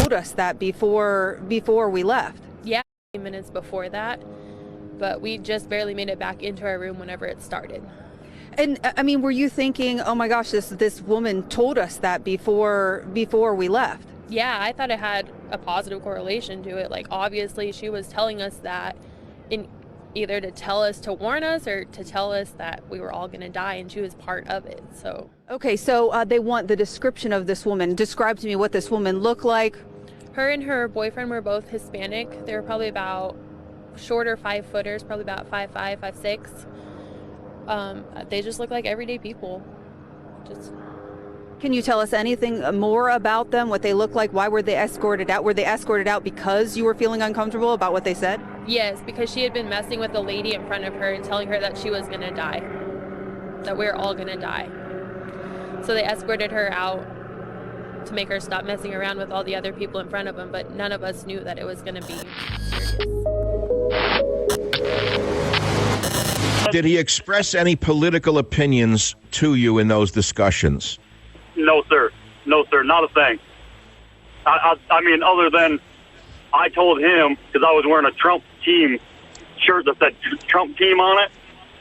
told us that before we left. Yeah, minutes before that, but we just barely made it back into our room whenever it started. And I mean, were you thinking, oh my gosh, this woman told us that before we left? Yeah, I thought it had a positive correlation to it. Like, obviously she was telling us that in either to tell us, to warn us, or to tell us that we were all going to die, and she was part of it. So okay, so they want the description of this woman. Describe to me what this woman looked like. Her and her boyfriend were both Hispanic. They were probably about shorter 5-footers, probably about 5'5", 5'6". They just look like everyday people. Can you tell us anything more about them, what they look like? Why were they escorted out? Were they escorted out because you were feeling uncomfortable about what they said? Yes, because she had been messing with the lady in front of her and telling her that she was going to die, that we're all going to die. So they escorted her out to make her stop messing around with all the other people in front of them, but none of us knew that it was going to be serious. Did he express any political opinions to you in those discussions? No, sir. No, sir. Not a thing. I mean, other than I told him, because I was wearing a Trump team shirt that said Trump team on it,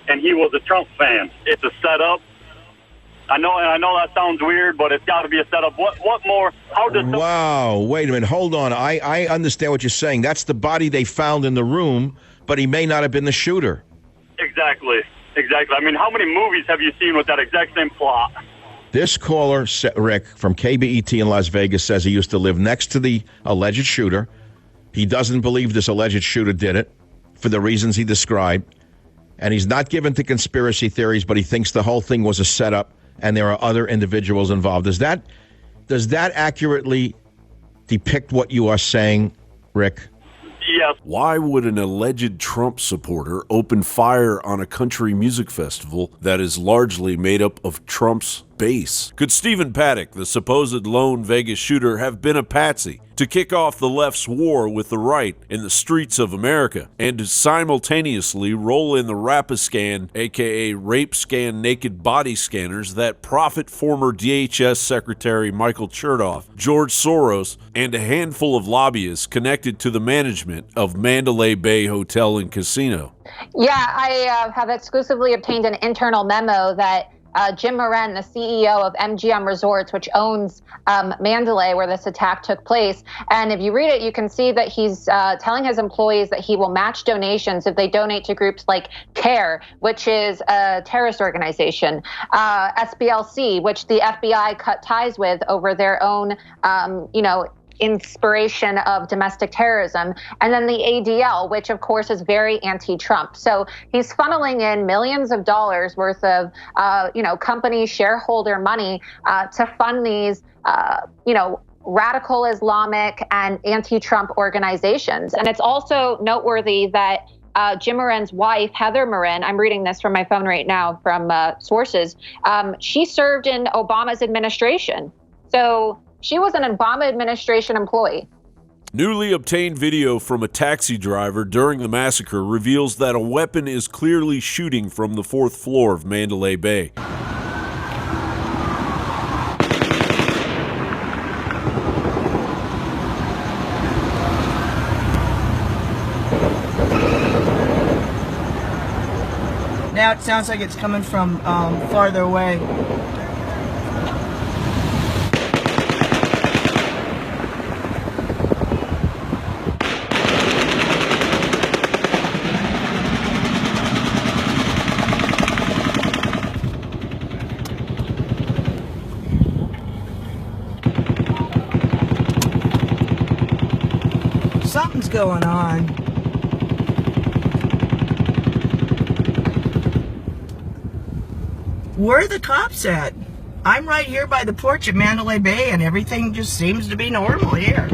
and he was a Trump fan. It's a setup. I know that sounds weird, but it's got to be a setup. What more? How does? Wow. Wait a minute. Hold on. I understand what you're saying. That's the body they found in the room, but he may not have been the shooter. Exactly. I mean, how many movies have you seen with that exact same plot? This caller, Rick, from KBET in Las Vegas, says he used to live next to the alleged shooter. He doesn't believe this alleged shooter did it for the reasons he described. And he's not given to conspiracy theories, but he thinks the whole thing was a setup and there are other individuals involved. Does that accurately depict what you are saying, Rick? Yes. Why would an alleged Trump supporter open fire on a country music festival that is largely made up of Trump's base? Could Stephen Paddock, the supposed lone Vegas shooter, have been a patsy to kick off the left's war with the right in the streets of America and to simultaneously roll in the Rapiscan, aka rape scan naked body scanners that profit former DHS Secretary Michael Chertoff, George Soros, and a handful of lobbyists connected to the management of Mandalay Bay Hotel and Casino? Yeah, I have exclusively obtained an internal memo that Jim Moran, the CEO of MGM Resorts, which owns Mandalay, where this attack took place. And if you read it, you can see that he's telling his employees that he will match donations if they donate to groups like CARE, which is a terrorist organization, SBLC, which the FBI cut ties with over their own, inspiration of domestic terrorism, and then the ADL, which of course is very anti-Trump. So he's funneling in millions of dollars worth of, company shareholder money to fund these, radical Islamic and anti-Trump organizations. And it's also noteworthy that Jim Moran's wife, Heather Moran, I'm reading this from my phone right now from sources, she served in Obama's administration. So she was an Obama administration employee. Newly obtained video from a taxi driver during the massacre reveals that a weapon is clearly shooting from the 4th floor of Mandalay Bay. Now it sounds like it's coming from farther away. Something's going on. Where are the cops at? I'm right here by the porch at Mandalay Bay and everything just seems to be normal here.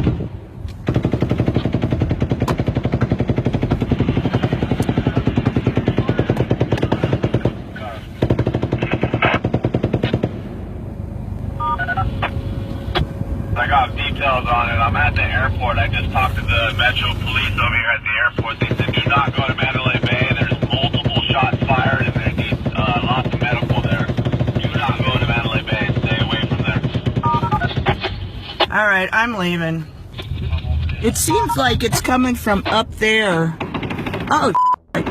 I got details on it. I'm at the airport. I just talked to the Metro Police over here at the airport. They said do not go to Mandalay Bay. There's multiple shots fired and they need lots of medical there. Do not go to Mandalay Bay. Stay away from there. All right, I'm leaving. It seems like it's coming from up there. Oh, all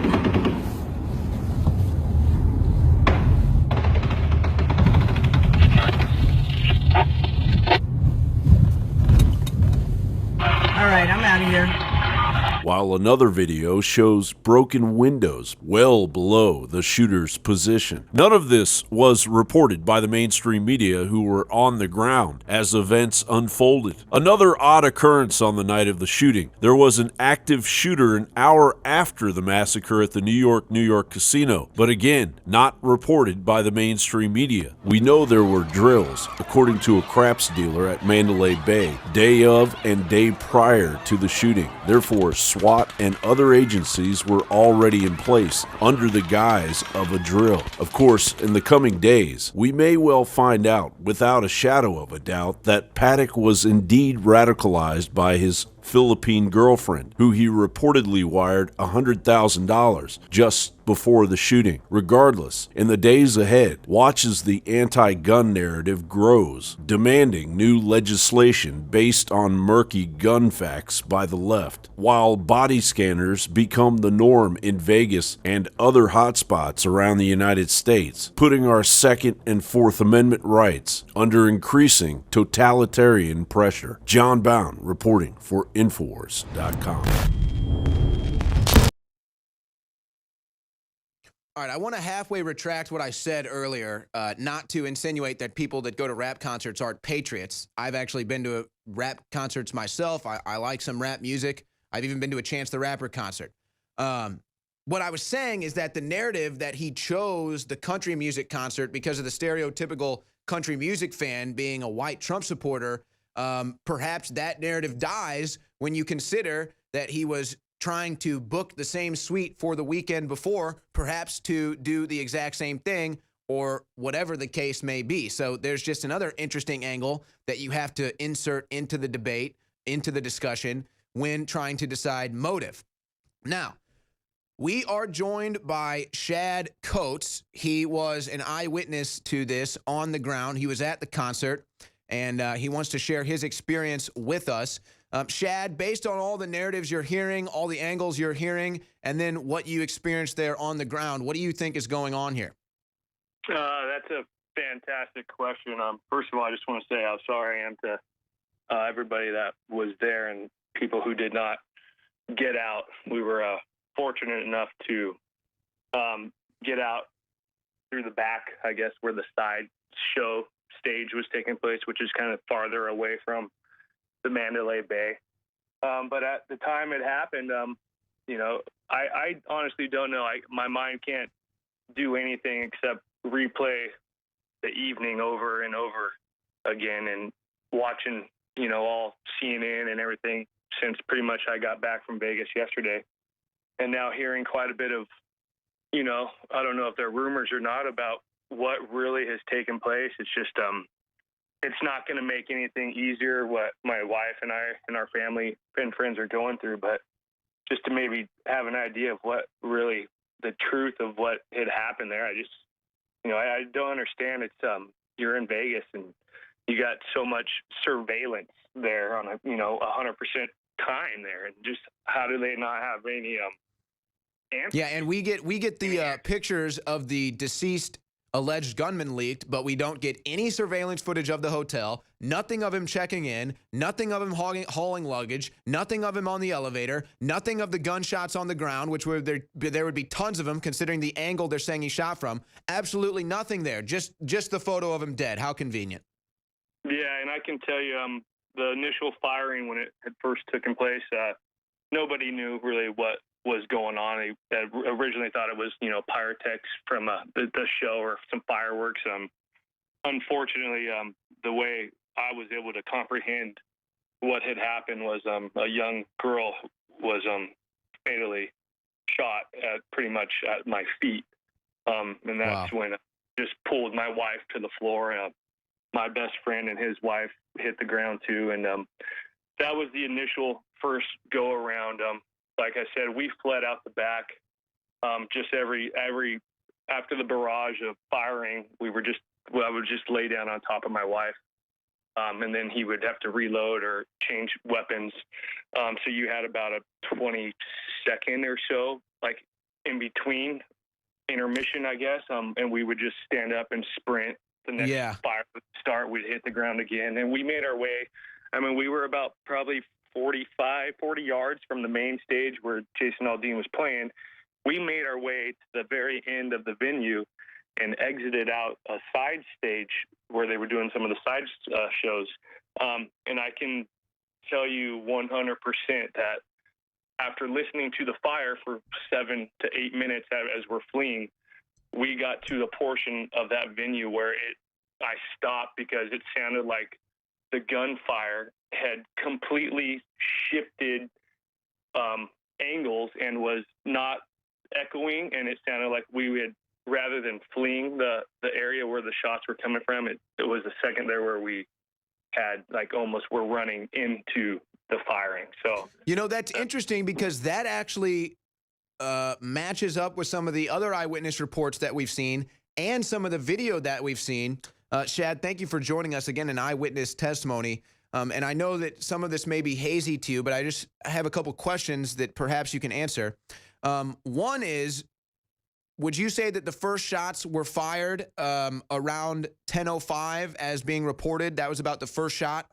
right, I'm out of here. While another video shows broken windows well below the shooter's position. None of this was reported by the mainstream media who were on the ground as events unfolded. Another odd occurrence on the night of the shooting. There was an active shooter an hour after the massacre at the New York casino, but again, not reported by the mainstream media. We know there were drills, according to a craps dealer at Mandalay Bay, day of and day prior to the shooting. Therefore, SWAT and other agencies were already in place under the guise of a drill. Of course, in the coming days, we may well find out without a shadow of a doubt that Paddock was indeed radicalized by his Philippine girlfriend, who he reportedly wired $100,000 just before the shooting. Regardless, in the days ahead, watch as the anti-gun narrative grows, demanding new legislation based on murky gun facts by the left, while body scanners become the norm in Vegas and other hotspots around the United States, putting our Second and Fourth Amendment rights under increasing totalitarian pressure. John Bound reporting for Infowars.com. All right, I want to halfway retract what I said earlier, not to insinuate that people that go to rap concerts aren't patriots. I've actually been to rap concerts myself. I like some rap music. I've even been to a Chance the Rapper concert. What I was saying is that the narrative that he chose the country music concert because of the stereotypical country music fan being a white Trump supporter, perhaps that narrative dies when you consider that he was trying to book the same suite for the weekend before, perhaps to do the exact same thing or whatever the case may be. So there's just another interesting angle that you have to insert into the debate, into the discussion when trying to decide motive. Now, we are joined by Shad Coates. He was an eyewitness to this on the ground. He was at the concert, and he wants to share his experience with us. Shad, based on all the narratives you're hearing, all the angles you're hearing, and then what you experienced there on the ground, what do you think is going on here? That's a fantastic question. First of all, I just want to say how sorry I am to everybody that was there and people who did not get out. We were fortunate enough to get out through the back, I guess, where the side show stage was taking place, which is kind of farther away from the Mandalay Bay. But at the time it happened, I honestly don't know. My mind can't do anything except replay the evening over and over again and watching, all CNN and everything since pretty much I got back from Vegas yesterday. And now hearing quite a bit of, I don't know if they're rumors or not about what really has taken place. It's just, it's not going to make anything easier what my wife and I and our family and friends are going through, but just to maybe have an idea of what really the truth of what had happened there. I just, I don't understand. It's, you're in Vegas and you got so much surveillance there on 100% time there. And just how do they not have any, answers? Yeah. And we get the pictures of the deceased alleged gunman leaked, but we don't get any surveillance footage of the hotel, nothing of him checking in, nothing of him hauling luggage, nothing of him on the elevator, nothing of the gunshots on the ground, which there would be tons of them considering the angle they're saying he shot from. Absolutely nothing there. Just the photo of him dead. How convenient. Yeah, and I can tell you, the initial firing when it had first taken place, nobody knew really what was going on. They originally thought it was, pyrotechnics from the show or some fireworks. Unfortunately, the way I was able to comprehend what had happened was a young girl was fatally shot pretty much at my feet. And that's when I just pulled my wife to the floor. My best friend and his wife hit the ground too. And that was the initial first go around. Like I said, we fled out the back. Just every after the barrage of firing, I would just lay down on top of my wife and then he would have to reload or change weapons. So you had about a 20-second or so, like in between intermission, I guess. And we would just stand up and sprint. The next fire would start, we'd hit the ground again. And we made our way. I mean, we were about probably 40 yards from the main stage where Jason Aldean was playing. We made our way to the very end of the venue and exited out a side stage where they were doing some of the side shows. And I can tell you 100% that after listening to the fire for 7 to 8 minutes as we're fleeing, we got to the portion of that venue where I stopped because it sounded like the gunfire had completely shifted angles and was not echoing, and it sounded like we had, rather than fleeing the area where the shots were coming from, it was a second there where we had like almost were running into the firing. So that's interesting because that actually matches up with some of the other eyewitness reports that we've seen and some of the video that we've seen. Shad, thank you for joining us again in eyewitness testimony. And I know that some of this may be hazy to you, but I have a couple questions that perhaps you can answer. One is, would you say that the first shots were fired around 10:05 as being reported? That was about the first shot?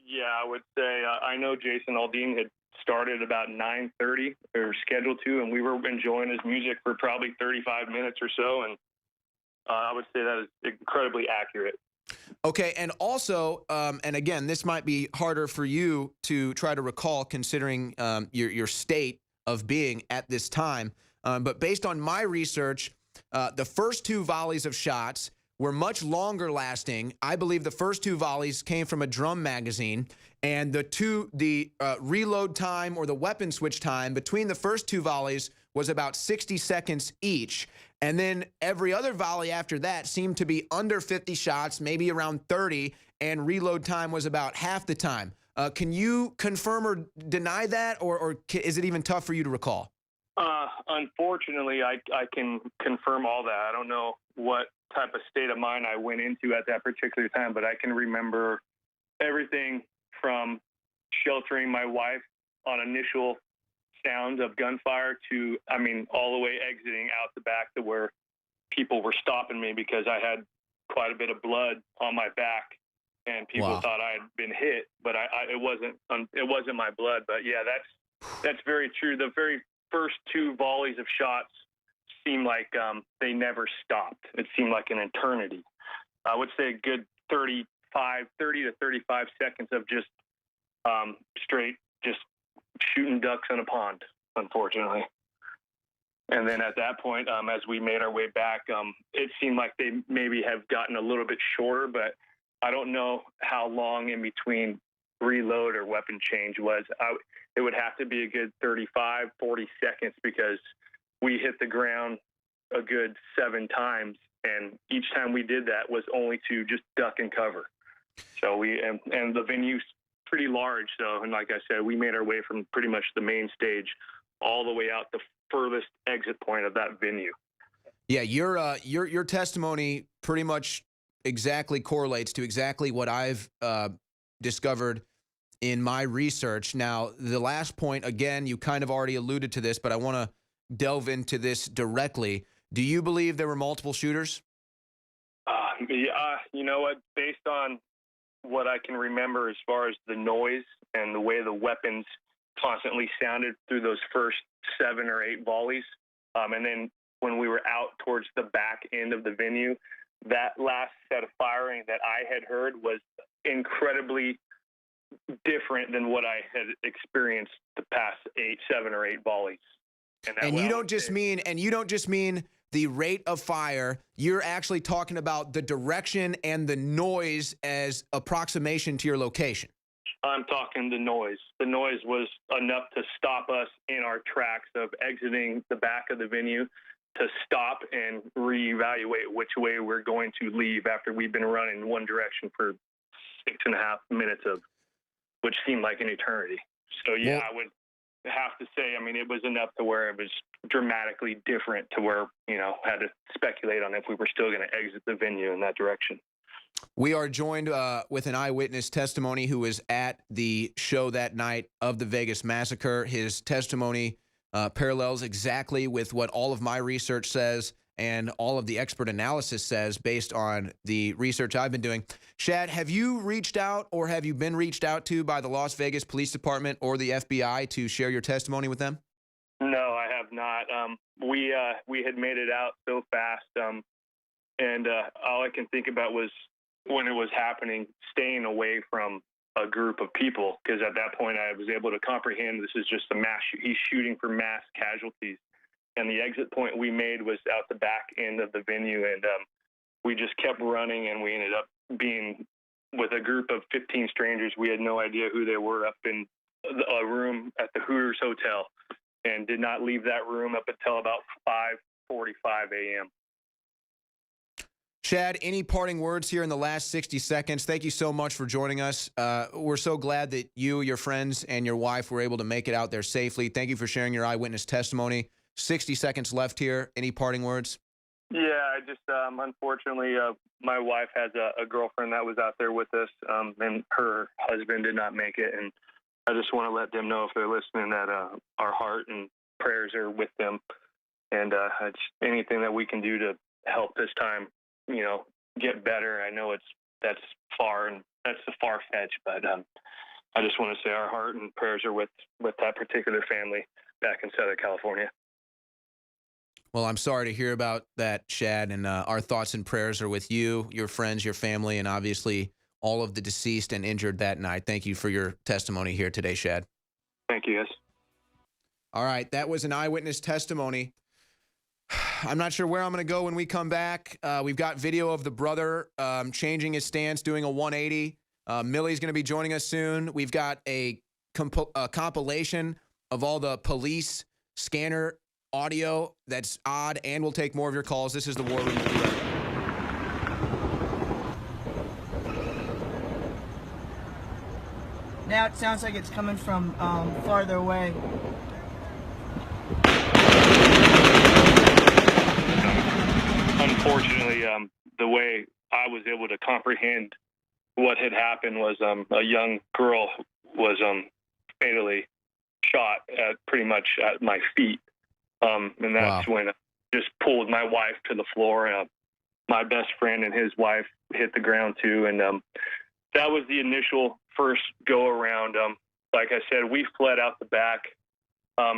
Yeah, I would say I know Jason Aldean had started about 9:30 or scheduled to, and we were enjoying his music for probably 35 minutes or so. And I would say that is incredibly accurate. Okay, and also, and again, this might be harder for you to try to recall considering your state of being at this time, but based on my research, the first 2 volleys of shots were much longer lasting. I believe the first 2 volleys came from a drum magazine, and the reload time or the weapon switch time between the first 2 volleys was about 60 seconds each. And then every other volley after that seemed to be under 50 shots, maybe around 30, and reload time was about half the time. Can you confirm or deny that, or is it even tough for you to recall? Unfortunately, I can confirm all that. I don't know what type of state of mind I went into at that particular time, but I can remember everything from sheltering my wife on initial sounds of gunfire to, all the way exiting out the back to where people were stopping me because I had quite a bit of blood on my back, and people thought I had been hit, but it wasn't my blood. But yeah, that's very true. The very first 2 volleys of shots seemed like they never stopped. It seemed like an eternity. I would say a good 30 to 35 seconds of just straight, just shooting ducks in a pond, unfortunately. And then at that point, as we made our way back, it seemed like they maybe have gotten a little bit shorter, but I don't know how long in between reload or weapon change was. It would have to be a good 35, 40 seconds because we hit the ground a good 7 times, and each time we did that was only to just duck and cover. So and the venue's pretty large, so, and like I said, we made our way from pretty much the main stage all the way out the furthest exit point of that venue. Yeah, your testimony pretty much exactly correlates to exactly what I've discovered in my research. Now, the last point, again, you kind of already alluded to this, but I want to delve into this directly. Do you believe there were multiple shooters? Yeah, you know what? Based on what I can remember as far as the noise and the way the weapons constantly sounded through those first 7 or 8 volleys, and then when we were out towards the back end of the venue, that last set of firing that I had heard was incredibly different than what I had experienced the past 7 or 8 volleys. And you don't just mean the rate of fire. You're actually talking about the direction and the noise as approximation to your location. I'm talking the noise. The noise was enough to stop us in our tracks of exiting the back of the venue, to stop and reevaluate which way we're going to leave after we've been running one direction for 6.5 minutes which seemed like an eternity. So yeah, I would have to say, it was enough to where it was dramatically different to where, had to speculate on if we were still going to exit the venue in that direction. We are joined with an eyewitness testimony who was at the show that night of the Vegas Massacre. His testimony parallels exactly with what all of my research says and all of the expert analysis says based on the research I've been doing. Shad, have you reached out or have you been reached out to by the Las Vegas Police Department or the FBI to share your testimony with them? No, I have not. We had made it out so fast, and all I can think about was when it was happening, staying away from a group of people, because at that point I was able to comprehend this is just a mass. He's shooting for mass casualties, and the exit point we made was out the back end of the venue, and we just kept running, and we ended up being with a group of 15 strangers. We had no idea who they were up in a room at the Hooters Hotel, and did not leave that room up until about 5:45 a.m. Shad, any parting words here in the last 60 seconds? Thank you so much for joining us. We're so glad that you, your friends, and your wife were able to make it out there safely. Thank you for sharing your eyewitness testimony. 60 seconds left here. Any parting words? Yeah, I just unfortunately, my wife has a girlfriend that was out there with us, and her husband did not make it. And I just want to let them know, if they're listening, that our heart and prayers are with them, and it's anything that we can do to help this time, get better. I know that's far and that's the far fetch, but I just want to say our heart and prayers are with that particular family back in Southern California. Well, I'm sorry to hear about that, Shad, and our thoughts and prayers are with you, your friends, your family, and obviously all of the deceased and injured that night. Thank you for your testimony here today, Shad. Thank you, guys. All right, that was an eyewitness testimony. I'm not sure where I'm going to go when we come back. We've got video of the brother changing his stance, doing a 180. Millie's going to be joining us soon. We've got a compilation of all the police scanner audio that's odd, and we'll take more of your calls. This is the War Room. We'll be right back. Now it sounds like it's coming from farther away. Unfortunately, the way I was able to comprehend what had happened was a young girl was fatally shot pretty much at my feet. And that's when I just pulled my wife to the floor. My best friend and his wife hit the ground too. And that was the initial first go around. Like I said, we fled out the back.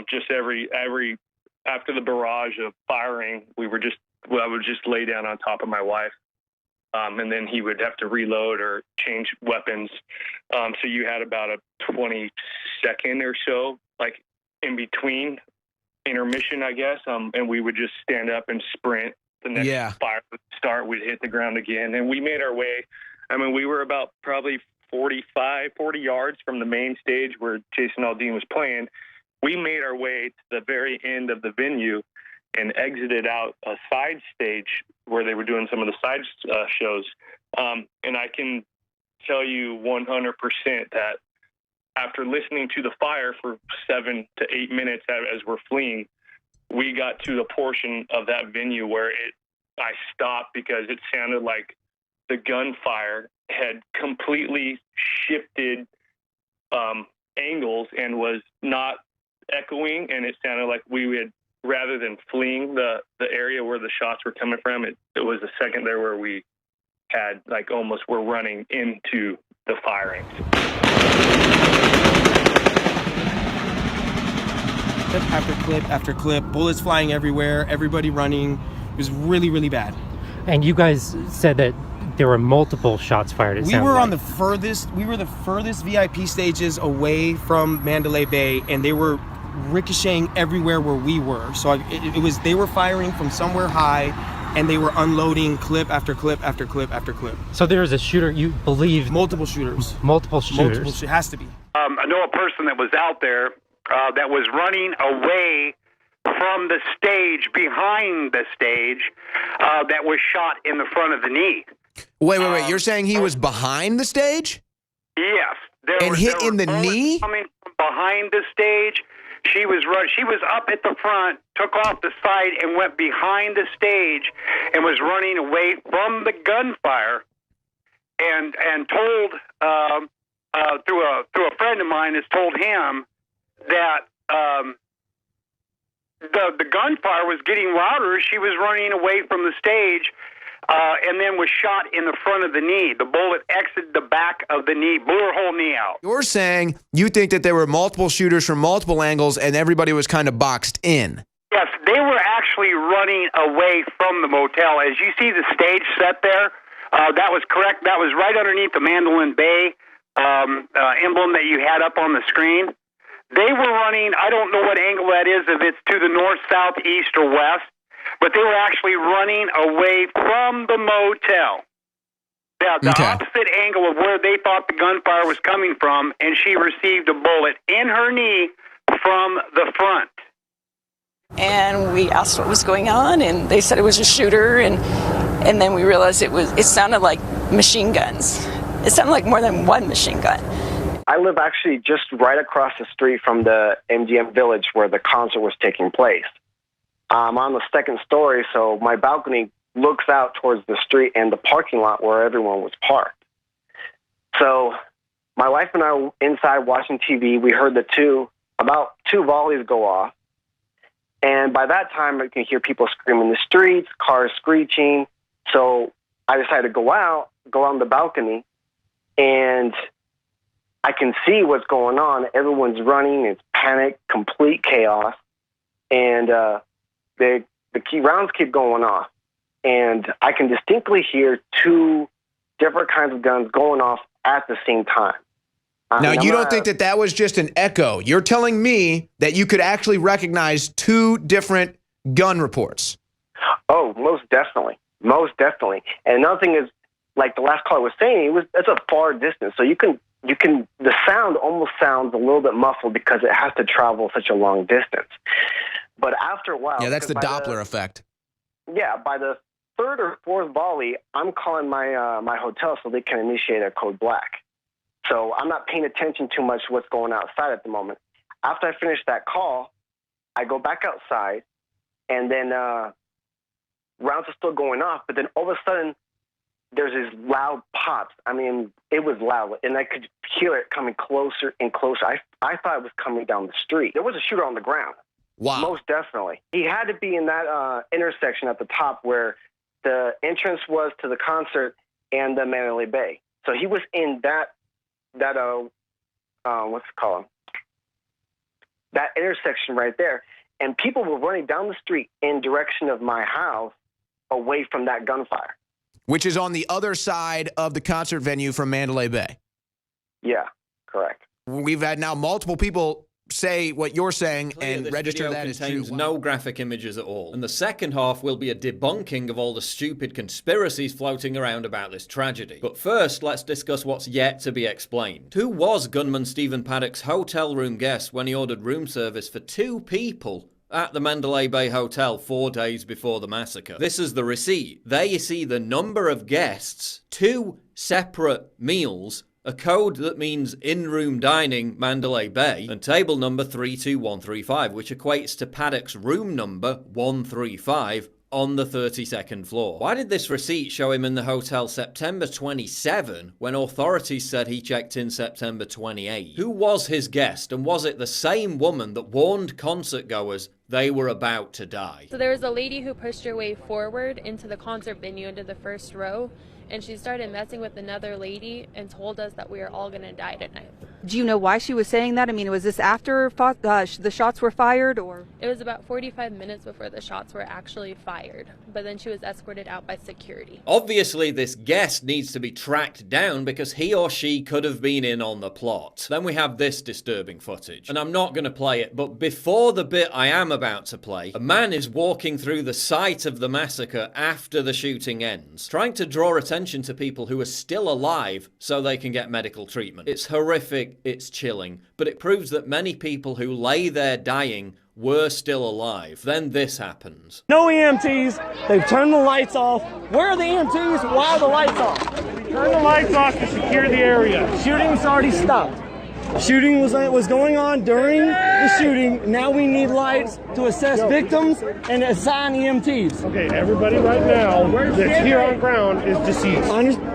Just every after the barrage of firing, I would just lay down on top of my wife. And then he would have to reload or change weapons. So you had about a 20-second or so, like in between intermission, I guess. And we would just stand up and sprint. The next fire would start, we'd hit the ground again. And we made our way. I mean, we were about probably 40 yards from the main stage where Jason Aldean was playing. We made our way to the very end of the venue and exited out a side stage where they were doing some of the side shows. And I can tell you 100% that after listening to the fire for 7 to 8 minutes as we're fleeing, we got to the portion of that venue where I stopped because it sounded like the gunfire had completely shifted angles and was not echoing, and it sounded like we had, rather than fleeing the area where the shots were coming from, it was a second there where we had almost were running into the firing. Clip after clip after clip, bullets flying everywhere, everybody running. It was really, really bad. And you guys said that there were multiple shots fired. We were the furthest VIP stages away from Mandalay Bay, and they were ricocheting everywhere where we were. So they were firing from somewhere high, and they were unloading clip after clip after clip after clip. So there was a shooter, you believe? Multiple shooters. It has to be. I know a person that was out there that was running away from the stage, behind the stage, that was shot in the front of the knee. Wait. You're saying he was behind the stage? Yes. Hit in the knee? Coming from behind the stage. She was up at the front, took off the side, and went behind the stage and was running away from the gunfire. and told through a friend of mine has told him that the gunfire was getting louder. She was running away from the stage, and then was shot in the front of the knee. The bullet exited the back of the knee, blew her whole knee out. You're saying you think that there were multiple shooters from multiple angles and everybody was kind of boxed in. Yes, they were actually running away from the motel. As you see the stage set there, that was correct. That was right underneath the Mandalay Bay emblem that you had up on the screen. They were running, I don't know what angle that is, if it's to the north, south, east, or west, but they were actually running away from the motel. Yeah, the opposite angle of where they thought the gunfire was coming from, and she received a bullet in her knee from the front. And we asked what was going on, and they said it was a shooter, and then we realized it sounded like machine guns. It sounded like more than one machine gun. I live actually just right across the street from the MGM Village where the concert was taking place. I'm on the second story, so my balcony looks out towards the street and the parking lot where everyone was parked. So my wife and I were inside watching TV. We heard about two volleys go off. And by that time, I can hear people screaming in the streets, cars screeching. So I decided to go out on the balcony, and I can see what's going on. Everyone's running. It's panic, complete chaos. And the key rounds keep going off. And I can distinctly hear two different kinds of guns going off at the same time. Now, you don't think that was just an echo. You're telling me that you could actually recognize two different gun reports. Oh, most definitely. Most definitely. And another thing is, like the last caller was saying, it's a far distance. So the sound almost sounds a little bit muffled because it has to travel such a long distance. But after a while... Yeah, that's the Doppler effect. Yeah, by the third or fourth volley, I'm calling my hotel so they can initiate a code black. So I'm not paying attention too much to what's going outside at the moment. After I finish that call, I go back outside, and then rounds are still going off, but then all of a sudden, there's these loud pops. I mean, it was loud, and I could hear it coming closer and closer. I thought it was coming down the street. There was a shooter on the ground. Wow. Most definitely. He had to be in that intersection at the top where the entrance was to the concert and the Mandalay Bay. So he was in that what's it called? That intersection right there. And people were running down the street in direction of my house away from that gunfire. Which is on the other side of the concert venue from Mandalay Bay. Yeah, correct. We've had now multiple people say what you're saying and register that as true. Contains no graphic images at all. And the second half will be a debunking of all the stupid conspiracies floating around about this tragedy. But first, let's discuss what's yet to be explained. Who was gunman Stephen Paddock's hotel room guest when he ordered room service for 2 people at the Mandalay Bay Hotel 4 days before the massacre? This is the receipt. There you see the number of guests, 2 separate meals, a code that means in-room dining Mandalay Bay, and table number 32135, which equates to Paddock's room number 135 on the 32nd floor. Why did this receipt show him in the hotel September 27 when authorities said he checked in September 28? Who was his guest, and was it the same woman that warned concert goers they were about to die? So there was a lady who pushed her way forward into the concert venue, into the first row, and she started messing with another lady and told us that we were all going to die tonight. Do you know why she was saying that? I mean, was this after the shots were fired, or? It was about 45 minutes before the shots were actually fired, but then she was escorted out by security. Obviously, this guest needs to be tracked down because he or she could have been in on the plot. Then we have this disturbing footage, and I'm not going to play it, but before the bit I am about to play, a man is walking through the site of the massacre after the shooting ends, trying to draw attention to people who are still alive so they can get medical treatment. It's horrific, it's chilling, but it proves that many people who lay there dying were still alive. Then this happens. No EMTs, they've turned the lights off. Where are the EMTs? Why are the lights off? Turn the lights off to secure the area. Shooting's already stopped. Shooting was going on during the shooting. Now we need lights to assess victims and assign EMTs. Okay, everybody right now that's here on ground is deceased.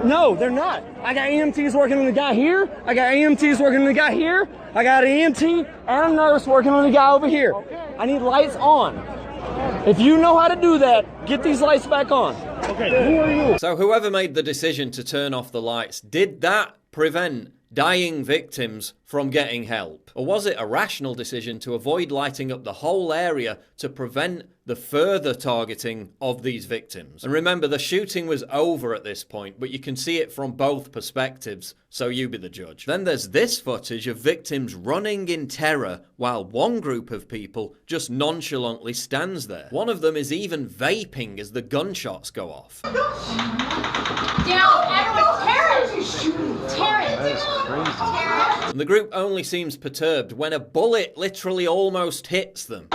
No, they're not. I got EMTs working on the guy here. I got EMTs working on the guy here. I got an EMT and a nurse working on the guy over here. I need lights on. If you know how to do that, get these lights back on. Okay, who are you? So whoever made the decision to turn off the lights, did that prevent dying victims from getting help? Or was it a rational decision to avoid lighting up the whole area to prevent the further targeting of these victims? And remember, the shooting was over at this point, but you can see it from both perspectives, so you be the judge. Then there's this footage of victims running in terror while one group of people just nonchalantly stands there. One of them is even vaping as the gunshots go off. Down, everyone's And the group only seems perturbed when a bullet literally almost hits them.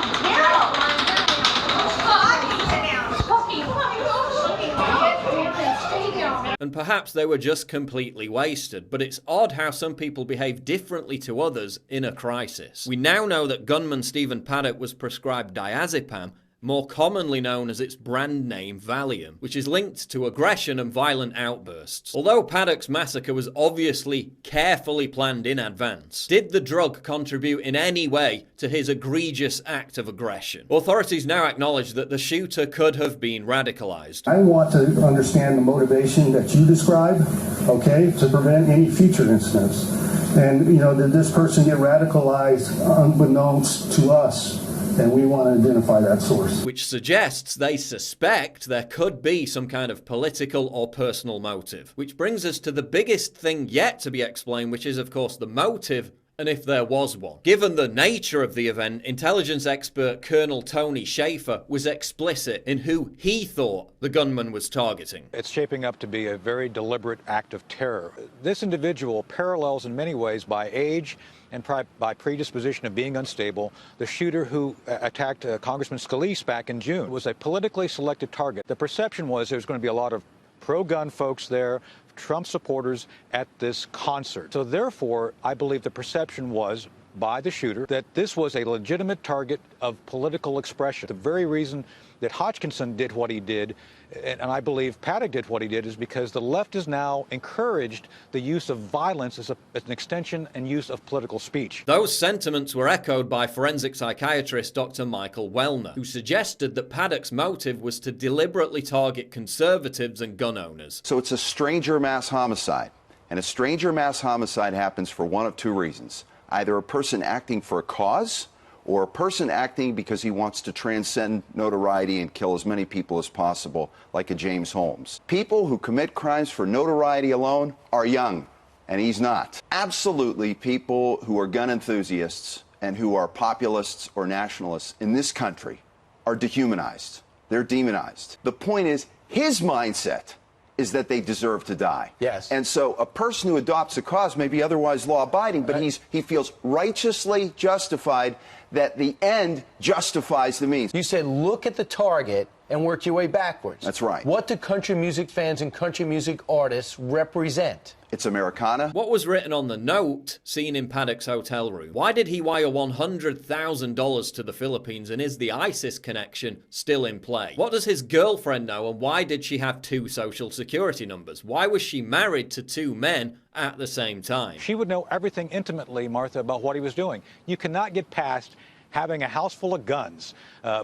And perhaps they were just completely wasted, but it's odd how some people behave differently to others in a crisis. We now know that gunman Stephen Paddock was prescribed diazepam, more commonly known as its brand name Valium, which is linked to aggression and violent outbursts. Although Paddock's massacre was obviously carefully planned in advance, did the drug contribute in any way to his egregious act of aggression? Authorities now acknowledge that the shooter could have been radicalized. I want to understand the motivation that you describe, okay, to prevent any future incidents. And, you know, did this person get radicalized unbeknownst to us? And we want to identify that source. Which suggests they suspect there could be some kind of political or personal motive. Which brings us to the biggest thing yet to be explained, which is, of course, the motive, and if there was one. Given the nature of the event, intelligence expert Colonel Tony Schaefer was explicit in who he thought the gunman was targeting. It's shaping up to be a very deliberate act of terror. This individual parallels in many ways by age and by predisposition of being unstable the shooter who attacked Congressman Scalise back in June. It was a politically selected target. The perception was there was going to be a lot of pro-gun folks there, Trump supporters at this concert. So therefore, I believe the perception was by the shooter that this was a legitimate target of political expression. The very reason that Hodgkinson did what he did, and I believe Paddock did what he did, is because the left has now encouraged the use of violence as an extension and use of political speech. Those sentiments were echoed by forensic psychiatrist Dr. Michael Wellner, who suggested that Paddock's motive was to deliberately target conservatives and gun owners. So it's a stranger mass homicide, and a stranger mass homicide happens for one of two reasons. Either a person acting for a cause, or a person acting because he wants to transcend notoriety and kill as many people as possible, like a James Holmes. People who commit crimes for notoriety alone are young, and he's not. Absolutely, people who are gun enthusiasts and who are populists or nationalists in this country are dehumanized. They're demonized. The point is, his mindset is that they deserve to die. Yes. And so a person who adopts a cause may be otherwise law-abiding, but he feels righteously justified that the end justifies the means. You said look at the target and work your way backwards. That's right. What do country music fans and country music artists represent? It's Americana. What was written on the note seen in Paddock's hotel room? Why did he wire $100,000 to the Philippines, and is the ISIS connection still in play? What does his girlfriend know, and why did she have 2 social security numbers? Why was she married to 2 men at the same time? She would know everything intimately, Martha, about what he was doing. You cannot get past having a house full of guns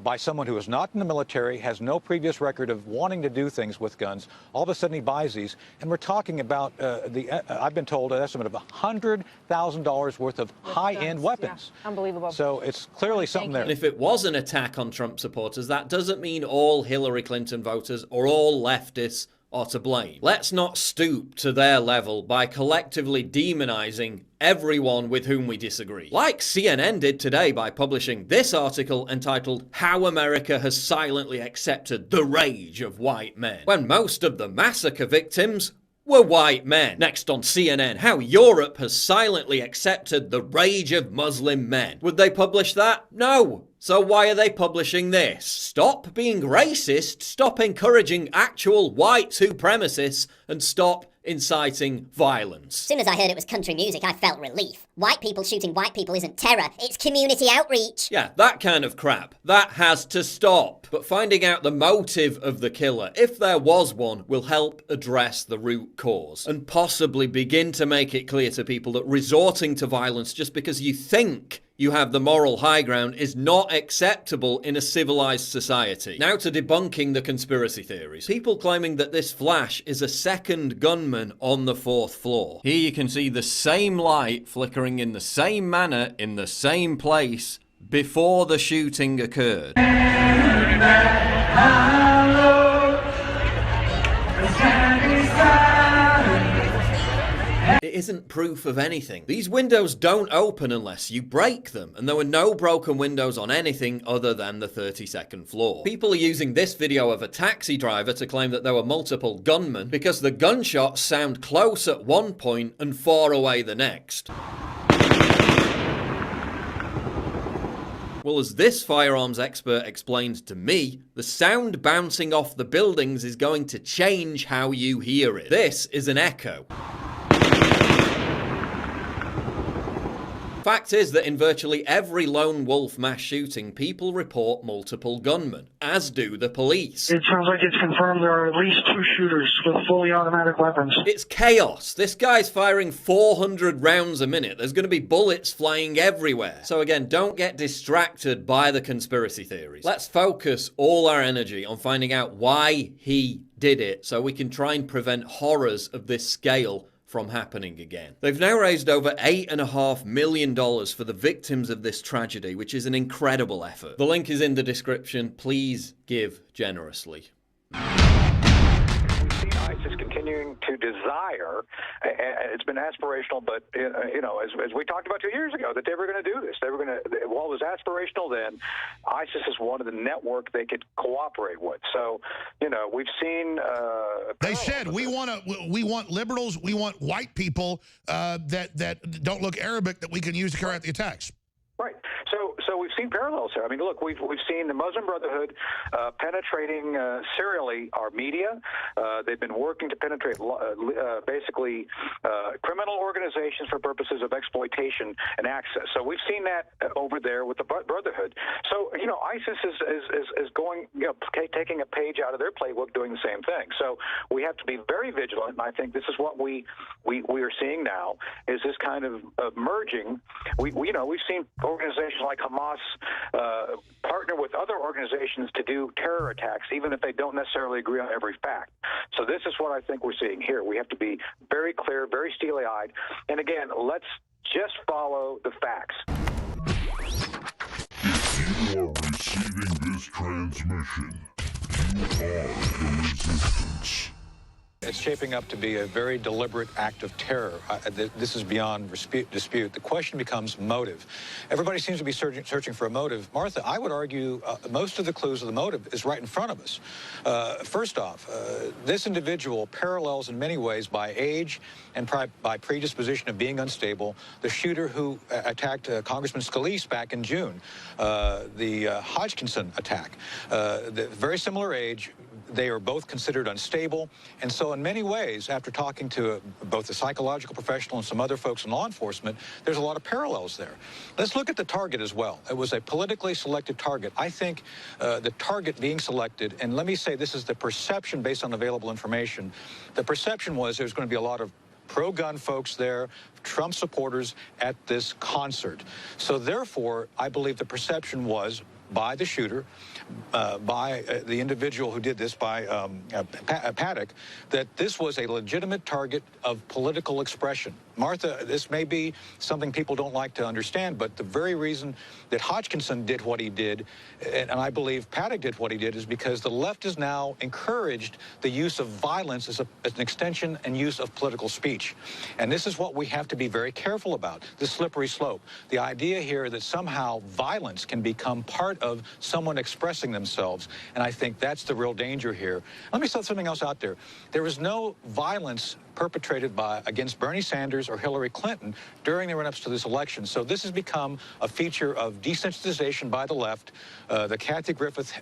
by someone who is not in the military, has no previous record of wanting to do things with guns. All of a sudden he buys these, and we're talking about I've been told an estimate of $100,000 worth of high-end weapons. Yeah, unbelievable. So it's clearly something there. And if it was an attack on Trump supporters, that doesn't mean all Hillary Clinton voters or all leftists are to blame. Let's not stoop to their level by collectively demonizing everyone with whom we disagree. Like CNN did today by publishing this article entitled "How America Has Silently Accepted the Rage of White Men," when most of the massacre victims were white men. Next on CNN, how Europe has silently accepted the rage of Muslim men. Would they publish that? No. So why are they publishing this? Stop being racist, stop encouraging actual white supremacists, and stop inciting violence. As soon as I heard it was country music, I felt relief. White people shooting white people isn't terror, it's community outreach. Yeah, that kind of crap. That has to stop. But finding out the motive of the killer, if there was one, will help address the root cause and possibly begin to make it clear to people that resorting to violence just because you think you have the moral high ground is not acceptable in a civilized society. Now to debunking the conspiracy theories. People claiming that this flash is a second gunman on the 4th floor. Here you can see the same light flickering in the same manner in the same place before the shooting occurred. It isn't proof of anything. These windows don't open unless you break them, and there were no broken windows on anything other than the 32nd floor. People are using this video of a taxi driver to claim that there were multiple gunmen because the gunshots sound close at one point and far away the next. Well, as this firearms expert explained to me, the sound bouncing off the buildings is going to change how you hear it. This is an echo. Fact is that in virtually every lone wolf mass shooting, people report multiple gunmen, as do the police. It sounds like it's confirmed there are at least 2 shooters with fully automatic weapons. It's chaos. This guy's firing 400 rounds a minute. There's going to be bullets flying everywhere. So again, don't get distracted by the conspiracy theories. Let's focus all our energy on finding out why he did it so we can try and prevent horrors of this scale from happening again. They've now raised over $8.5 million for the victims of this tragedy, which is an incredible effort. The link is in the description. Please give generously. We see ISIS continuing to desire, it's been aspirational, but you know, as we talked about 2 years ago, that they were going to do this. They were going to, while it was aspirational then, ISIS is one of the network they could cooperate with. So, you know, we've seen. They said we want liberals, we want white people that don't look Arabic that we can use to carry out the attacks. Right. So we've seen parallels here. I mean, look, we've seen the Muslim Brotherhood penetrating serially our media. They've been working to penetrate basically criminal organizations for purposes of exploitation and access. So we've seen that over there with the Brotherhood. So, you know, ISIS is going, you know, taking a page out of their playbook, doing the same thing. So we have to be very vigilant. And I think this is what we are seeing now, is this kind of merging. You know, we've seen organizations like Hamas partner with other organizations to do terror attacks, even if they don't necessarily agree on every fact. So this is what I think we're seeing here. We have to be very clear, very steely-eyed. And again, let's just follow the facts. If you are receiving this transmission, you are the resistance. It's shaping up to be a very deliberate act of terror. This is beyond dispute. The question becomes motive. Everybody seems to be searching for a motive. Martha, I would argue most of the clues of the motive is right in front of us. First off, this individual parallels in many ways by age and by predisposition of being unstable the shooter who attacked Congressman Scalise back in June, the Hodgkinson attack. Very similar age. They are both considered unstable. And so in many ways, after talking to both a psychological professional and some other folks in law enforcement, there's a lot of parallels there. Let's look at the target as well. It was a politically selected target. I think the target being selected, and let me say this is the perception based on available information, the perception was there's going to be a lot of pro-gun folks there, Trump supporters at this concert. So therefore, I believe the perception was by the shooter, by the individual who did this, by Paddock, that this was a legitimate target of political expression. Martha, this may be something people don't like to understand, but the very reason that Hodgkinson did what he did, and I believe Paddock did what he did, is because the left has now encouraged the use of violence as an extension and use of political speech. And this is what we have to be very careful about, the slippery slope. The idea here that somehow violence can become part part of someone expressing themselves. And I think that's the real danger here. Let me set something else out there. There was no violence perpetrated against Bernie Sanders or Hillary Clinton during the run-ups to this election. So this has become a feature of desensitization by the left. The Kathy Griffith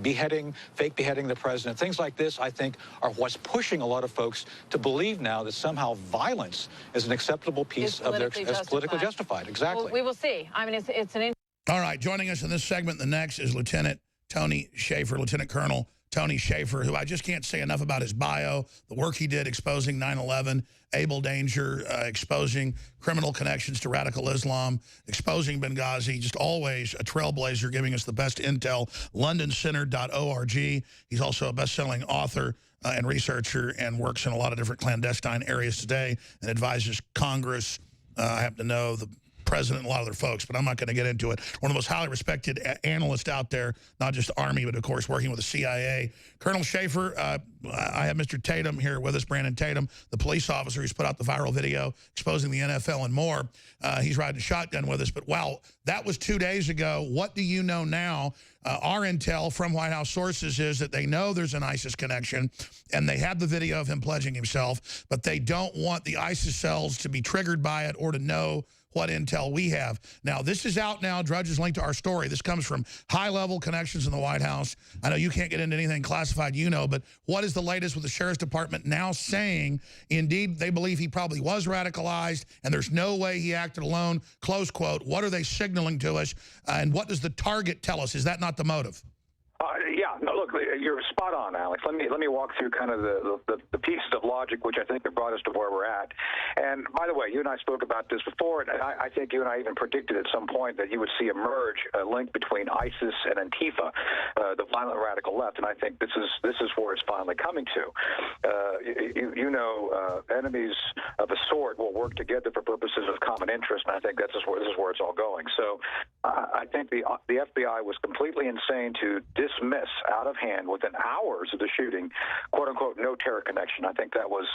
beheading, fake beheading the president, things like this, I think, are what's pushing a lot of folks to believe now that somehow violence is an acceptable piece of their politically justified. Exactly. Well, we will see. I mean, it's an. All right, joining us in this segment, the next is Lieutenant Tony Shaffer, Lieutenant Colonel Tony Shaffer, who I just can't say enough about his bio, the work he did exposing 9/11, Able Danger, exposing criminal connections to radical Islam, exposing Benghazi, just always a trailblazer, giving us the best intel, londoncentered.org. He's also a best-selling author and researcher and works in a lot of different clandestine areas today and advises Congress. I happen to know the president and a lot of other folks, but I'm not going to get into it. One of the most highly respected analysts out there, not just Army, but of course working with the CIA. Colonel Shaffer, I have Mr. Tatum here with us, Brandon Tatum, the police officer who's put out the viral video exposing the NFL and more. He's riding shotgun with us, but wow, that was 2 days ago. What do you know now? Our intel from White House sources is that they know there's an ISIS connection, and they have the video of him pledging himself, but they don't want the ISIS cells to be triggered by it or to know what intel we have. Now, this is out now. Drudge is linked to our story. This comes from high-level connections in the White House. I know you can't get into anything classified, but what is the latest with the Sheriff's Department now saying, indeed, they believe he probably was radicalized and there's no way he acted alone, close quote. What are they signaling to us, and what does the target tell us? Is that not the motive? Yeah, no, look, you're spot on, Alex. Let me walk through kind of the pieces of logic which I think have brought us to where we're at. And by the way, you and I spoke about this before, and I think you and I even predicted at some point that you would see a merge, a link between ISIS and Antifa, the violent radical left. And I think this is where it's finally coming to. Enemies of a sort will work together for purposes of common interest, and I think this is where it's all going. So I think the FBI was completely insane to dismiss out of hand within hours of the shooting, quote unquote, no terror connection. I think that was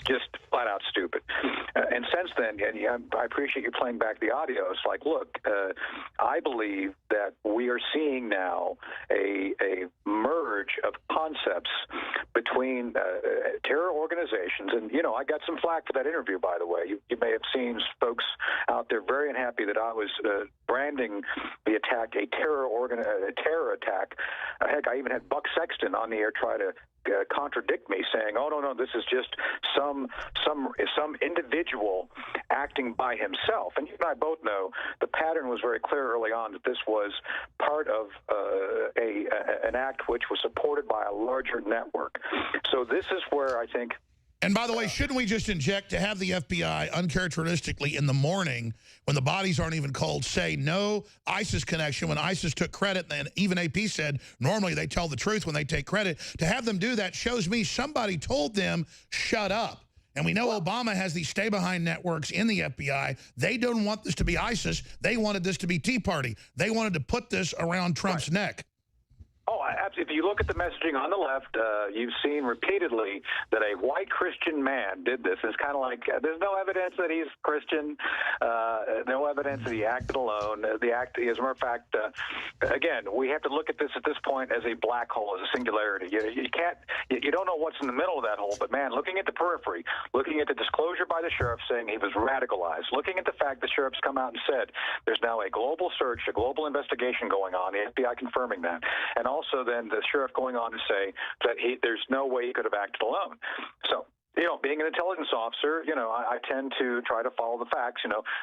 just flat out stupid. And since then, and I appreciate you playing back the audio. It's like, look, I believe that we are seeing now a merge of concepts between terror organizations. And, I got some flack for that interview, by the way. You may have seen folks out there very unhappy that I was branding the attack a terror attack. Heck, I even had Buck Sexton on the air try to contradict me, saying, "Oh no, this is just some individual acting by himself." And you and I both know the pattern was very clear early on that this was part of an act which was supported by a larger network. So this is where I think. And by the way, shouldn't we just inject to have the FBI uncharacteristically in the morning when the bodies aren't even cold say no ISIS connection when ISIS took credit, and even AP said normally they tell the truth when they take credit. To have them do that shows me somebody told them shut up. And we know Obama has these stay-behind networks in the FBI. They don't want this to be ISIS. They wanted this to be Tea Party. They wanted to put this around Trump's neck. Oh, absolutely. If you look at the messaging on the left, you've seen repeatedly that a white Christian man did this. It's kind of like there's no evidence that he's Christian, no evidence that he acted alone. As a matter of fact, again, we have to look at this at this point as a black hole, as a singularity. You don't know what's in the middle of that hole, but man, looking at the periphery, looking at the disclosure by the sheriff saying he was radicalized, looking at the fact the sheriff's come out and said there's now a global search, a global investigation going on, the FBI confirming that, and also then the sheriff going on to say that there's no way he could have acted alone. So, being an intelligence officer, I tend to try to follow the facts.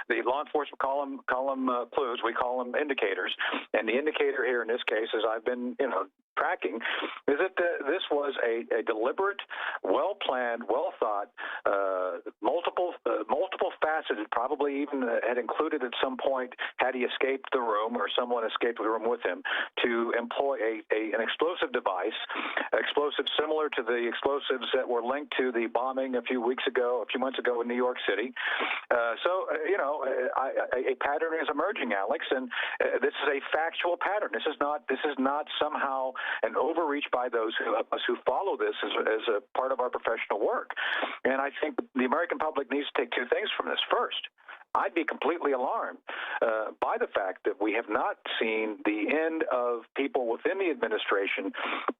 The law enforcement call them clues. We call them indicators. And the indicator here in this case, as I've been, tracking, is that this was a deliberate, well-planned, well-thought, multiple faceted, probably even had included at some point, had he escaped the room or someone escaped the room with him, to employ an explosive device, explosive similar to the explosives that were linked to the bombing a few months ago in New York City. A pattern is emerging, Alex, and this is a factual pattern. This is not somehow an overreach by those of us who follow this as a part of our professional work. And I think the American public needs to take two things from this. First, I'd be completely alarmed by the fact that we have not seen the end of people within the administration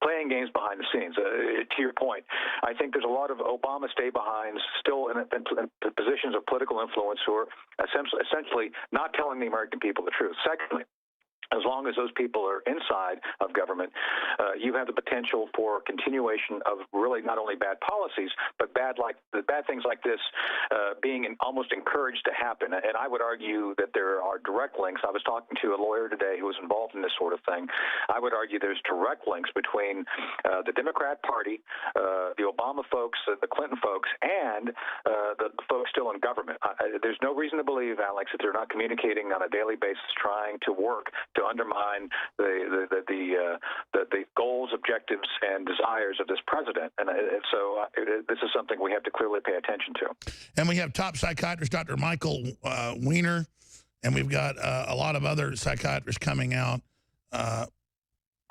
playing games behind the scenes. To your point, I think there's a lot of Obama stay-behinds still in positions of political influence who are essentially not telling the American people the truth. Secondly, as long as those people are inside of government, you have the potential for continuation of really not only bad policies, but bad things like this being almost encouraged to happen. And I would argue that there are direct links. I was talking to a lawyer today who was involved in this sort of thing. I would argue there's direct links between the Democrat Party, the Obama folks, the Clinton folks, and the folks still in government. There's no reason to believe, Alex, that they're not communicating on a daily basis, trying to work to undermine the goals, objectives, and desires of this president. And so this is something we have to clearly pay attention to. And we have top psychiatrist Dr. Michael Weiner, and we've got a lot of other psychiatrists coming out,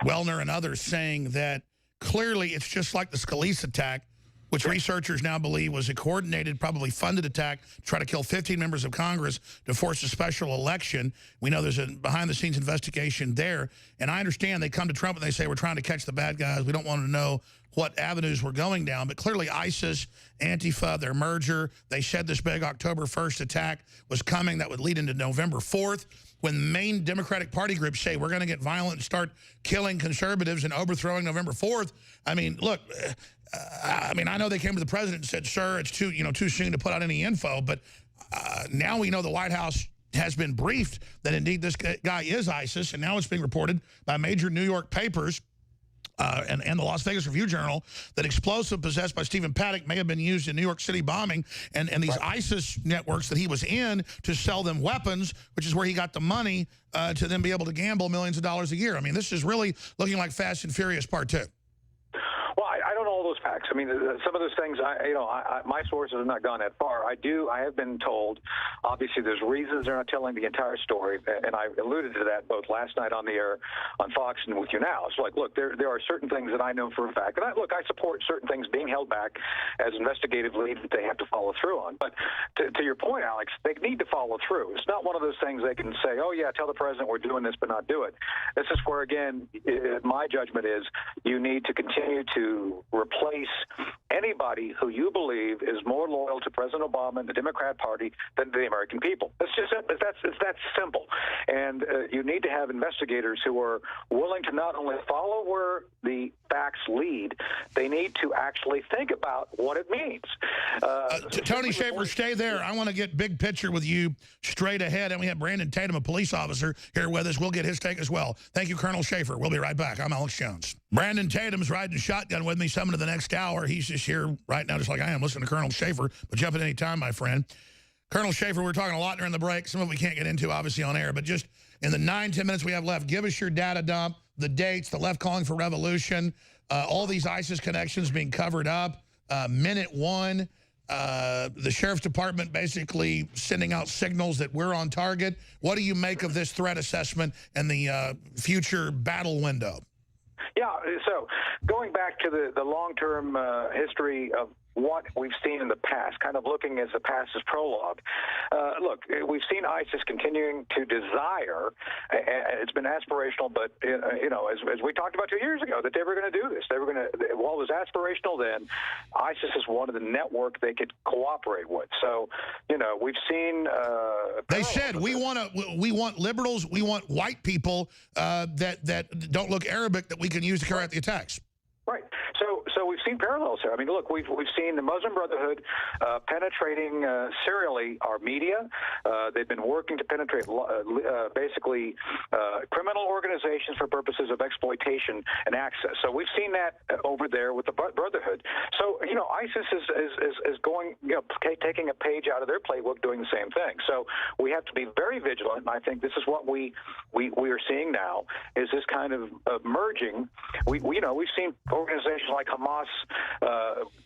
Wellner and others, saying that clearly it's just like the Scalise attack, which researchers now believe was a coordinated, probably funded attack to try to kill 15 members of Congress to force a special election. We know there's a behind-the-scenes investigation there. And I understand they come to Trump and they say, we're trying to catch the bad guys. We don't want to know what avenues we're going down. But clearly ISIS, Antifa, their merger, they said this big October 1st attack was coming that would lead into November 4th. When main Democratic Party groups say we're going to get violent and start killing conservatives and overthrowing November 4th, I mean, look, I know they came to the president and said, sir, it's too soon to put out any info, but now we know the White House has been briefed that indeed this guy is ISIS, and now it's being reported by major New York papers and the Las Vegas Review-Journal that explosive possessed by Stephen Paddock may have been used in New York City bombing and these ISIS networks that he was in to sell them weapons, which is where he got the money to then be able to gamble millions of dollars a year. I mean, this is really looking like Fast and Furious Part 2. Well, I don't know all those facts. I mean, some of those things, my sources have not gone that far. I have been told, obviously, there's reasons they're not telling the entire story, and I alluded to that both last night on the air on Fox and with you now. It's like, look, there are certain things that I know for a fact, and I support certain things being held back as investigative leads that they have to follow through on. But to your point, Alex, they need to follow through. It's not one of those things they can say, oh, yeah, tell the president we're doing this, but not do it. This is where, again, my judgment is you need to continue to replace anybody who you believe is more loyal to President Obama and the Democrat Party than the American people. It's that simple. And you need to have investigators who are willing to not only follow where the facts lead, they need to actually think about what it means. Tony Schaefer, stay there. I want to get big picture with you straight ahead. And we have Brandon Tatum, a police officer, here with us. We'll get his take as well. Thank you, Colonel Schaefer. We'll be right back. I'm Alex Jones. Brandon Tatum's riding shotgun with me, some of the next hour. He's just here right now, just like I am, listening to Colonel Schaefer. But jump at any time, my friend. Colonel Schaefer, we're talking a lot during the break. Some of it we can't get into, obviously, on air. But just in the 9-10 minutes we have left, give us your data dump, the dates, the left calling for revolution, all these ISIS connections being covered up, minute one, the sheriff's department basically sending out signals that we're on target. What do you make of this threat assessment and the future battle window? Yeah, so going back to the long-term history of what we've seen in the past, kind of looking as the past as prologue. Look, we've seen ISIS continuing to desire, it's been aspirational, but, as we talked about 2 years ago, that they were going to do this. They were going to, while it was aspirational then, ISIS is one of the network they could cooperate with. So, we've seen... they said, we want liberals, we want white people that don't look Arabic that we can use to carry out the attacks. Right. So we've seen parallels here. I mean, look, we've seen the Muslim Brotherhood penetrating serially our media. They've been working to penetrate basically criminal organizations for purposes of exploitation and access. So we've seen that over there with the Brotherhood. So ISIS is going, taking a page out of their playbook, doing the same thing. So we have to be very vigilant. And I think this is what we are seeing now is this kind of merging. We've seen organizations like Hamas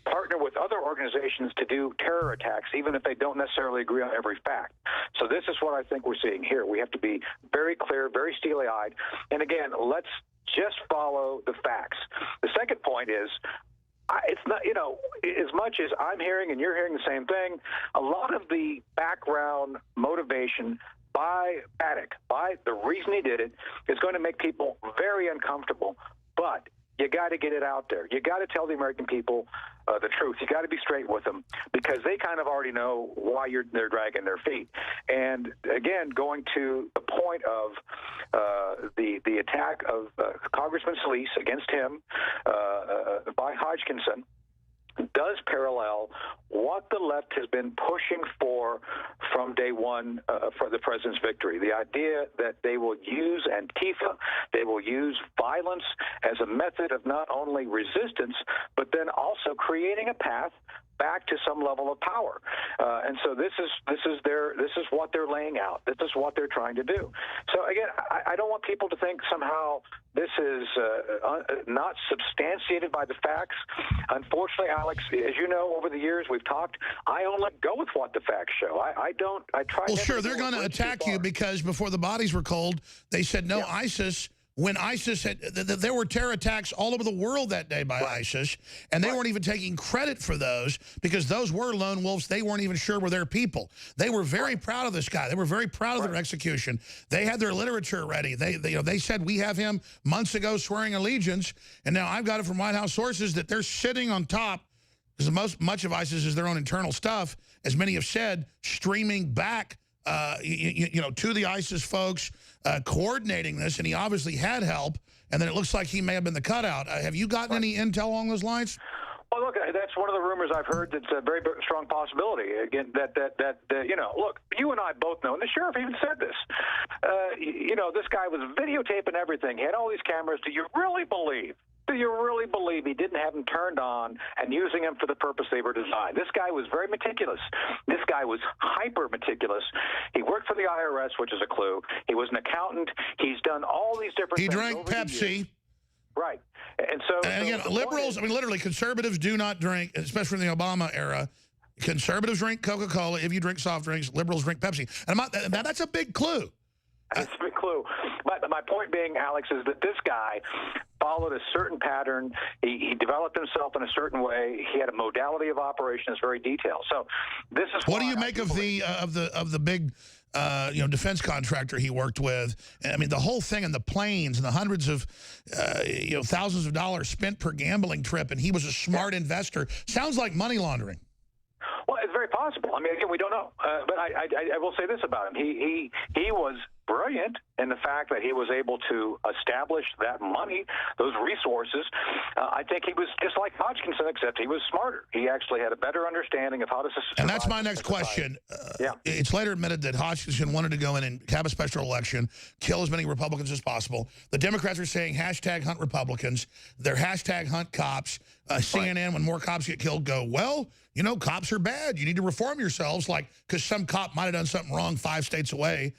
partner with other organizations to do terror attacks, even if they don't necessarily agree on every fact. So this is what I think we're seeing here. We have to be very clear, very steely-eyed. And again, let's just follow the facts. The second point is It's not, you know, as much as I'm hearing and you're hearing the same thing, a lot of the background motivation by Paddock, by the reason he did it, is going to make people very uncomfortable. But you got to get it out there. You got to tell the American people the truth. You got to be straight with them, because they kind of already know why they're dragging their feet. And again, going to the point of the attack of Congressman Scalise against him by Hodgkinson does parallel what the left has been pushing for from day one for the president's victory. The idea that they will use Antifa, they will use violence as a method of not only resistance, but then also creating a path back to some level of power. And so this is what they're laying out. This is what they're trying to do. So again, I don't want people to think somehow this is not substantiated by the facts. Unfortunately, Alex, as you know, over the years we've talked, I only go with what the facts show. I try. Well, sure, they're going to attack you because before the bodies were cold, they said no ISIS. When ISIS had, there were terror attacks all over the world that day by ISIS, and they weren't even taking credit for those because those were lone wolves. They weren't even sure were their people. They were very proud of this guy. They were very proud of their execution. They had their literature ready. They said, we have him months ago swearing allegiance, and now I've got it from White House sources that they're sitting on top, because much of ISIS is their own internal stuff, as many have said, streaming back to the ISIS folks, coordinating this, and he obviously had help, and then it looks like he may have been the cutout. Have you gotten any intel along those lines? Well, look, that's one of the rumors I've heard. That's a very strong possibility. Again, that look, you and I both know, and the sheriff even said this. This guy was videotaping everything. He had all these cameras. Do you really believe he didn't have them turned on and using them for the purpose they were designed? This guy was very meticulous. This guy was hyper meticulous. He worked for the IRS, which is a clue. He was an accountant. He's done all these different things. He drank Pepsi. Right. And so... And again, liberals, I mean, literally, conservatives do not drink, especially in the Obama era. Conservatives drink Coca-Cola. If you drink soft drinks, liberals drink Pepsi. And that's a big clue. That's a big clue. But my point being, Alex, is that this guy followed a certain pattern. He developed himself in a certain way. He had a modality of operation that's very detailed. So this is what do you make of the big defense contractor he worked with? I mean, the whole thing, and the planes and the hundreds of thousands of dollars spent per gambling trip, and he was a smart investor. Sounds like money laundering. Well, it's very possible. I mean, again, we don't know. But I will say this about him. He was brilliant in the fact that he was able to establish that money, those resources. I think he was just like Hodgkinson, except he was smarter. He actually had a better understanding of how to survive. And that's my next question. It's later admitted that Hodgkinson wanted to go in and have a special election, kill as many Republicans as possible. The Democrats are saying hashtag hunt Republicans. They're hashtag hunt cops. CNN, when more cops get killed, go, well, cops are bad. You need to reform yourselves, because some cop might have done something wrong 5 states away.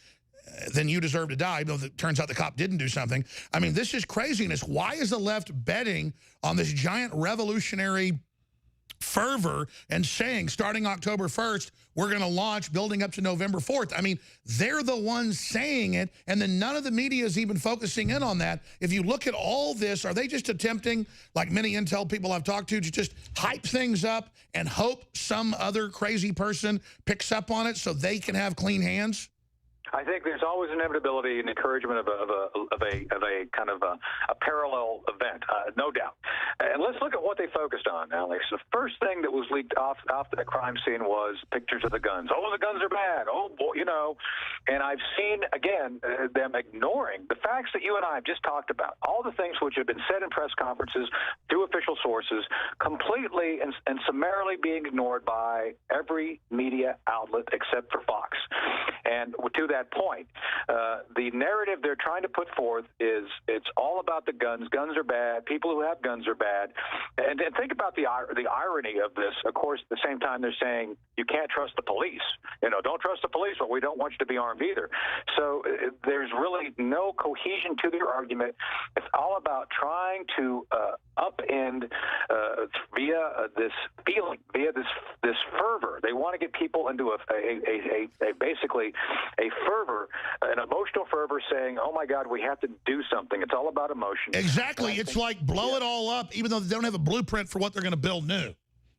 Then you deserve to die, though it turns out the cop didn't do something. I mean, this is craziness. Why is the left betting on this giant revolutionary fervor and saying, starting October 1st, we're going to launch building up to November 4th? I mean, they're the ones saying it, and then none of the media is even focusing in on that. If you look at all this, are they just attempting, like many intel people I've talked to just hype things up and hope some other crazy person picks up on it so they can have clean hands? I think there's always inevitability and encouragement of a kind of a parallel event, no doubt. And let's look at what they focused on, Alex. The first thing that was leaked off the crime scene was pictures of the guns. Oh, the guns are bad. Oh, boy, And I've seen, again, them ignoring the facts that you and I have just talked about, all the things which have been said in press conferences through official sources, completely and summarily being ignored by every media outlet except for Fox. And to that point, the narrative they're trying to put forth is it's all about the guns. Guns are bad. People who have guns are bad. And think about the irony of this. Of course, at the same time, they're saying you can't trust the police. Don't trust the police, but we don't want you to be armed either. So there's really no cohesion to their argument. It's all about trying to upend via this feeling, via this fervor. They want to get people into basically a fervor, an emotional fervor, saying, oh, my God, we have to do something. It's all about emotion. Exactly. It's like blow it all up, even though they don't have a blueprint for what they're going to build new.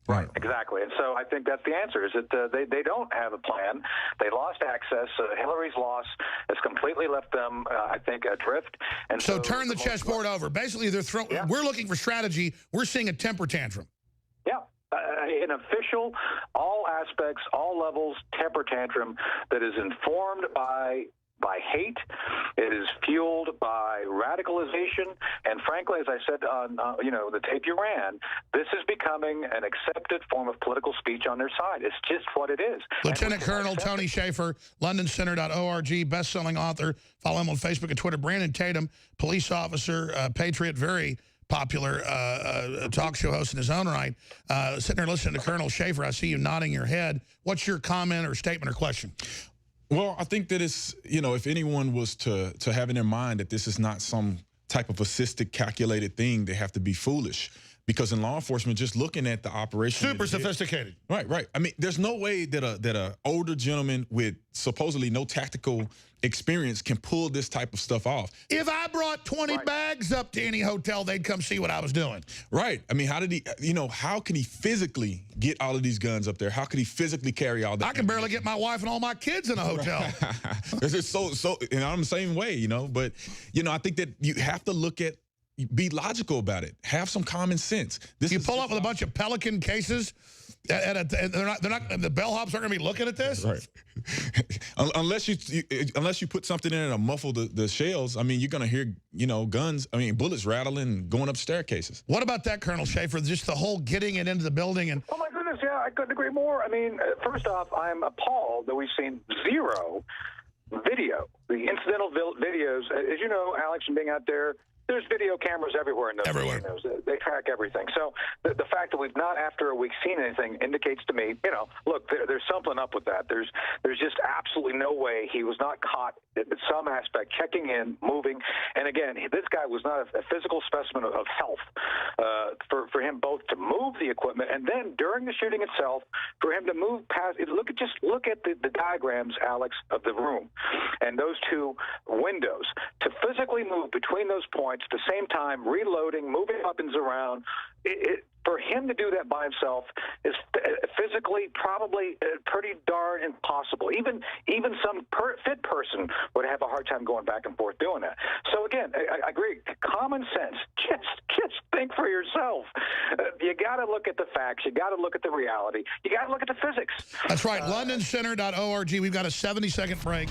Right. Exactly. And so I think that's the answer, is that they don't have a plan. They lost access. Hillary's loss has completely left them, I think, adrift. And so turn the chessboard over. Basically, they're throwing. Yeah. We're looking for strategy. We're seeing a temper tantrum. Yeah. An official, all aspects, all levels, temper tantrum that is informed by hate. It is fueled by radicalization, and frankly, as I said on the tape you ran, this is becoming an accepted form of political speech on their side. It's just what it is. Lieutenant Colonel Tony Shaffer, LondonCenter.org, best-selling author. Follow him on Facebook and Twitter. Brandon Tatum, police officer, patriot, very popular talk show host in his own right. Sitting there listening to Colonel Shaffer, I see you nodding your head. What's your comment or statement or question? Well, I think that it's, if anyone was to have in their mind that this is not some type of assisted, calculated thing, they have to be foolish. Because in law enforcement, just looking at the operation, super sophisticated. Right. I mean, there's no way that a older gentleman with supposedly no tactical experience can pull this type of stuff off. If I brought 20 bags up to any hotel, they'd come see what I was doing. Right. I mean, how did he? How can he physically get all of these guns up there? How could he physically carry all that? I can barely get my wife and all my kids in a hotel. It's so, and I'm the same way, But I think that you have to look at. Be logical about it. Have some common sense. You pull up with a bunch of Pelican cases, and the bellhops aren't going to be looking at this. Right. unless you put something in it to muffle the shells. I mean, you're going to hear guns. I mean, bullets rattling, going up staircases. What about that, Colonel Shaffer? Just the whole getting it into the building and. Oh my goodness, yeah, I couldn't agree more. I mean, first off, I'm appalled that we've seen zero video. The incidental videos, as you know, Alex, and being out there. There's video cameras everywhere in those casinos. They track everything. So the fact that we've not, after a week, seen anything indicates to me, look, there's something up with that. There's just absolutely no way he was not caught in some aspect, checking in, moving. And again, this guy was not a physical specimen of health for him both to move the equipment and then during the shooting itself, for him to move past. Look at the diagrams, Alex, of the room and those two windows. To physically move between those points at the same time, reloading, moving weapons around, for him to do that by himself is physically probably pretty darn impossible. Even some fit person would have a hard time going back and forth doing that. So again, I agree. Common sense. Just think for yourself. You got to look at the facts. You got to look at the reality. You got to look at the physics. That's right. LondonCenter.org. We've got a 70-second break.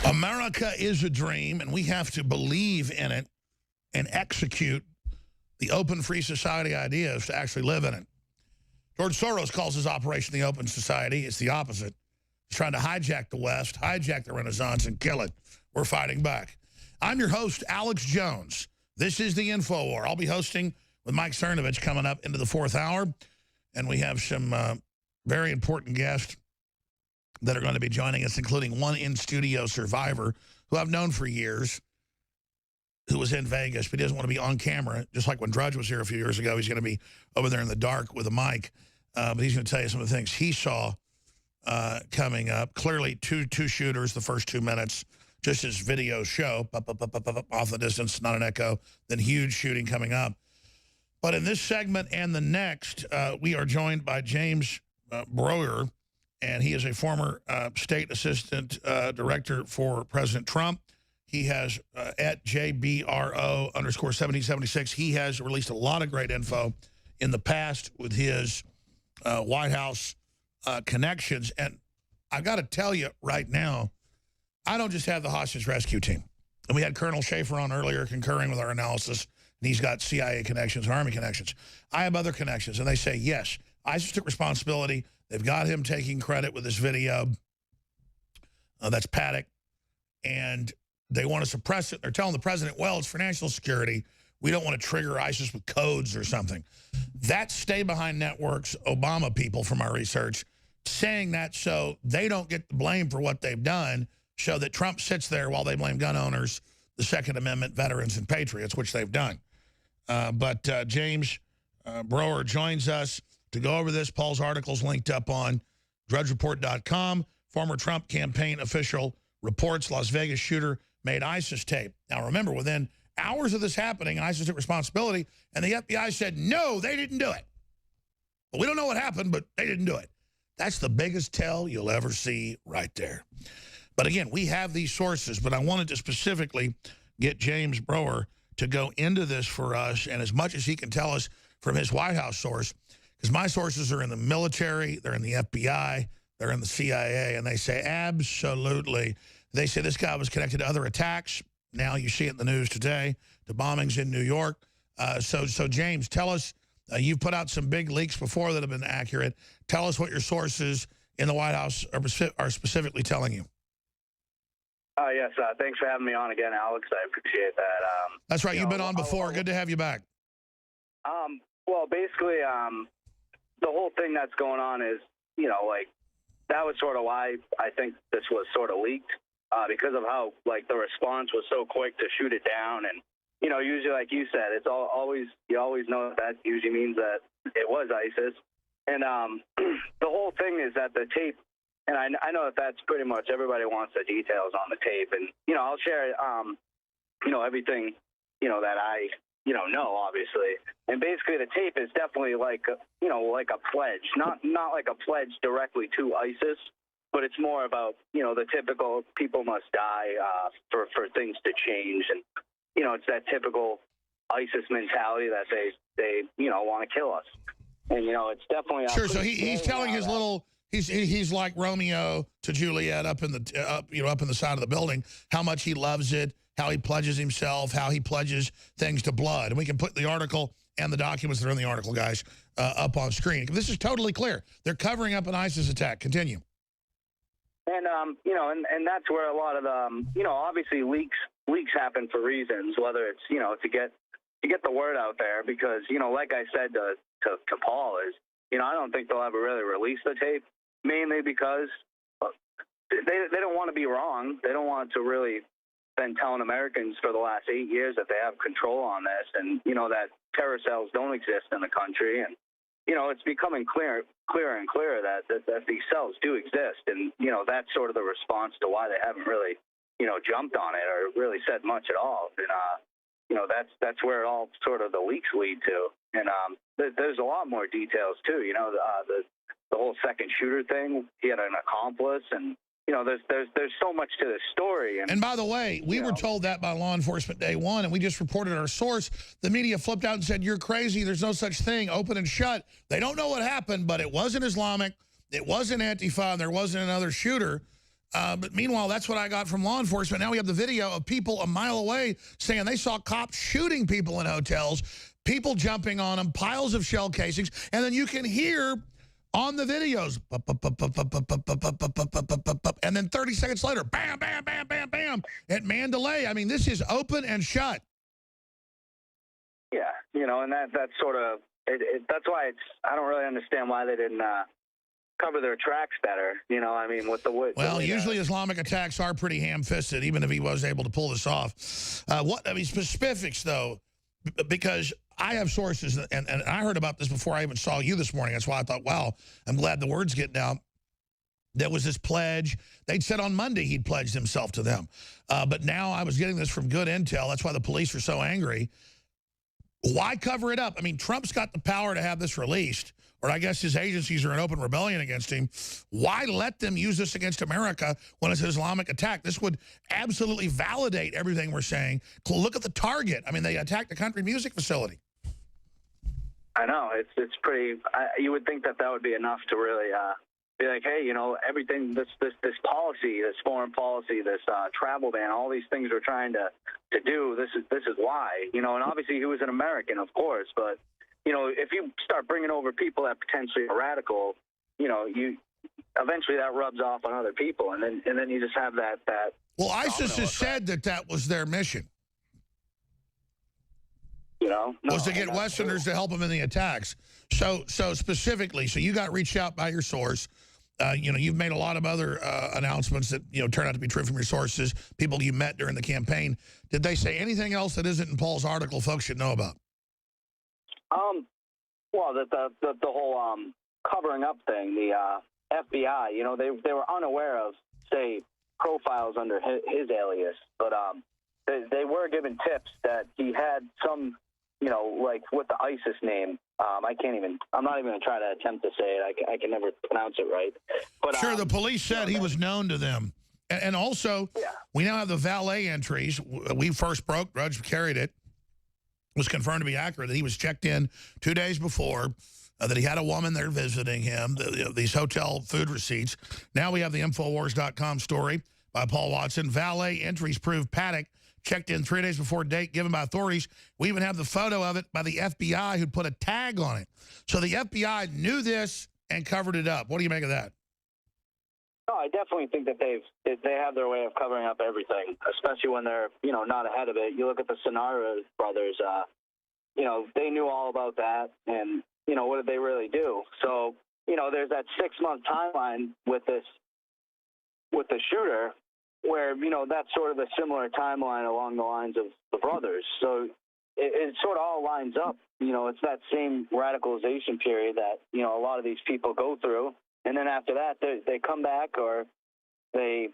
America is a dream, and we have to believe in it and execute the open free society ideas to actually live in it. George Soros calls his operation the Open Society. It's the opposite. He's trying to hijack the West, hijack the Renaissance, and kill it. We're fighting back. I'm your host, Alex Jones. This is the Infowar. I'll be hosting with Mike Cernovich coming up into the 4th hour, and we have some very important guests that are going to be joining us, including one in-studio survivor who I've known for years, who was in Vegas, but he doesn't want to be on camera. Just like when Drudge was here a few years ago, he's going to be over there in the dark with a mic. But he's going to tell you some of the things he saw coming up. Clearly, two shooters the first 2 minutes, just as videos show, off the distance, not an echo, then huge shooting coming up. But in this segment and the next, we are joined by James Broer, and he is a former state assistant director for President Trump. He has, at JBRO_1776, he has released a lot of great info in the past with his White House connections. And I got to tell you right now, I don't just have the hostage rescue team. And we had Colonel Shaffer on earlier concurring with our analysis, and he's got CIA connections and Army connections. I have other connections, and they say, yes, ISIS took responsibility. They've got him taking credit with this video. That's Paddock. And they want to suppress it. They're telling the president, well, it's for national security. We don't want to trigger ISIS with codes or something. That's Stay Behind Network's Obama people from our research saying that so they don't get the blame for what they've done, so that Trump sits there while they blame gun owners, the Second Amendment, veterans, and patriots, which they've done. But James Broer joins us to go over this. Paul's article's linked up on drudgereport.com. Former Trump campaign official reports Las Vegas shooter made ISIS tape. Now, remember, within hours of this happening, ISIS took responsibility, and the FBI said, no, they didn't do it. Well, we don't know what happened, but they didn't do it. That's the biggest tell you'll ever see right there. But again, we have these sources, but I wanted to specifically get James Broer to go into this for us, and as much as he can tell us from his White House source, because my sources are in the military, they're in the FBI, they're in the CIA, and they say absolutely. They say this guy was connected to other attacks. Now you see it in the news today, the bombings in New York. So James, tell us, you've put out some big leaks before that have been accurate. Tell us what your sources in the White House are specifically telling you. Yes, thanks for having me on again, Alex. I appreciate that. That's right. You've been on before. Good to have you back. Well, basically, the whole thing that's going on is, like, that was sort of why I think this was sort of leaked, because of how, like, the response was so quick to shoot it down. And, usually, like you said, it's you always know that usually means that it was ISIS. And the whole thing is that the tape, and I know that that's pretty much everybody wants the details on the tape. And, I'll share, everything, that I, know, obviously. And basically the tape is definitely like, like a pledge, not like a pledge directly to ISIS, but it's more about, the typical people must die for things to change. And, it's that typical ISIS mentality that they want to kill us. And, it's definitely... Sure, so he's telling his little... He's like Romeo to Juliet up in the side of the building, how much he loves it, how he pledges himself, how he pledges things to blood. And we can put the article and the documents that are in the article, guys, up on screen. This is totally clear. They're covering up an ISIS attack. Continue. And, and that's where a lot of the, obviously leaks happen for reasons, whether it's, to get the word out there, because, like I said to Paul is, I don't think they'll ever really release the tape, mainly because they don't want to be wrong. They don't want to really been telling Americans for the last 8 years that they have control on this, and that terror cells don't exist in the country, and it's becoming clearer and clearer that these cells do exist, and that's sort of the response to why they haven't really jumped on it or really said much at all. And that's where it all sort of the leaks lead to, and there's a lot more details too. The whole second shooter thing. He had an accomplice, and there's so much to this story. And by the way, we were told that by law enforcement day one, and we just reported our source. The media flipped out and said, you're crazy. There's no such thing. Open and shut. They don't know what happened, but it wasn't Islamic. It wasn't Antifa, and there wasn't another shooter. But meanwhile, that's what I got from law enforcement. Now we have the video of people a mile away saying they saw cops shooting people in hotels, people jumping on them, piles of shell casings, and then you can hear on the videos, and then 30 seconds later, bam, bam, bam, bam, bam, at Mandalay. I mean, this is open and shut. Yeah, and that's sort of, that's why I don't really understand why they didn't cover their tracks better, with the wood. Well, usually Islamic attacks are pretty ham-fisted, even if he was able to pull this off. Specifics, though, because I have sources, and I heard about this before I even saw you this morning. That's why I thought, wow, I'm glad the word's getting out. There was this pledge. They'd said on Monday he'd pledged himself to them. But now I was getting this from good intel. That's why the police are so angry. Why cover it up? I mean, Trump's got the power to have this released, or I guess his agencies are in open rebellion against him. Why let them use this against America when it's an Islamic attack? This would absolutely validate everything we're saying. Look at the target. I mean, they attacked a country music facility. I know. It's pretty, you would think that would be enough to really be like, hey, everything, this policy, this foreign policy, this travel ban, all these things we're trying to do, this is why, and obviously he was an American, of course, but, if you start bringing over people that potentially are radical, you eventually that rubs off on other people, and then you just have that. Well, ISIS has said that was their mission. Was to get Westerners to help them in the attacks. So specifically, so you got reached out by your source. You've made a lot of other announcements that, turn out to be true from your sources, people you met during the campaign. Did they say anything else that isn't in Paul's article folks should know about? Well, the whole covering up thing, the FBI, you know, they were unaware of, say, profiles under his alias, but they were given tips that he had some, you know, like with the ISIS name. I'm not even going to try to attempt to say it. I can never pronounce it right. But sure, the police said he was known to them. And also, we now have the valet entries. We first broke, Drudge carried it. Was confirmed to be accurate, that he was checked in 2 days before, that he had a woman there visiting him, these hotel food receipts. Now we have the Infowars.com story by Paul Watson. Valet entries prove Paddock checked in 3 days before date given by authorities. We even have the photo of it by the FBI who put a tag on it. So the FBI knew this and covered it up. What do you make of that? No, I definitely think that they have their way of covering up everything, especially when they're, you know, not ahead of it. You look at the Sonara brothers, you know, they knew all about that, and, you know, what did they really do? So, you know, there's that 6-month timeline with the shooter where, you know, that's sort of a similar timeline along the lines of the brothers. So it sort of all lines up. You know, it's that same radicalization period that, you know, a lot of these people go through. And then after that, they come back or they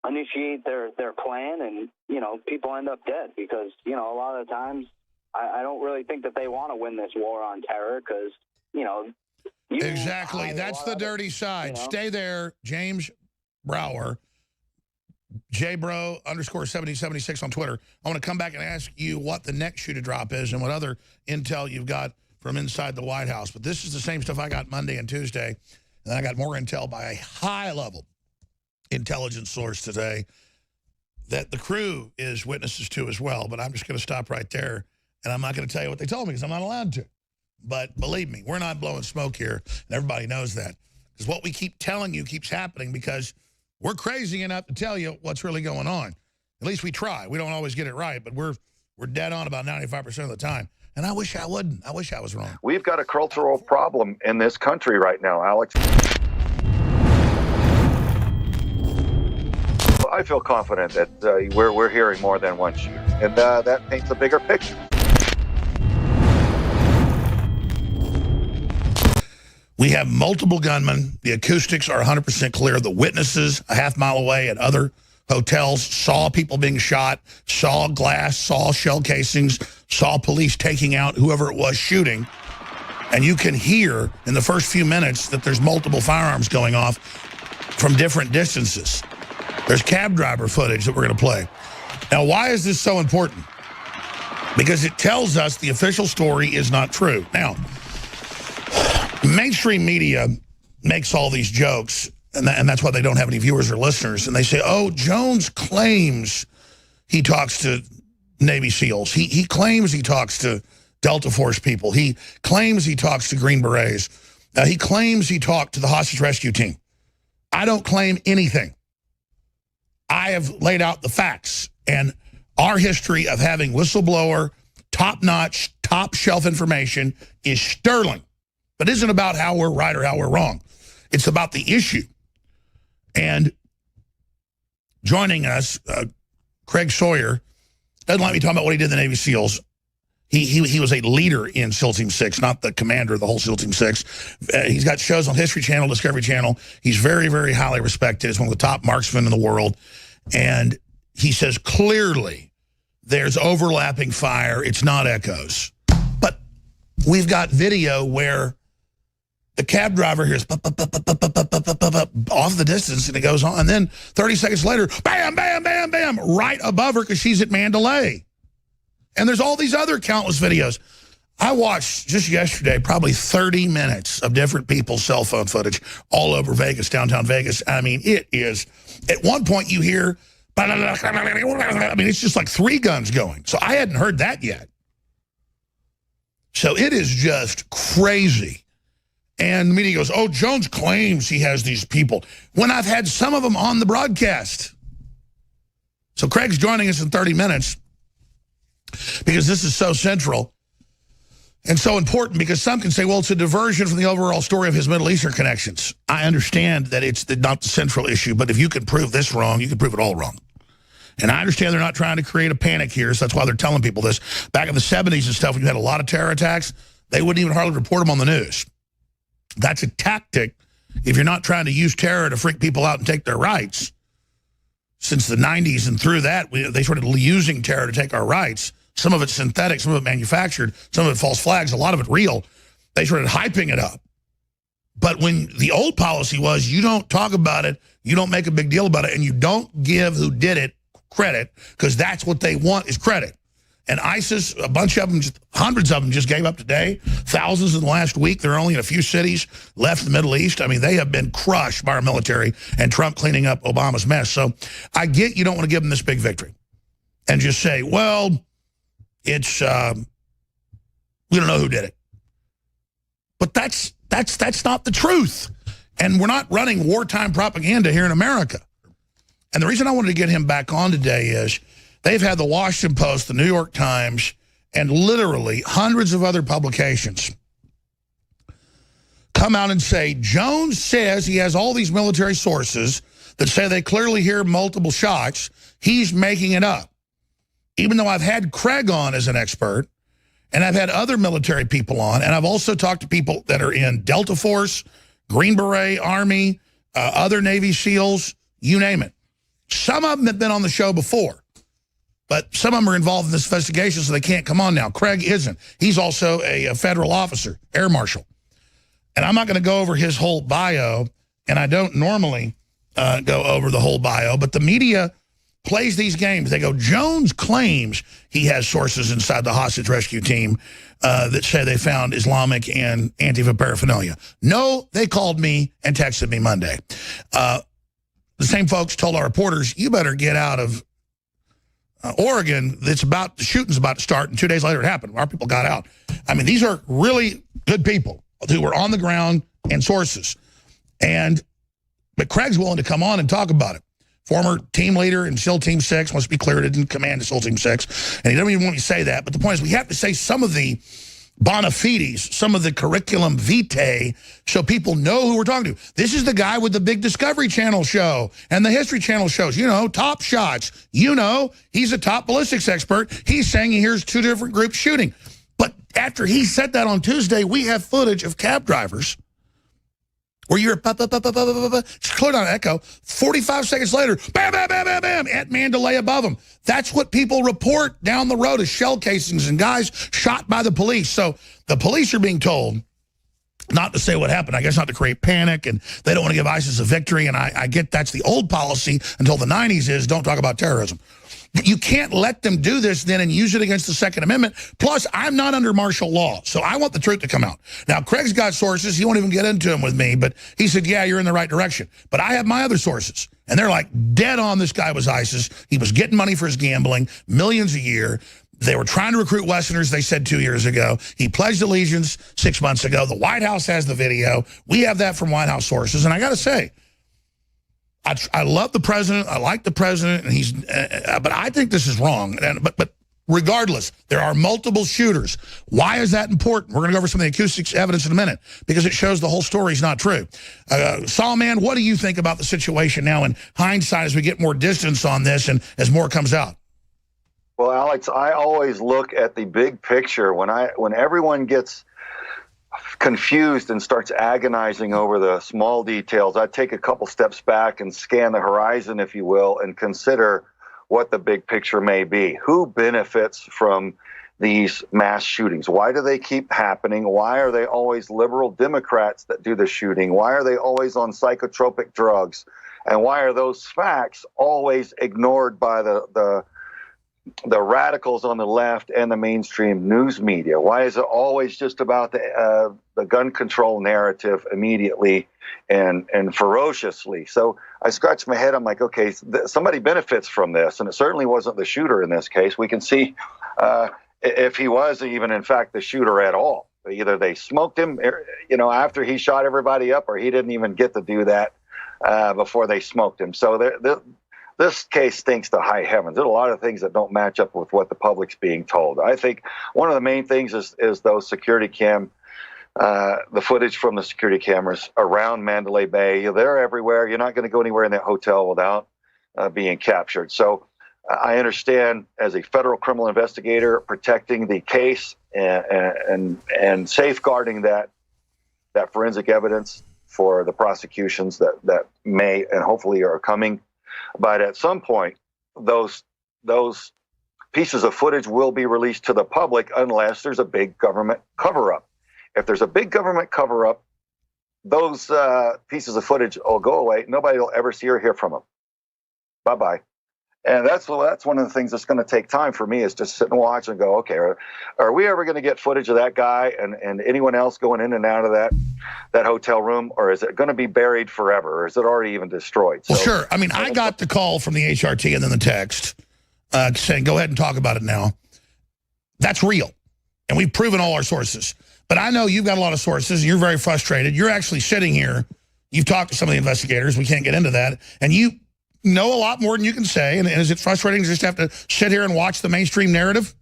initiate their plan, and, you know, people end up dead because, you know, a lot of the times I don't really think that they want to win this war on terror because, you know. Exactly. That's the dirty side. You know? Stay there, James Brower, JBro_7076 on Twitter. I want to come back and ask you what the next shoe to drop is and what other intel you've got from inside the White House. But this is the same stuff I got Monday and Tuesday. And I got more intel by a high-level intelligence source today that the crew is witnesses to as well. But I'm just going to stop right there, and I'm not going to tell you what they told me because I'm not allowed to. But believe me, we're not blowing smoke here, and everybody knows that. Because what we keep telling you keeps happening because we're crazy enough to tell you what's really going on. At least we try. We don't always get it right, but we're dead on about 95% of the time. And I wish I wouldn't. I wish I was wrong. We've got a cultural problem in this country right now, Alex. I feel confident that we're hearing more than one shooter, and that paints a bigger picture. We have multiple gunmen. The acoustics are 100% clear. The witnesses a half mile away at other hotels saw people being shot, saw glass, saw shell casings, saw police taking out whoever it was shooting. And you can hear in the first few minutes that there's multiple firearms going off from different distances. There's cab driver footage that we're going to play. Now, why is this so important? Because it tells us the official story is not true. Now, mainstream media makes all these jokes, and that's why they don't have any viewers or listeners. And they say, oh, Jones claims he talks to Navy SEALs. He claims he talks to Delta Force people. He claims he talks to Green Berets. He claims he talked to the hostage rescue team. I don't claim anything. I have laid out the facts. And our history of having whistleblower, top-notch, top-shelf information is sterling. But it isn't about how we're right or how we're wrong. It's about the issue. And joining us, Craig Sawyer, doesn't like me talking about what he did in the Navy SEALs. He was a leader in SEAL Team 6, not the commander of the whole SEAL Team 6. He's got shows on History Channel, Discovery Channel. He's very, very highly respected. He's one of the top marksmen in the world. And he says clearly there's overlapping fire. It's not echoes. But we've got video where the cab driver hears off the distance, and it goes on. And then 30 seconds later, bam, bam, bam, bam, right above her because she's at Mandalay. And there's all these other countless videos. I watched just yesterday probably 30 minutes of different people's cell phone footage all over Vegas, downtown Vegas. I mean, it is, at one point you hear, I mean, it's just like 3 guns going. So I hadn't heard that yet. So it is just crazy. And the media goes, oh, Jones claims he has these people, when I've had some of them on the broadcast. So Craig's joining us in 30 minutes because this is so central and so important, because some can say, well, it's a diversion from the overall story of his Middle Eastern connections. I understand that it's not the central issue, but if you can prove this wrong, you can prove it all wrong. And I understand they're not trying to create a panic here, so that's why they're telling people this. Back in the 70s and stuff, when you had a lot of terror attacks, They wouldn't even hardly report them on the news. That's a tactic if you're not trying to use terror to freak people out and take their rights. Since the 90s and through that, they started using terror to take our rights. Some of it synthetic, some of it manufactured, some of it false flags, a lot of it real. They started hyping it up. But when the old policy was you don't talk about it, you don't make a big deal about it, and you don't give who did it credit, because that's what they want is credit. And ISIS, a bunch of them, hundreds of them just gave up today. Thousands in the last week. They're only in a few cities left in the Middle East. I mean, they have been crushed by our military and Trump cleaning up Obama's mess. So I get you don't want to give them this big victory and just say, well, it's, we don't know who did it. But that's not the truth. And we're not running wartime propaganda here in America. And the reason I wanted to get him back on today is they've had the Washington Post, the New York Times, and literally hundreds of other publications come out and say, Jones says he has all these military sources that say they clearly hear multiple shots. He's making it up. Even though I've had Craig on as an expert, and I've had other military people on, and I've also talked to people that are in Delta Force, Green Beret, Army, other Navy SEALs, you name it. Some of them have been on the show before, but some of them are involved in this investigation, so they can't come on now. Craig isn't. He's also a federal officer, air marshal. And I'm not going to go over his whole bio, and I don't normally go over the whole bio, but the media plays these games. They go, Jones claims he has sources inside the hostage rescue team that say they found Islamic and Antifa paraphernalia. No, they called me and texted me Monday. The same folks told our reporters, you better get out of Oregon. The shooting's about to start, and 2 days later it happened. Our people got out. I mean, these are really good people who were on the ground and sources. But Craig's willing to come on and talk about it. Former team leader in SEAL Team 6, wants to be clear, didn't command SEAL Team 6, and he doesn't even want me to say that. But the point is we have to say some of the bona fides, some of the curriculum vitae, so people know who we're talking to. This is the guy with the big Discovery Channel show and the History Channel shows, you know, Top Shots. You know, he's a top ballistics expert. He's saying he hears 2 different groups shooting. But after he said that on Tuesday, we have footage of cab drivers where you're cleared on echo, 45 seconds later, bam, bam, bam, bam, bam, at Mandalay above them. That's what people report down the road as shell casings and guys shot by the police. So the police are being told not to say what happened, I guess not to create panic, and they don't want to give ISIS a victory, and I get that's the old policy until the 90s is don't talk about terrorism. But you can't let them do this then and use it against the Second Amendment. Plus, I'm not under martial law, so I want the truth to come out. Now, Craig's got sources. He won't even get into them with me, but he said, yeah, you're in the right direction. But I have my other sources, and they're like dead on this guy was ISIS. He was getting money for his gambling, millions a year. They were trying to recruit Westerners, they said 2 years ago. He pledged allegiance 6 months ago. The White House has the video. We have that from White House sources, and I got to say, I love the president. I like the president, and he's. But I think this is wrong. But regardless, there are multiple shooters. Why is that important? We're going to go over some of the acoustics evidence in a minute because it shows the whole story is not true. Solomon, what do you think about the situation now in hindsight as we get more distance on this and as more comes out? Well, Alex, I always look at the big picture when everyone gets confused and starts agonizing over the small details. I take a couple steps back and scan the horizon, if you will, and consider what the big picture may be. Who benefits from these mass shootings? Why do they keep happening? Why are they always liberal Democrats that do the shooting? Why are they always on psychotropic drugs? And why are those facts always ignored by the radicals on the left and the mainstream news media? Why is it always just about the gun control narrative immediately and ferociously? So I scratch my head. I'm like, okay, somebody benefits from this, and it certainly wasn't the shooter in this case. We can see if he was even, in fact, the shooter at all. Either they smoked him, after he shot everybody up, or he didn't even get to do that before they smoked him. So this case stinks to high heavens. There's a lot of things that don't match up with what the public's being told. I think one of the main things is those security the footage from the security cameras around Mandalay Bay. They're everywhere. You're not going to go anywhere in that hotel without being captured. So I understand as a federal criminal investigator protecting the case and safeguarding that forensic evidence for the prosecutions that may and hopefully are coming. But at some point, those pieces of footage will be released to the public unless there's a big government cover-up. If there's a big government cover-up, those pieces of footage will go away. Nobody will ever see or hear from them. Bye-bye. And that's one of the things that's going to take time for me, is just sit and watch and go, okay, are we ever going to get footage of that guy and anyone else going in and out of that hotel room, or is it going to be buried forever, or is it already even destroyed? Well, sure. I mean, I got the call from the HRT and then the text saying, go ahead and talk about it now. That's real. And we've proven all our sources. But I know you've got a lot of sources, and you're very frustrated. You're actually sitting here. You've talked to some of the investigators. We can't get into that. And you know a lot more than you can say. And is it frustrating to just have to sit here and watch the mainstream narrative?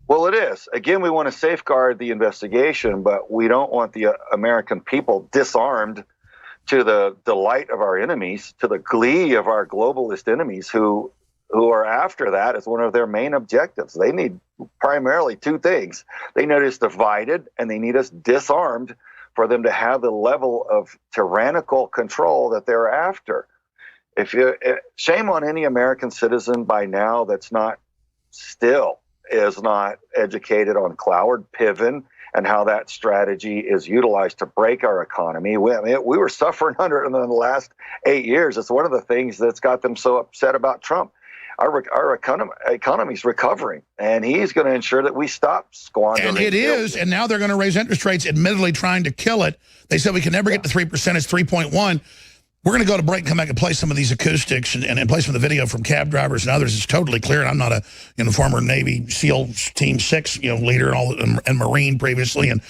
Well, it is. Again, we want to safeguard the investigation, but we don't want the American people disarmed to the delight of our enemies, to the glee of our globalist enemies who are after that as one of their main objectives. They need primarily two things. They need us divided, and they need us disarmed for them to have the level of tyrannical control that they're after. Shame on any American citizen by now that's not educated on Cloward Piven and how that strategy is utilized to break our economy. We were suffering under it in the last 8 years. It's one of the things that's got them so upset about Trump. Our economy's recovering, and he's going to ensure that we stop squandering. And it is, and now they're going to raise interest rates, admittedly trying to kill it. They said we can never get to 3%. It's 3.1. We're going to go to break and come back and play some of these acoustics and play some of the video from cab drivers and others. It's totally clear, and I'm not a former Navy SEAL Team 6 leader and Marine previously, and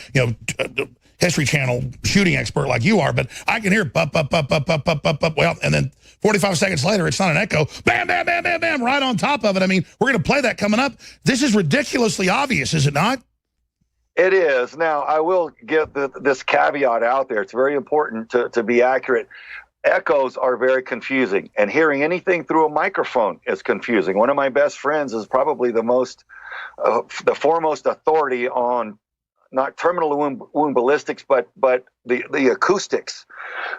History Channel shooting expert like you are, but I can hear pop, pop, pop, pop, pop, pop, pop, pop. Well, and then 45 seconds later, it's not an echo. Bam, bam, bam, bam, bam, right on top of it. I mean, we're going to play that coming up. This is ridiculously obvious, is it not? It is. Now, I will get this caveat out there. It's very important to be accurate. Echoes are very confusing, and hearing anything through a microphone is confusing. One of my best friends is probably the foremost authority on not terminal wound ballistics, but the acoustics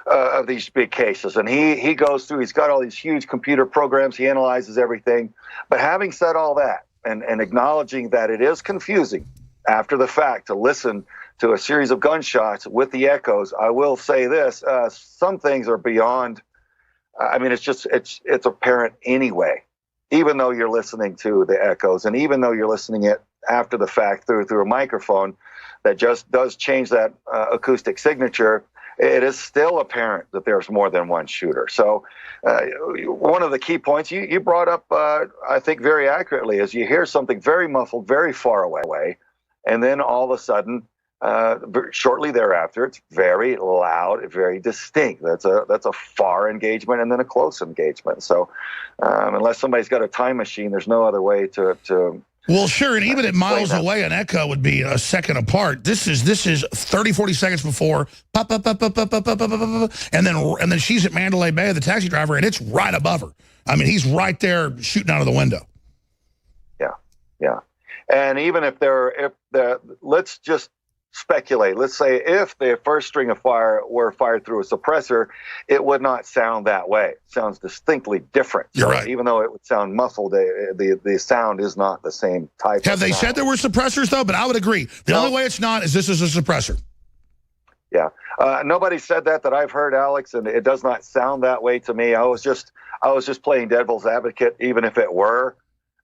of these big cases. And he goes through, he's got all these huge computer programs, he analyzes everything. But having said all that, and acknowledging that it is confusing after the fact to listen to a series of gunshots with the echoes, I will say this, some things are beyond, I mean, it's apparent anyway, even though you're listening to the echoes, and even though you're listening it after the fact through a microphone that just does change that acoustic signature, it is still apparent that there's more than one shooter. So one of the key points you brought up, I think very accurately, is you hear something very muffled, very far away, and then all of a sudden, shortly thereafter, it's very loud, very distinct. That's a far engagement and then a close engagement. So unless somebody's got a time machine, there's no other way to well, sure, and even at miles away, an echo would be a second apart. This is 30, 40 seconds before, pop, pop, pop, pop, pop, pop, pop, pop, pop, and then she's at Mandalay Bay, the taxi driver, and it's right above her. I mean, he's right there shooting out of the window. Yeah. And even let's just speculate. Let's say if the first string of fire were fired through a suppressor, it would not sound that way. It sounds distinctly different. You're right. Even though it would sound muffled, the sound is not the same type. Have they said there were suppressors, though? But I would agree. The only way it's not is this is a suppressor. Yeah. Nobody said that I've heard, Alex, and it does not sound that way to me. I was just playing devil's advocate. Even if it were,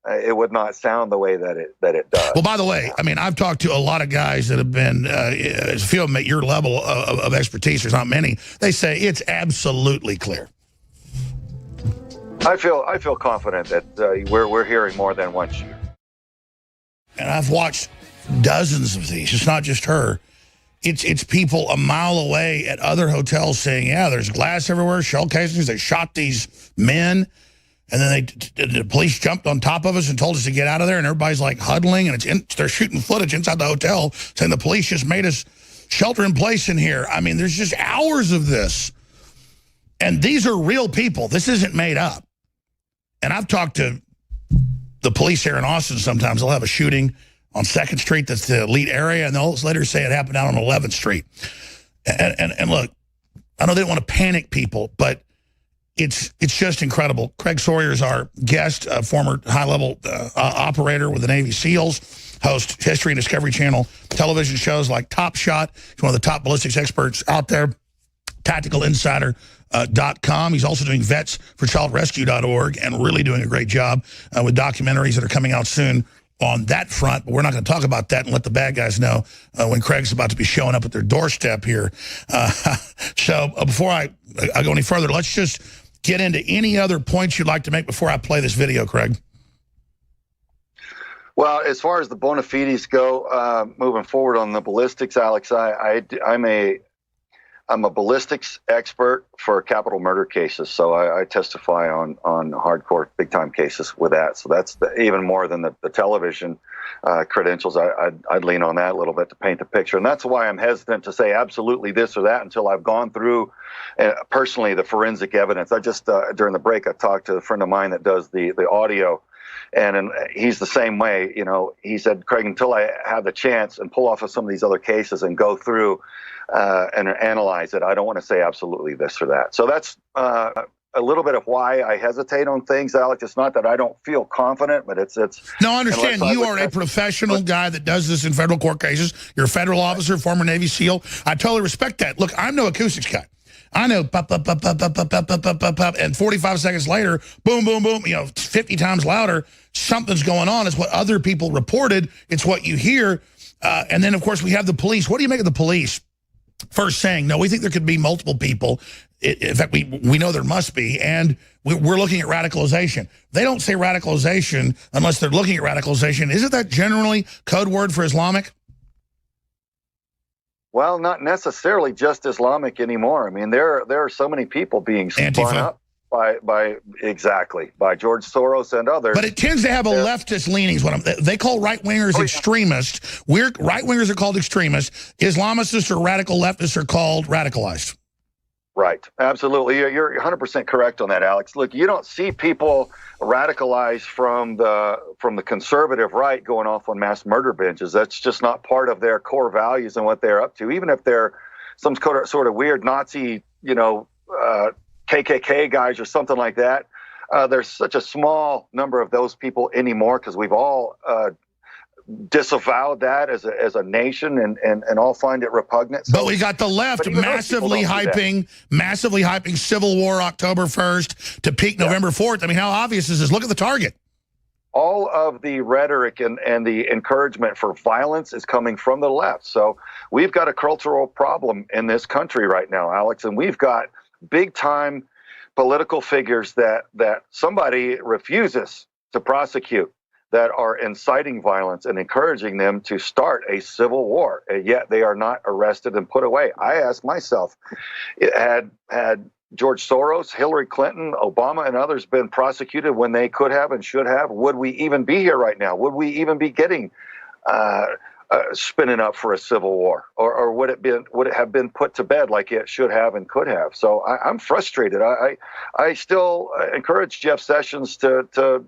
it would not sound the way that it does. Well, by the way, I mean, I've talked to a lot of guys that have been, a few of them at your level of expertise, there's not many. They say it's absolutely clear. I feel confident that we're hearing more than one shooter. And I've watched dozens of these. It's not just her. It's people a mile away at other hotels saying, yeah, there's glass everywhere, shell casings. They shot these men. And then the police jumped on top of us and told us to get out of there. And everybody's like huddling. And they're shooting footage inside the hotel saying the police just made us shelter in place in here. I mean, there's just hours of this. And these are real people. This isn't made up. And I've talked to the police here in Austin sometimes, they'll have a shooting on 2nd Street that's the elite area, and they'll later say it happened out on 11th Street. And look, I know they don't want to panic people, but it's just incredible. Craig Sawyer is our guest, a former high-level operator with the Navy SEALs, hosts History and Discovery Channel television shows like Top Shot. He's one of the top ballistics experts out there, tacticalinsider.com. He's also doing vetsforchildrescue.org and really doing a great job with documentaries that are coming out soon on that front. But we're not going to talk about that and let the bad guys know when Craig's about to be showing up at their doorstep here. So before I go any further, let's just get into any other points you'd like to make before I play this video, Craig. Well, as far as the bona fides go, moving forward on the ballistics, Alex, I'm a ballistics expert for capital murder cases, so I testify on hardcore, big-time cases with that. So that's even more than the television credentials. I'd lean on that a little bit to paint the picture, and that's why I'm hesitant to say absolutely this or that until I've gone through personally the forensic evidence. I just during the break I talked to a friend of mine that does the audio. And he's the same way, you know. He said, Craig, until I have the chance and pull off of some of these other cases and go through and analyze it, I don't want to say absolutely this or that. So that's a little bit of why I hesitate on things, Alex. It's not that I don't feel confident, but it's. No, I understand. You are a professional guy that does this in federal court cases. You're a federal officer, former Navy SEAL. I totally respect that. Look, I'm no acoustics guy. I know, pop, pop, pop, pop, pop, pop, pop, pop, pop, pop, and 45 seconds later, boom, boom, boom, 50 times louder, something's going on. It's what other people reported. It's what you hear. And then, of course, we have the police. What do you make of the police first saying, no, we think there could be multiple people. In fact, we know there must be, and we're looking at radicalization. They don't say radicalization unless they're looking at radicalization. Isn't that generally code word for Islamic? Well, not necessarily just Islamic anymore. I mean, there are so many people being spun up by George Soros and others. But it tends to have a leftist leanings. They call right-wingers extremists. Right-wingers are called extremists. Islamicists or radical leftists are called radicalized. Right. Absolutely. You're 100% correct on that, Alex. Look, you don't see people radicalized from the conservative right going off on mass murder binges. That's just not part of their core values and what they're up to. Even if they're some sort of weird Nazi, KKK guys or something like that, there's such a small number of those people anymore because we've all disavowed that as a nation and all find it repugnant. So, but we got the left massively hyping Civil War October 1st to peak November 4th. I mean, how obvious is this? Look at the target. All of the rhetoric and the encouragement for violence is coming from the left. So we've got a cultural problem in this country right now, Alex, and we've got big-time political figures that somebody refuses to prosecute, that are inciting violence and encouraging them to start a civil war, and yet they are not arrested and put away. I ask myself, had George Soros, Hillary Clinton, Obama, and others been prosecuted when they could have and should have, would we even be here right now? Would we even be getting spinning up for a civil war, or would it have been put to bed like it should have and could have? So I'm frustrated. I still encourage Jeff Sessions to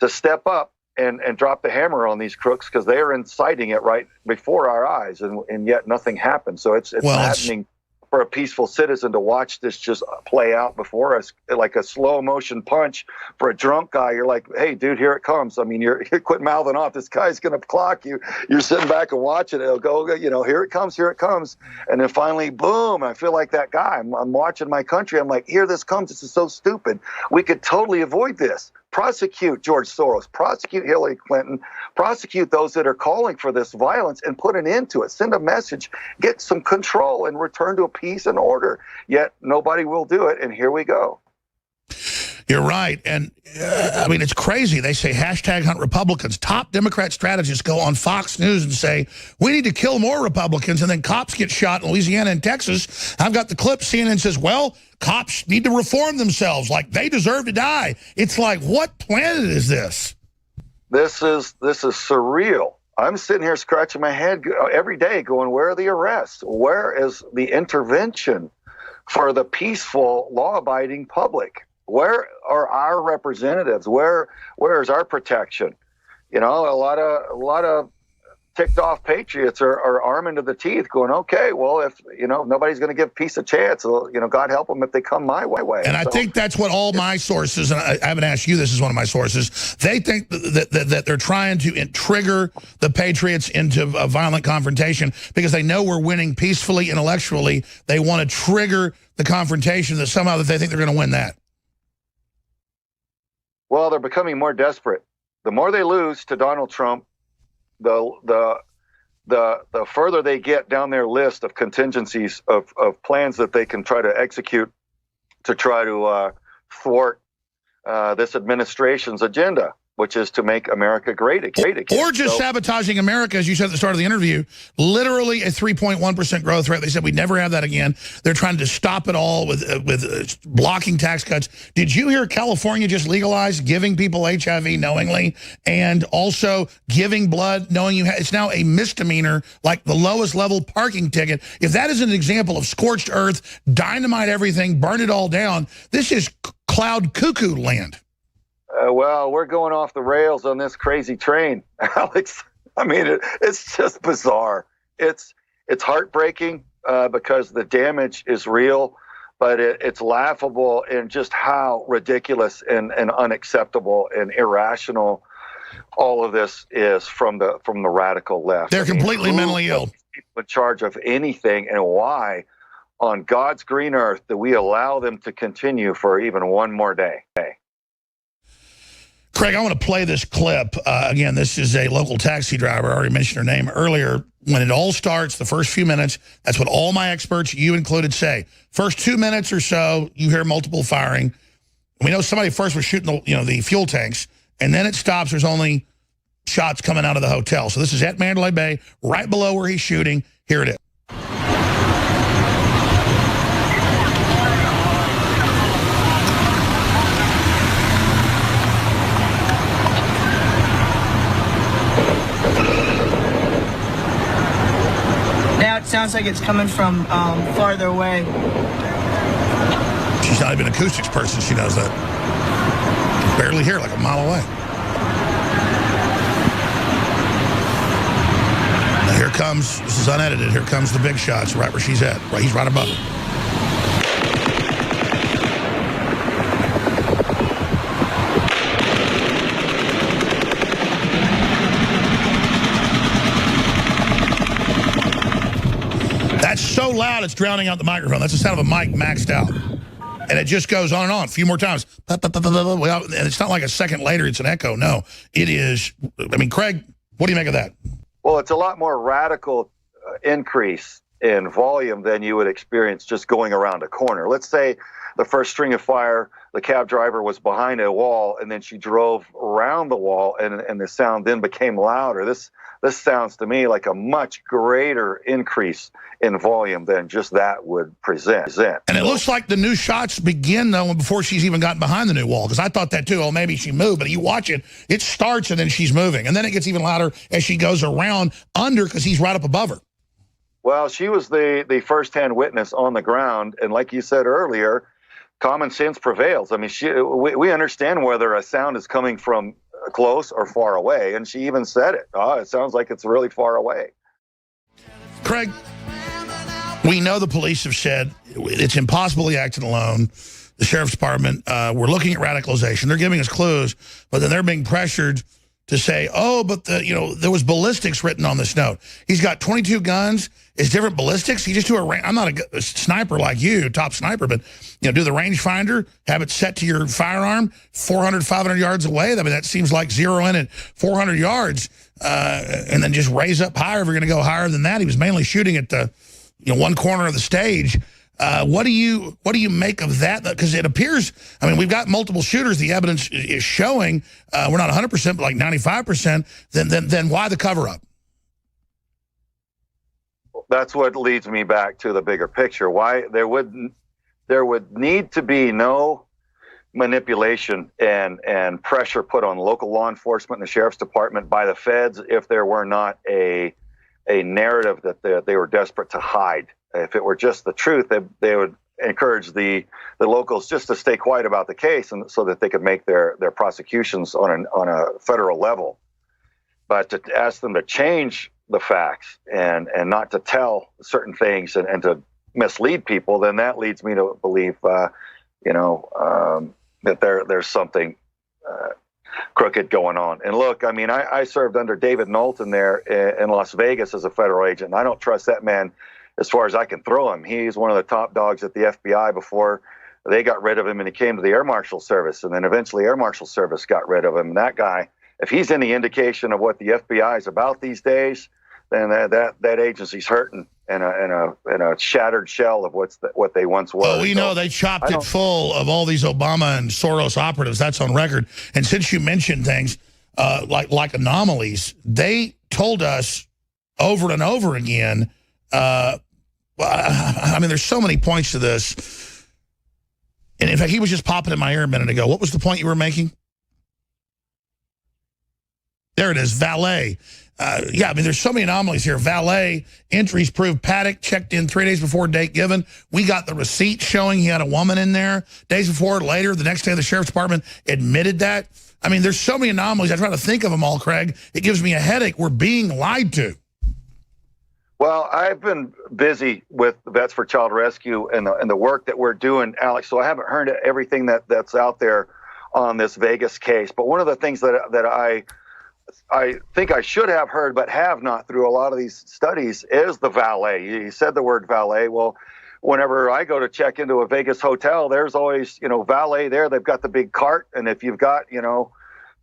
step up and drop the hammer on these crooks, because they are inciting it right before our eyes, and yet nothing happens. So it's maddening for a peaceful citizen to watch this just play out before us like a slow motion punch. For a drunk guy, you're like, hey, dude, here it comes. I mean, you're quit mouthing off. This guy's going to clock you. You're sitting back and watching it. It'll go, here it comes, here it comes. And then finally, boom, I feel like that guy. I'm watching my country. I'm like, here this comes. This is so stupid. We could totally avoid this. Prosecute George Soros, prosecute Hillary Clinton, prosecute those that are calling for this violence and put an end to it. Send a message, get some control, and return to a peace and order. Yet nobody will do it, and here we go. You're right. And I mean, it's crazy. They say hashtag hunt Republicans. Top Democrat strategists go on Fox News and say, we need to kill more Republicans. And then cops get shot in Louisiana and Texas. I've got the clip. CNN says, well, cops need to reform themselves. Like, they deserve to die. It's like, what planet is this? This is surreal. I'm sitting here scratching my head every day going, where are the arrests? Where is the intervention for the peaceful, law-abiding public? Where are our representatives? Where is our protection? you know, a lot of ticked off patriots are arming to the teeth going, okay, well, if, you know, nobody's going to give peace a chance, well, you know, God help them if they come my way. And I think that's what all my sources, and I haven't asked you, this is one of my sources, they think that they're trying to trigger the patriots into a violent confrontation because they know we're winning peacefully, intellectually. They want to trigger the confrontation that somehow that they think they're going to win that. Well, they're becoming more desperate. The more they lose to Donald Trump, the further they get down their list of contingencies of plans that they can try to execute to try to thwart this administration's agenda, which is to make America great again. Or just sabotaging America, as you said at the start of the interview, literally a 3.1% growth rate. They said we'd never have that again. They're trying to stop it all with blocking tax cuts. Did you hear California just legalized giving people HIV knowingly and also giving blood knowing you it's now a misdemeanor, like the lowest level parking ticket? If that is an example of scorched earth, dynamite everything, burn it all down, this is cloud cuckoo land. Well, we're going off the rails on this crazy train, Alex. I mean, it's just bizarre. It's heartbreaking because the damage is real, but it's laughable in just how ridiculous and unacceptable and irrational all of this is from the radical left. They're completely mentally ill. People in charge of anything, and why on God's green earth do we allow them to continue for even one more day? Craig, I want to play this clip. Again, this is a local taxi driver. I already mentioned her name earlier. When it all starts, the first few minutes, that's what all my experts, you included, say. First 2 minutes or so, you hear multiple firing. We know somebody first was shooting the fuel tanks, and then it stops. There's only shots coming out of the hotel. So this is at Mandalay Bay, right below where he's shooting. Here it is. Sounds like it's coming from farther away. She's not even an acoustics person. She knows that. Barely hear, like a mile away. Now here comes, this is unedited, here comes the big shots right where she's at. Right, he's right above her. So loud it's drowning out the microphone. That's the sound of a mic maxed out. And it just goes on and on a few more times. And it's not like a second later it's an echo. No, it is. I mean, Craig, what do you make of that? Well, it's a lot more radical increase in volume than you would experience just going around a corner. Let's say the first string of fire, the cab driver was behind a wall, and then she drove around the wall, and the sound then became louder. This sounds to me like a much greater increase in volume than just that would present. And it looks like the new shots begin, though, before she's even gotten behind the new wall, because I thought that, too. Oh, maybe she moved, but you watch it, it starts, and then she's moving. And then it gets even louder as she goes around under, because he's right up above her. Well, she was the first-hand witness on the ground, and like you said earlier, common sense prevails. I mean, we understand whether a sound is coming from close or far away, and she even said it. Oh, it sounds like it's really far away. Craig, we know the police have said it's impossible he acted alone. The sheriff's department, we're looking at radicalization. They're giving us clues, but then they're being pressured to say, oh, but there was ballistics written on this note. He's got 22 guns. It's different ballistics. He just do I'm not a sniper like you, top sniper, but do the rangefinder, have it set to your firearm 400, 500 yards away. I mean, that seems like zero in at 400 yards, and then just raise up higher if you're going to go higher than that. He was mainly shooting at the one corner of the stage. What do you make of that? Because it appears, I mean, we've got multiple shooters. The evidence is showing we're not 100%, but like 95%. Then why the cover-up? That's what leads me back to the bigger picture. Why there would need to be no manipulation and pressure put on local law enforcement and the sheriff's department by the feds if there were not a narrative that they were desperate to hide. If it were just the truth, they would encourage the locals just to stay quiet about the case, and so that they could make their prosecutions on a federal level. but to ask them to change the facts and not to tell certain things and to mislead people, then that leads me to believe, that there's something crooked going on. And look, I mean, I served under David Knowlton there in Las Vegas as a federal agent, and I don't trust that man as far as I can throw him. He's one of the top dogs at the FBI before they got rid of him and he came to the Air Marshal Service, and then eventually Air Marshal Service got rid of him. And that guy, if he's any indication of what the FBI is about these days, then that agency's hurting in a shattered shell of what they once were. Well, we know they chopped it full of all these Obama and Soros operatives. That's on record. And since you mentioned things like anomalies, they told us over and over again. I mean, there's so many points to this. And in fact, he was just popping in my ear a minute ago. What was the point you were making? There it is, valet. Yeah, I mean, there's so many anomalies here. Valet entries prove Paddock checked in 3 days before date given. We got the receipt showing he had a woman in there. Days before, later, the next day, the sheriff's department admitted that. I mean, there's so many anomalies. I try to think of them all, Craig. It gives me a headache. We're being lied to. Well, I've been busy with Vets for Child Rescue and the work that we're doing, Alex, so I haven't heard everything that's out there on this Vegas case. But one of the things that I think I should have heard but have not through a lot of these studies is the valet. You said the word valet. Well, whenever I go to check into a Vegas hotel, there's always, valet there. They've got the big cart, and if you've got, 2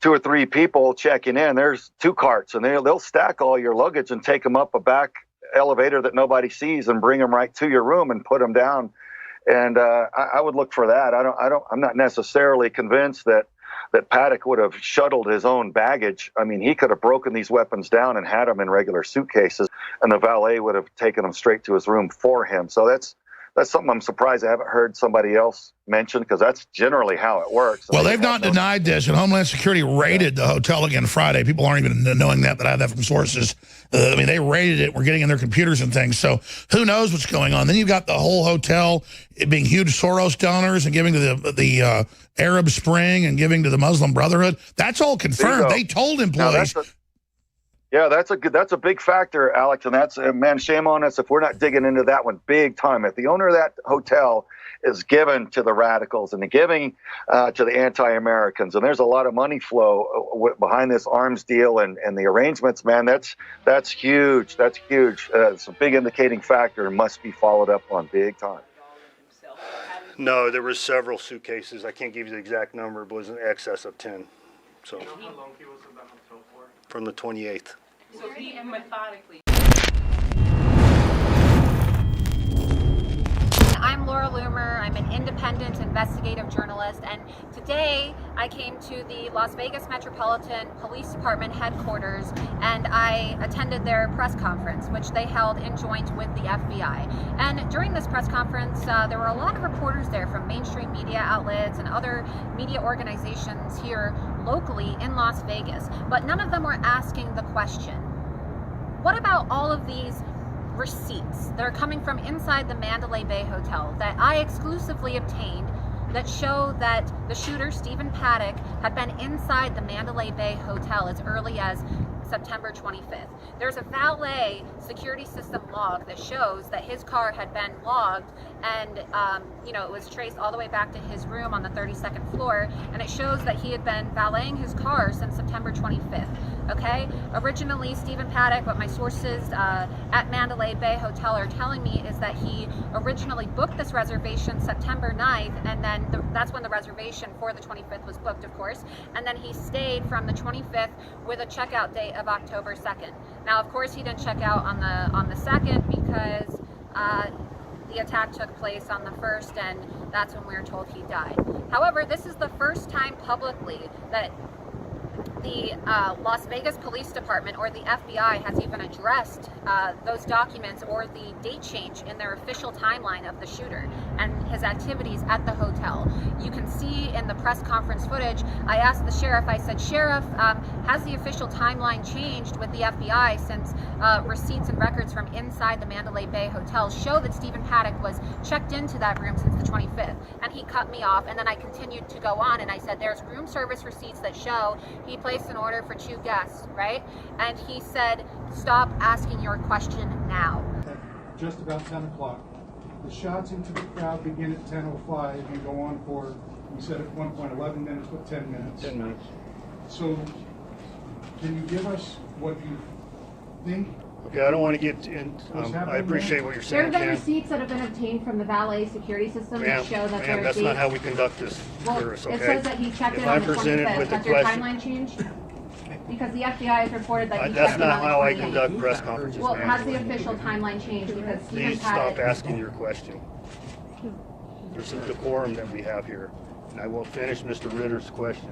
or 3 people checking in, there's 2 carts, and they'll stack all your luggage and take them up a back elevator that nobody sees and bring them right to your room and put them down. And I would look for that. I'm not necessarily convinced that Paddock would have shuttled his own baggage. I mean, he could have broken these weapons down and had them in regular suitcases, and the valet would have taken them straight to his room for him. So that's something I'm surprised I haven't heard somebody else mention, because that's generally how it works. Well, they've not denied this, and Homeland Security raided the hotel again Friday. People aren't even knowing that I have that from sources. I mean, they raided it. We're getting in their computers and things. So who knows what's going on? Then you've got the whole hotel being huge Soros donors and giving to the Arab Spring and giving to the Muslim Brotherhood. That's all confirmed. They told employees. That's a big factor, Alex, and that's, man, shame on us if we're not digging into that one big time. If the owner of that hotel is given to the radicals and giving to the anti-Americans, and there's a lot of money flow behind this arms deal and the arrangements, man, that's huge. That's huge. It's a big indicating factor and must be followed up on big time. No, there were several suitcases. I can't give you the exact number, but it was in excess of 10. So. From the 28th. So he methodically. I'm Laura Loomer. I'm an independent investigative journalist, and today I came to the Las Vegas Metropolitan Police Department headquarters, and I attended their press conference, which they held in joint with the FBI. And during this press conference, there were a lot of reporters there from mainstream media outlets and other media organizations here locally in Las Vegas, but none of them were asking the question, what about all of these receipts that are coming from inside the Mandalay Bay Hotel that I exclusively obtained that show that the shooter, Stephen Paddock, had been inside the Mandalay Bay Hotel as early as September 25th. There's a valet security system log that shows that his car had been logged, and it was traced all the way back to his room on the 32nd floor, and it shows that he had been valeting his car since September 25th. Okay? Originally, Stephen Paddock, what my sources at Mandalay Bay Hotel are telling me is that he originally booked this reservation September 9th, and then that's when the reservation for the 25th was booked, of course, and then he stayed from the 25th with a checkout date of October 2nd. Now, of course, he didn't check out on the 2nd because the attack took place on the 1st, and that's when we were told he died. However, this is the first time publicly that the Las Vegas Police Department or the FBI has even addressed those documents or the date change in their official timeline of the shooter and his activities at the hotel. You can see see in the press conference footage, I asked the sheriff, I said, Sheriff, has the official timeline changed with the FBI since receipts and records from inside the Mandalay Bay Hotel show that Stephen Paddock was checked into that room since the 25th? And he cut me off, and then I continued to go on, and I said, there's room service receipts that show he placed an order for 2 guests, right? And he said, stop asking your question now. Just about 10 o'clock. The shots into the crowd begin at 10:05 and go on for, we said at one point 11 minutes, but 10 minutes. 10 minutes. So, can you give us what you think? Okay, I don't want to get in. I appreciate what you're saying, There have been Ken. receipts that have been obtained from the valet security system that show that Ma'am, that's not how we conduct this service, okay? It says that he checked If in on I'm the presented 25th. with a Has your question, timeline changed? Because the FBI has reported that he that's checked in not on how I the 28th. conduct press conferences, Well, ma'am. has the official timeline changed? Because Stephen Please stop Paddock... asking your question. There's some decorum that we have here, and I will finish Mr. Ritter's question.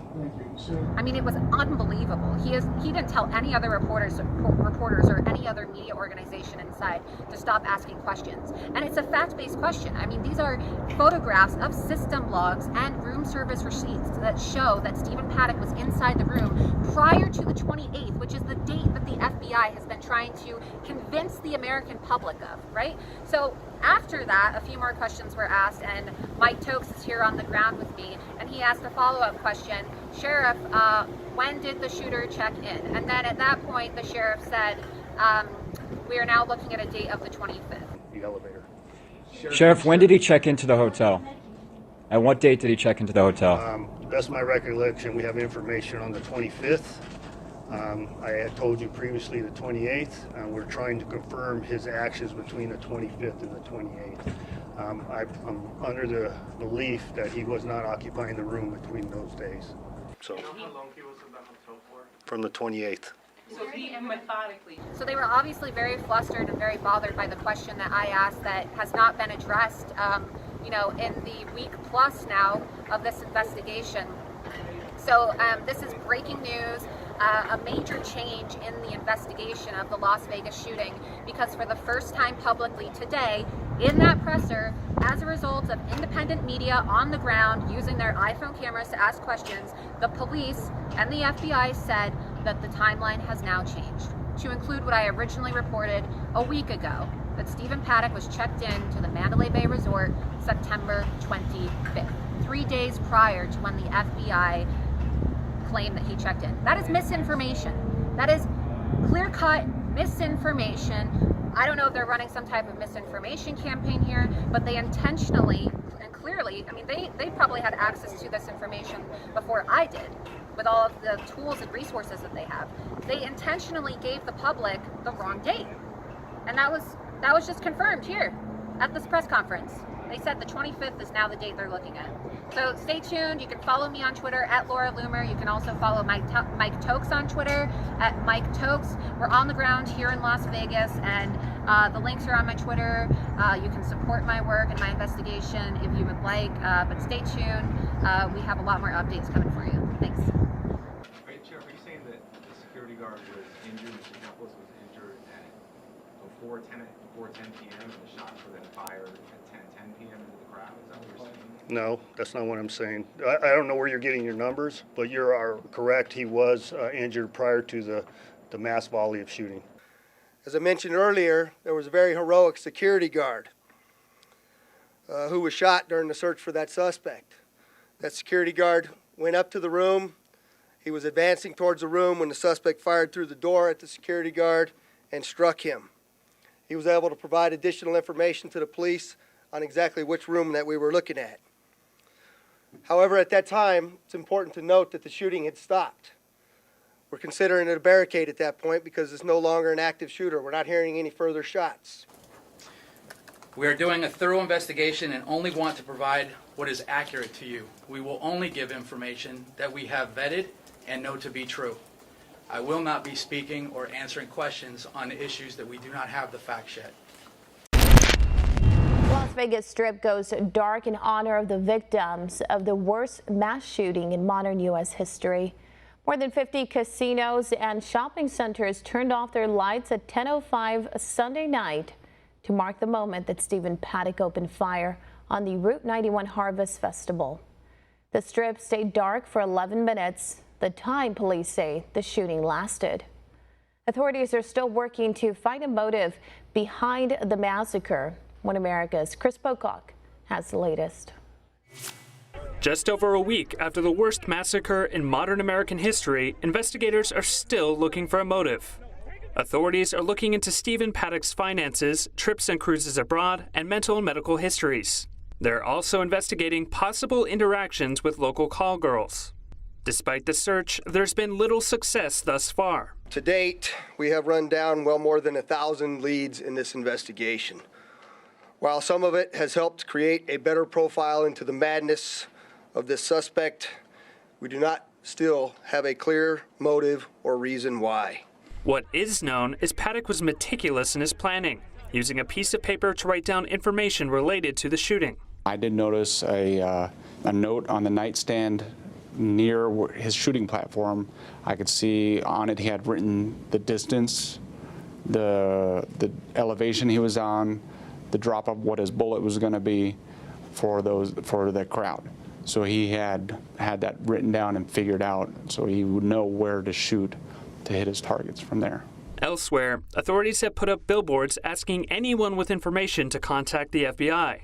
I mean, it was unbelievable. He didn't tell any other reporters or any other media organization inside to stop asking questions. And it's a fact-based question. I mean, these are photographs of system logs and room service receipts that show that Stephen Paddock was inside the room prior to the 28th, which is the date that the FBI has been trying to convince the American public of, right? So after that, a few more questions were asked, and Mike Tokes is here on the ground with me, and he asked a follow-up question. Sheriff, when did the shooter check in? And then at that point, the sheriff said, we are now looking at a date of the 25th. The elevator. Sheriff, when did he check into the hotel? At what date did he check into the hotel? Best of my recollection, we have information on the 25th. I had told you previously the 28th. We're trying to confirm his actions between the 25th and the 28th. I'm under the belief that he was not occupying the room between those days. So, How long he was in the hotel for? from the 28th. So they were obviously very flustered and very bothered by the question that I asked that has not been addressed, you know, in the week plus now of this investigation. So this is breaking news, a major change in the investigation of the Las Vegas shooting, because for the first time publicly today, in that presser, as a result of independent media on the ground using their iPhone cameras to ask questions, the police and the FBI said that the timeline has now changed to include what I originally reported a week ago, that Stephen Paddock was checked in to the Mandalay Bay Resort September 25th, 3 days prior to when the FBI claimed that he checked in. That is misinformation. That is clear-cut misinformation. I don't know if they're running some type of misinformation campaign here, but they intentionally and clearly, I mean, they probably had access to this information before I did, with all of the tools and resources that they have. They intentionally gave the public the wrong date. And that was just confirmed here at this press conference. They said the 25th is now the date they're looking at. So stay tuned. You can follow me on Twitter at Laura Loomer. You can also follow Mike Tokes on Twitter at Mike Tokes. We're on the ground here in Las Vegas, and the links are on my Twitter. You can support my work and my investigation if you would like, but stay tuned. We have a lot more updates coming for you. Thanks. Wait, Sheriff, are you saying that the security guard was injured, Mr. Temples was injured before 10 p.m. and the shots were then fired at 10 p.m. into the crowd? Is that what you're saying? No, that's not what I'm saying. I don't know where you're getting your numbers, but you are correct. He was injured prior to the mass volley of shooting. As I mentioned earlier, there was a very heroic security guard who was shot during the search for that suspect. That security guard went up to the room. He was advancing towards the room when the suspect fired through the door at the security guard and struck him. He was able to provide additional information to the police on exactly which room that we were looking at. However, at that time, it's important to note that the shooting had stopped. We're considering it a barricade at that point because it's no longer an active shooter. We're not hearing any further shots. We are doing a thorough investigation and only want to provide what is accurate to you. We will only give information that we have vetted and know to be true. I will not be speaking or answering questions on issues that we do not have the facts yet. Las Vegas Strip goes dark in honor of the victims of the worst mass shooting in modern U.S. history. More than 50 casinos and shopping centers turned off their lights at 10:05 Sunday night to mark the moment that Stephen Paddock opened fire on the Route 91 Harvest Festival. The strip stayed dark for 11 minutes, the time police say the shooting lasted. Authorities are still working to find a motive behind the massacre. One America's Chris Pocock has the latest. Just over a week after the worst massacre in modern American history, investigators are still looking for a motive. Authorities are looking into Stephen Paddock's finances, trips and cruises abroad, and mental and medical histories. They're also investigating possible interactions with local call girls. Despite the search, there's been little success thus far. To date, we have run down well more than 1,000 leads in this investigation. While some of it has helped create a better profile into the madness of this suspect, we do not still have a clear motive or reason why. What is known is Paddock was meticulous in his planning, using a piece of paper to write down information related to the shooting. I did notice a note on the nightstand near his shooting platform. I could see on it he had written the distance, the elevation he was on, the drop of what his bullet was going to be for the crowd. So he had that written down and figured out, so he would know where to shoot to hit his targets from there. Elsewhere, authorities have put up billboards asking anyone with information to contact the FBI.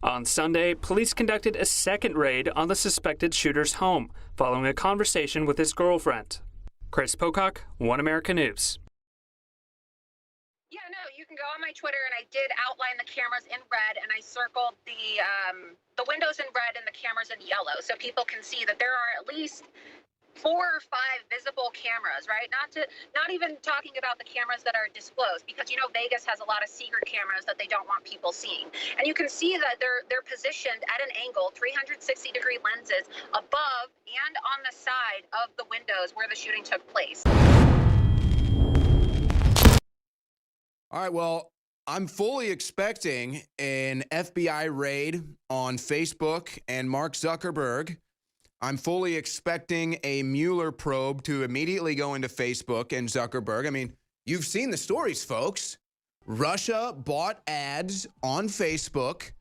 On Sunday, police conducted a second raid on the suspected shooter's home, following a conversation with his girlfriend. Chris Pocock, One America News. Yeah, no, you can go on my Twitter, and I did outline the cameras in red, and I circled the windows in red and the cameras in yellow, so people can see that there are at least 4 or 5 visible cameras, right? Not even talking about the cameras that are disclosed, because you know Vegas has a lot of secret cameras that they don't want people seeing. And you can see that they're positioned at an angle, 360-degree lenses above and on the side of the windows where the shooting took place. All right, well, I'm fully expecting an FBI raid on Facebook and Mark Zuckerberg. I'm fully expecting a Mueller probe to immediately go into Facebook and Zuckerberg. I mean, you've seen the stories, folks. Russia bought ads on Facebook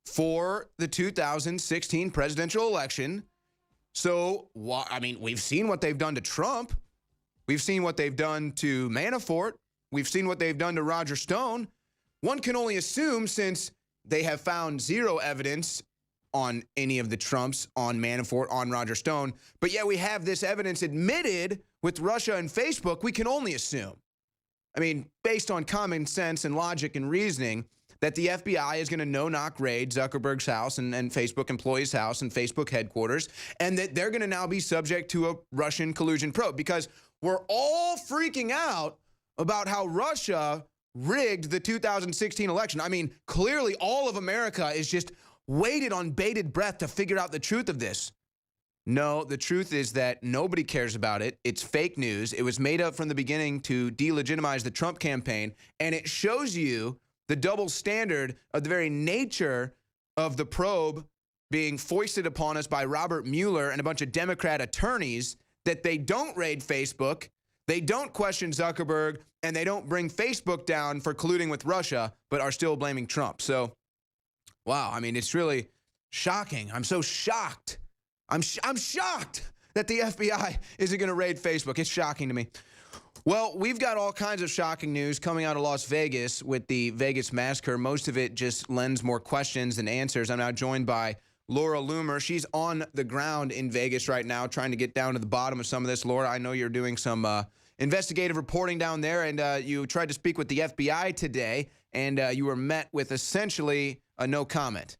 for the 2016 presidential election. So, I mean, we've seen what they've done to Trump. We've seen what they've done to Manafort. We've seen what they've done to Roger Stone. One can only assume, since they have found zero evidence on any of the Trumps, on Manafort, on Roger Stone, but yet we have this evidence admitted with Russia and Facebook, we can only assume. I mean, based on common sense and logic and reasoning, that the FBI is going to no-knock raid Zuckerberg's house and Facebook employees' house and Facebook headquarters, and that they're going to now be subject to a Russian collusion probe, because we're all freaking out about how Russia rigged the 2016 election. I mean, clearly all of America is just waited on bated breath to figure out the truth of this. No, the truth is that nobody cares about it. It's fake news. It was made up from the beginning to delegitimize the Trump campaign, and it shows you the double standard of the very nature of the probe being foisted upon us by Robert Mueller and a bunch of Democrat attorneys, that they don't raid Facebook, they don't question Zuckerberg, and they don't bring Facebook down for colluding with Russia, but are still blaming Trump. So, wow, I mean, it's really shocking. I'm so shocked. I'm shocked that the FBI isn't going to raid Facebook. It's shocking to me. Well, we've got all kinds of shocking news coming out of Las Vegas with the Vegas Massacre. Most of it just lends more questions than answers. I'm now joined by Laura Loomer. She's on the ground in Vegas right now trying to get down to the bottom of some of this. Laura, I know you're doing some investigative reporting down there, and you tried to speak with the FBI today, and you were met with essentially a no comment.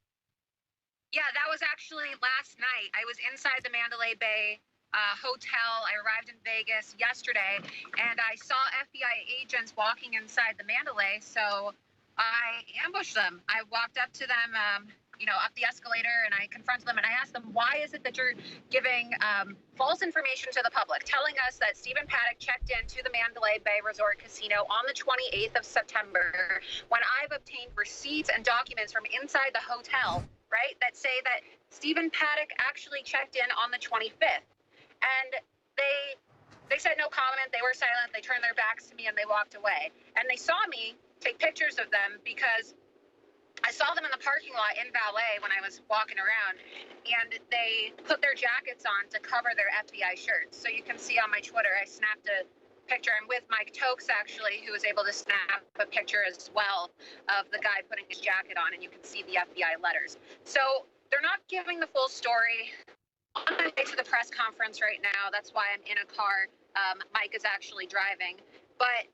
Yeah, that was actually last night. I was inside the Mandalay Bay hotel. I arrived in Vegas yesterday, and I saw FBI agents walking inside the Mandalay, so I ambushed them. I walked up to them, up the escalator, and I confronted them, and I asked them, why is it that you're giving false information to the public, telling us that Stephen Paddock checked into the Mandalay Bay Resort Casino on the 28th of September, when I've obtained receipts and documents from inside the hotel, right, that say that Stephen Paddock actually checked in on the 25th. And they said no comment. They were silent. They turned their backs to me and they walked away. And they saw me take pictures of them because I saw them in the parking lot in valet when I was walking around, and they put their jackets on to cover their FBI shirts. So you can see on my Twitter, I snapped a picture. I'm with Mike Tokes, actually, who was able to snap a picture as well of the guy putting his jacket on, and you can see the FBI letters. So they're not giving the full story. I'm on my way to the press conference right now. That's why I'm in a car. Mike is actually driving. But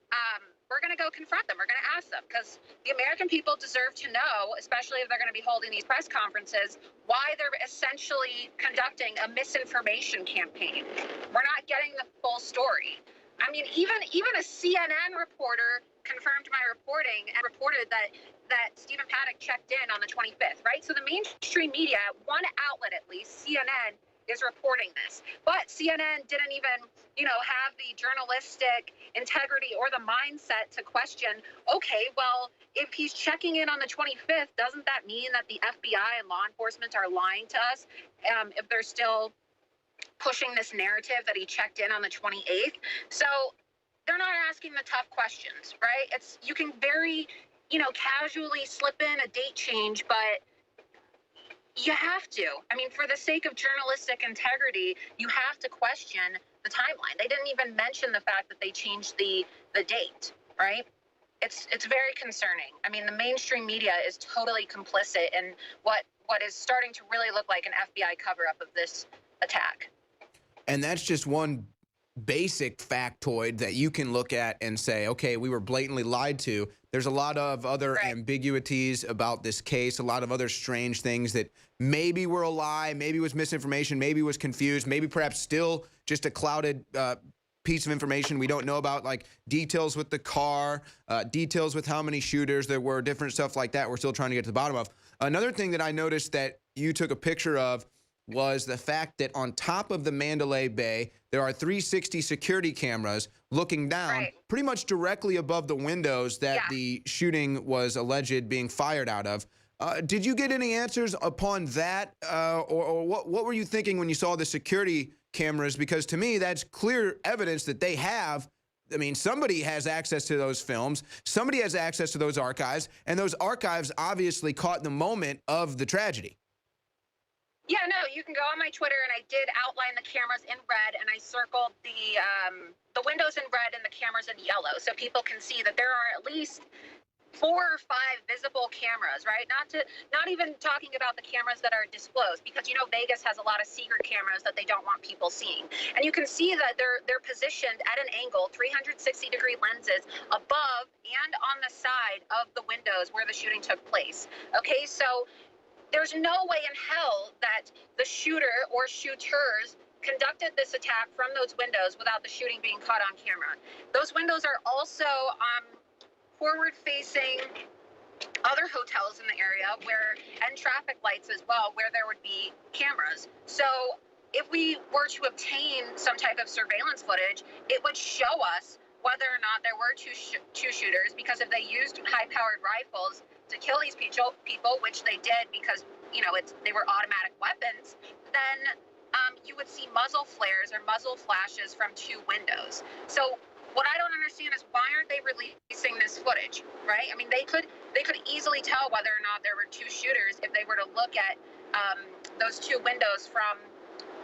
we're going to go confront them. We're going to ask them, because the American people deserve to know, especially if they're going to be holding these press conferences, why they're essentially conducting a misinformation campaign. We're not getting the full story. I mean, even a CNN reporter confirmed my reporting and reported that Stephen Paddock checked in on the 25th, right? So the mainstream media, one outlet at least, CNN, is reporting this. But CNN didn't even, have the journalistic integrity or the mindset to question, okay, well, if he's checking in on the 25th, doesn't that mean that the FBI and law enforcement are lying to us if they're still pushing this narrative that he checked in on the 28th? So they're not asking the tough questions, right? You can very, casually slip in a date change, but you have to. I mean, for the sake of journalistic integrity, you have to question the timeline. They didn't even mention the fact that they changed the date, right? It's very concerning. I mean, the mainstream media is totally complicit in what is starting to really look like an FBI cover-up of this attack. And that's just one basic factoid that you can look at and say, okay, we were blatantly lied to. There's a lot of other ambiguities about this case, a lot of other strange things that maybe were a lie, maybe was misinformation, maybe was confused, maybe perhaps still just a clouded piece of information we don't know about, like details with the car, details with how many shooters there were, different stuff like that we're still trying to get to the bottom of. Another thing that I noticed that you took a picture of was the fact that on top of the Mandalay Bay, there are 360 security cameras looking down pretty much directly above the windows that the shooting was alleged being fired out of. Did you get any answers upon that? Or what were you thinking when you saw the security cameras? Because to me, that's clear evidence that they have. I mean, somebody has access to those films. Somebody has access to those archives. And those archives obviously caught the moment of the tragedy. Yeah, no, you can go on my Twitter, and I did outline the cameras in red, and I circled the windows in red and the cameras in yellow, so people can see that there are at least 4 or 5 visible cameras, right? Not even talking about the cameras that are disclosed, because Vegas has a lot of secret cameras that they don't want people seeing, and you can see that they're positioned at an angle, 360-degree lenses above and on the side of the windows where the shooting took place. Okay, so there's no way in hell that the shooter or shooters conducted this attack from those windows without the shooting being caught on camera. Those windows are also forward-facing other hotels in the area and traffic lights as well, where there would be cameras. So if we were to obtain some type of surveillance footage, it would show us whether or not there were two shooters, because if they used high-powered rifles to kill these people, which they did because, they were automatic weapons, then you would see muzzle flares or muzzle flashes from 2 windows. So what I don't understand is, why aren't they releasing this footage, right? I mean, they could easily tell whether or not there were 2 shooters if they were to look at those 2 windows from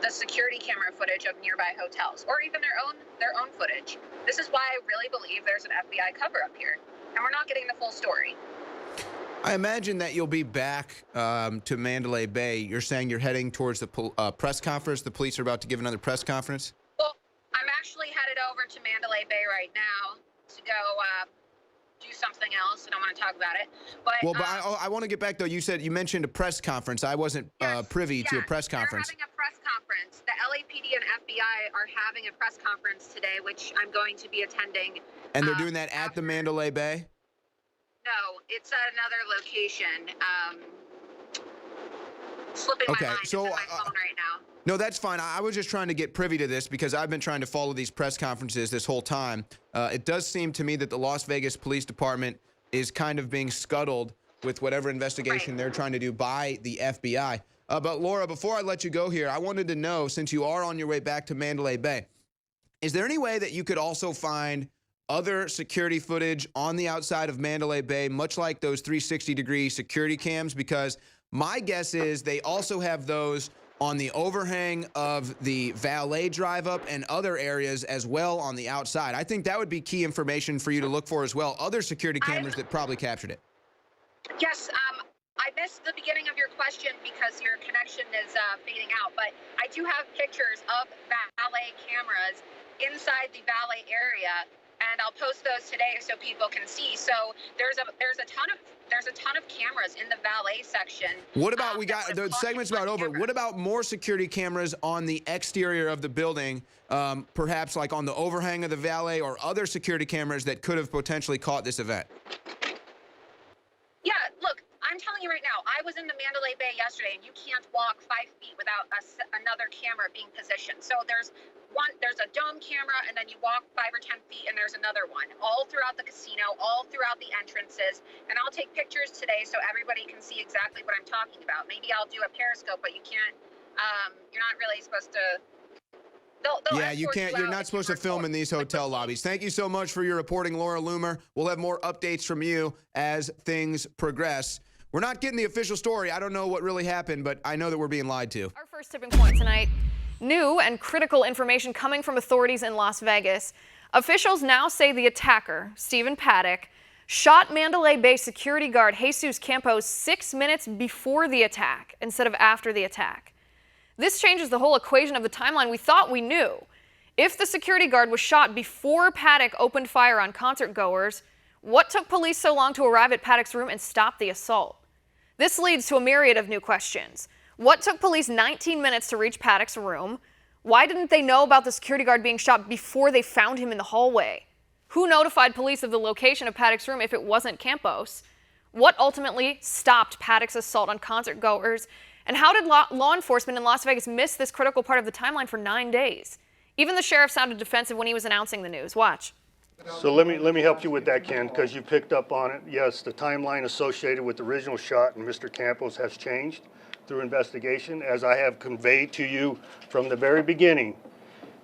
the security camera footage of nearby hotels, or even their own footage. This is why I really believe there's an FBI cover-up here, and we're not getting the full story. I imagine that you'll be back to Mandalay Bay. You're saying you're heading towards the press conference. The police are about to give another press conference? Well, I'm actually headed over to Mandalay Bay right now to go do something else, and I want to talk about it. But I want to get back, though. You mentioned a press conference. I wasn't privy to a press conference. They're having a press conference. The LAPD and FBI are having a press conference today, which I'm going to be attending. And they're doing that at the Mandalay Bay? No, it's at another location. Slipping my mind. It's in my phone right now. No, that's fine. I was just trying to get privy to this because I've been trying to follow these press conferences this whole time. It does seem to me that the Las Vegas Police Department is kind of being scuttled with whatever investigation they're trying to do by the FBI. But Laura, before I let you go here, I wanted to know, since you are on your way back to Mandalay Bay, is there any way that you could also find other security footage on the outside of Mandalay Bay, much like those 360-degree security cams? Because my guess is they also have those on the overhang of the valet drive-up and other areas as well on the outside. I think that would be key information for you to look for as well. Other security cameras that probably captured it. Yes, I missed the beginning of your question because your connection is fading out, but I do have pictures of valet cameras inside the valet area, and I'll post those today so people can see. So there's a ton of cameras in the valet section. What about, we got the segment's about over. What about more security cameras on the exterior of the building, perhaps like on the overhang of the valet, or other security cameras that could have potentially caught this event? Yeah, look, I'm telling you right now, I was in the Mandalay Bay yesterday, and you can't walk 5 feet without another camera being positioned. So there's a dome camera, and then you walk 5 or 10 feet, and there's another one, all throughout the casino, all throughout the entrances. And I'll take pictures today so everybody can see exactly what I'm talking about. Maybe I'll do a Periscope, but you can't. You're not really supposed to. Yeah, you can't. You're not supposed to film in these hotel lobbies. Thank you so much for your reporting, Laura Loomer. We'll have more updates from you as things progress. We're not getting the official story. I don't know what really happened, but I know that we're being lied to. Our first tipping point tonight, new and critical information coming from authorities in Las Vegas. Officials now say the attacker, Stephen Paddock, shot Mandalay Bay security guard Jesus Campos 6 minutes before the attack instead of after the attack. This changes the whole equation of the timeline we thought we knew. If the security guard was shot before Paddock opened fire on concert goers, what took police so long to arrive at Paddock's room and stop the assault? This leads to a myriad of new questions. What took police 19 minutes to reach Paddock's room? Why didn't they know about the security guard being shot before they found him in the hallway? Who notified police of the location of Paddock's room if it wasn't Campos? What ultimately stopped Paddock's assault on concert goers? And how did law enforcement in Las Vegas miss this critical part of the timeline for 9 days? Even the sheriff sounded defensive when he was announcing the news. Watch. So let me help you with that, Ken, because you picked up on it. Yes, the timeline associated with the original shot and Mr. Campos has changed through investigation, as I have conveyed to you from the very beginning.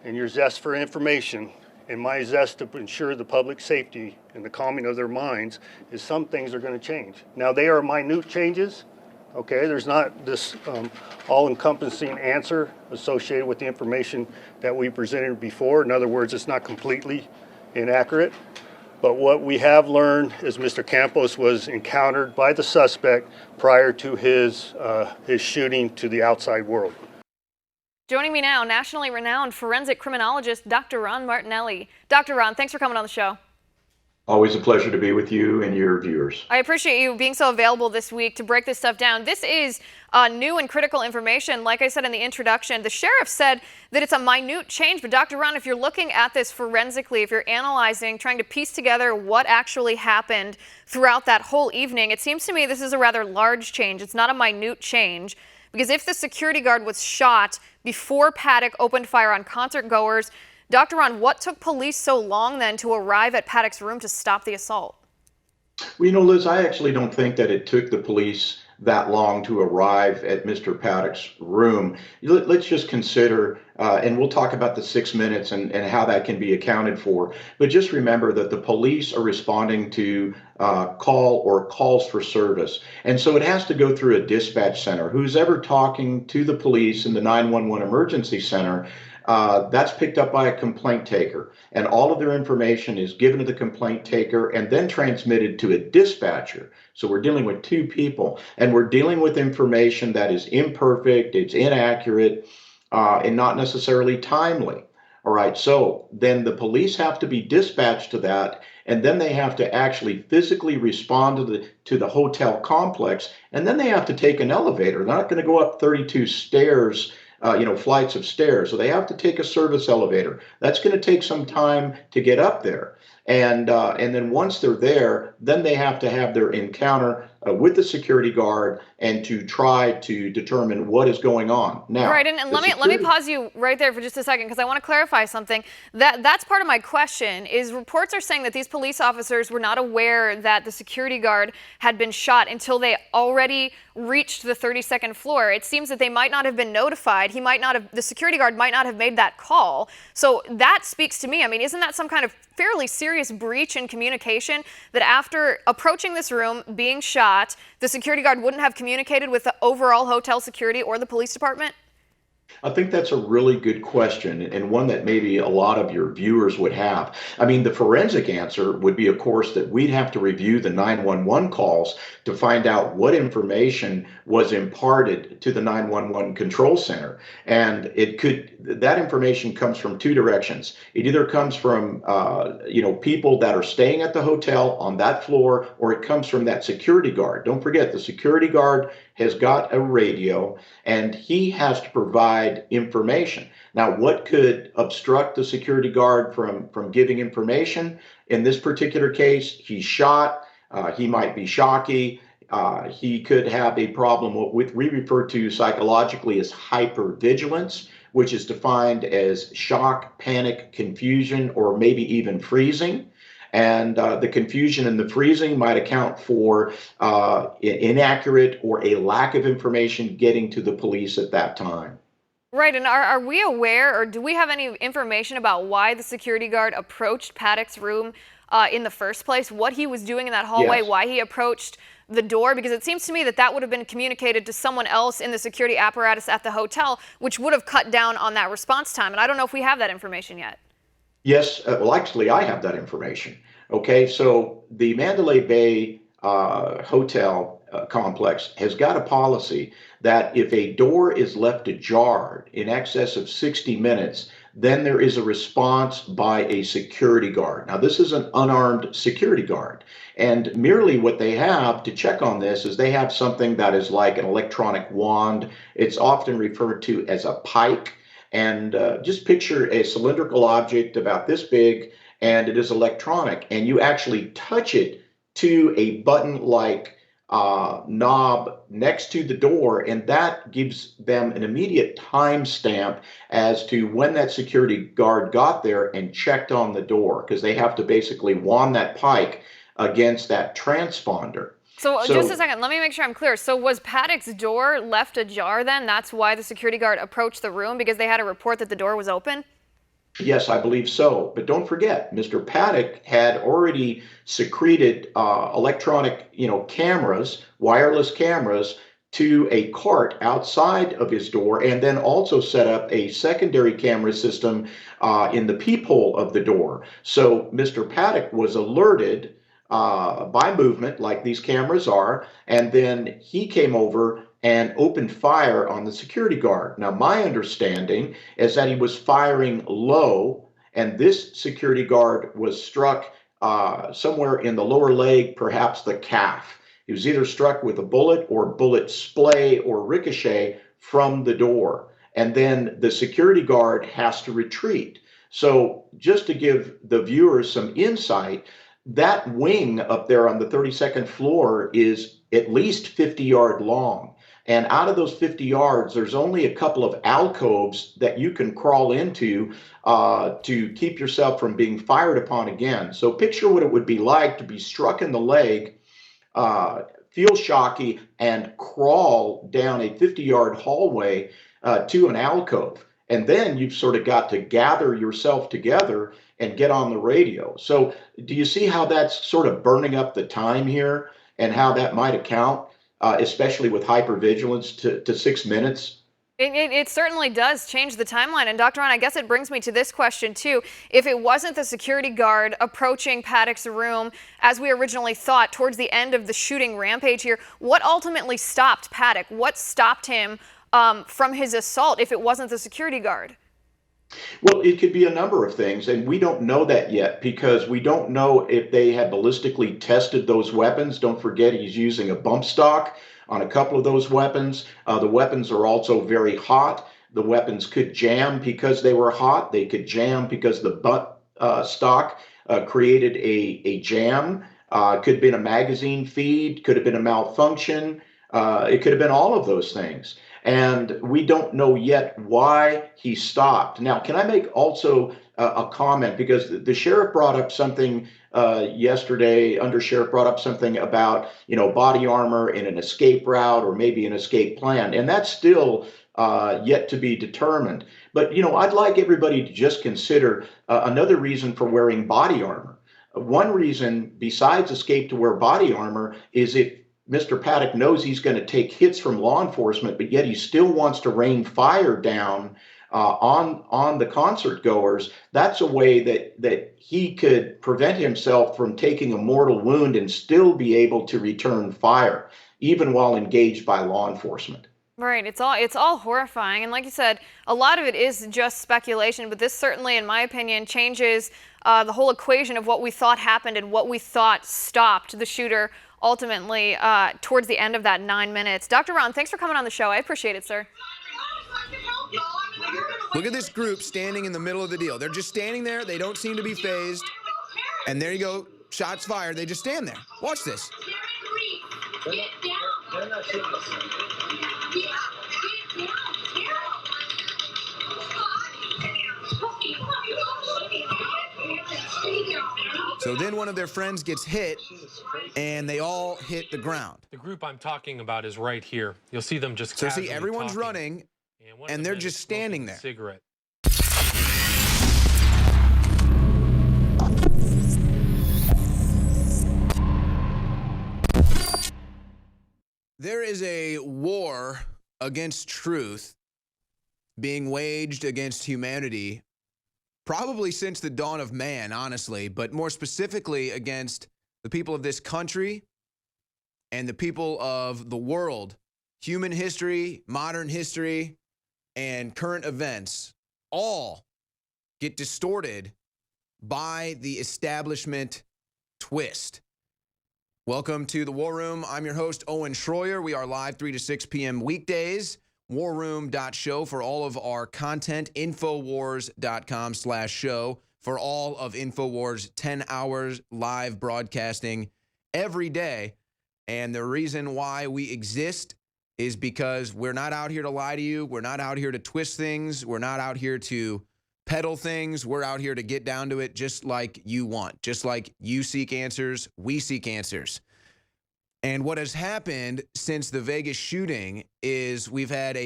And your zest for information and my zest to ensure the public safety and the calming of their minds is some things are going to change. Now, they are minute changes. Okay, there's not this all-encompassing answer associated with the information that we presented before. In other words, it's not completely inaccurate. But what we have learned is Mr. Campos was encountered by the suspect prior to his shooting to the outside world. Joining me now, nationally renowned forensic criminologist Dr. Ron Martinelli. Dr. Ron, thanks for coming on the show. Always a pleasure to be with you and your viewers. I appreciate you being so available this week to break this stuff down. This is new and critical information. Like I said in the introduction, the sheriff said that it's a minute change. But Dr. Ron, if you're looking at this forensically, if you're analyzing, trying to piece together what actually happened throughout that whole evening, it seems to me this is a rather large change. It's not a minute change. Because if the security guard was shot before Paddock opened fire on concert goers, Dr. Ron, what took police so long then to arrive at Paddock's room to stop the assault? Well, you know, Liz, I actually don't think that it took the police that long to arrive at Mr. Paddock's room. Let's just consider, and we'll talk about the 6 minutes and how that can be accounted for. But just remember that the police are responding to call or calls for service. And so it has to go through a dispatch center. Who's ever talking to the police in the 911 emergency center, that's picked up by a complaint taker, and all of their information is given to the complaint taker and then transmitted to a dispatcher. So we're dealing with two people, and we're dealing with information that is imperfect, it's inaccurate, and not necessarily timely. All right, so then the police have to be dispatched to that, and then they have to actually physically respond to the hotel complex, and then they have to take an elevator. They're not going to go up 32 stairs, flights of stairs. So they have to take a service elevator. That's going to take some time to get up there. And then once they're there, then they have to have their encounter with the security guard and to try to determine what is going on. Now, right, and let me pause you right there for just a second because I want to clarify something. That's part of my question. Is reports are saying that these police officers were not aware that the security guard had been shot until they already reached the 32nd floor. It seems that they might not have been notified. The security guard might not have made that call. So that speaks to me. I mean, isn't that some kind of fairly serious breach in communication that after approaching this room, being shot, the security guard wouldn't have communicated with the overall hotel security or the police department? I think that's a really good question and one that maybe a lot of your viewers would have. I mean, the forensic answer would be, of course, that we'd have to review the 911 calls to find out what information was imparted to the 911 control center. And that information comes from two directions. It either comes from, people that are staying at the hotel on that floor, or it comes from that security guard. Don't forget, the security guard has got a radio and he has to provide information. Now, what could obstruct the security guard from giving information? In this particular case, he's shot. He might be shocky. He could have a problem with we refer to psychologically as hypervigilance, which is defined as shock, panic, confusion, or maybe even freezing. And the confusion and the freezing might account for inaccurate or a lack of information getting to the police at that time. Right, and are we aware, or do we have any information about why the security guard approached Paddock's room in the first place? What he was doing in that hallway, Yes. why he approached the door? Because it seems to me that would have been communicated to someone else in the security apparatus at the hotel, which would have cut down on that response time. And I don't know if we have that information yet. Yes, well, actually, I have that information. Okay, so the Mandalay Bay hotel complex has got a policy that if a door is left ajar in excess of 60 minutes, then there is a response by a security guard. Now, this is an unarmed security guard. And merely what they have to check on this is they have something that is like an electronic wand. It's often referred to as a pike. And just picture a cylindrical object about this big, and it is electronic. And you actually touch it to a button-like knob next to the door, and that gives them an immediate timestamp as to when that security guard got there and checked on the door, because they have to basically wand that pike against that transponder. So just a second, let me make sure I'm clear. So was Paddock's door left ajar then? That's why the security guard approached the room, because they had a report that the door was open? Yes, I believe so. But don't forget, Mr. Paddock had already secreted electronic, cameras, wireless cameras, to a cart outside of his door, and then also set up a secondary camera system in the peephole of the door. So Mr. Paddock was alerted by movement, like these cameras are, and then he came over and opened fire on the security guard. Now, my understanding is that he was firing low, and this security guard was struck somewhere in the lower leg, perhaps the calf. He was either struck with a bullet or bullet splay or ricochet from the door. And then the security guard has to retreat. So just to give the viewers some insight, that wing up there on the 32nd floor is at least 50 yards long. And out of those 50 yards, there's only a couple of alcoves that you can crawl into to keep yourself from being fired upon again. So picture what it would be like to be struck in the leg, feel shocky, and crawl down a 50-yard hallway to an alcove. And then you've sort of got to gather yourself together and get on the radio. So do you see how that's sort of burning up the time here and how that might account, especially with hypervigilance, to 6 minutes? It certainly does change the timeline. And Dr. Ron, I guess it brings me to this question too. If it wasn't the security guard approaching Paddock's room, as we originally thought, towards the end of the shooting rampage here, what ultimately stopped Paddock? What stopped him from his assault if it wasn't the security guard? Well, it could be a number of things, and we don't know that yet because we don't know if they had ballistically tested those weapons. Don't forget, he's using a bump stock on a couple of those weapons. The weapons are also very hot. The weapons could jam because they were hot. They could jam because the butt stock created a jam. Could have been a magazine feed, could have been a malfunction. It could have been all of those things. And we don't know yet why he stopped. Now, can I make also a comment? Because the sheriff brought up something yesterday, Undersheriff brought up something about, body armor in an escape route or maybe an escape plan. And that's still yet to be determined. But, I'd like everybody to just consider another reason for wearing body armor. One reason, besides escape to wear body armor, is if Mr. Paddock knows he's going to take hits from law enforcement, but yet he still wants to rain fire down on the concert goers. That's a way that he could prevent himself from taking a mortal wound and still be able to return fire, even while engaged by law enforcement. Right, it's all horrifying, and like you said, a lot of it is just speculation, but this certainly, in my opinion, changes the whole equation of what we thought happened and what we thought stopped the shooter ultimately towards the end of that 9 minutes. Dr. Ron, thanks for coming on the show. I appreciate it, sir. Look at this group standing in the middle of the deal. They're just standing there. They don't seem to be phased. And there you go. Shots fired. They just stand there. Watch this. They're not shooting us. So then one of their friends gets hit, and they all hit the ground. The group I'm talking about is right here. You'll see them just So see, casually everyone's talking, running, and they're just standing there. Cigarette. There is a war against truth being waged against humanity probably since the dawn of man, honestly, but more specifically against the people of this country and the people of the world. Human history, modern history, and current events all get distorted by the establishment twist. Welcome to the War Room. I'm your host, Owen Schroyer. We are live 3 to 6 p.m. weekdays. warroom.show for all of our content. Infowars.com/show for all of Infowars 10 hours live broadcasting every day. And the reason why we exist is because we're not out here to lie to you. We're not out here to twist things. We're not out here to peddle things. We're out here to get down to it just like you want. Just like you seek answers, we seek answers. And what has happened since the Vegas shooting is we've had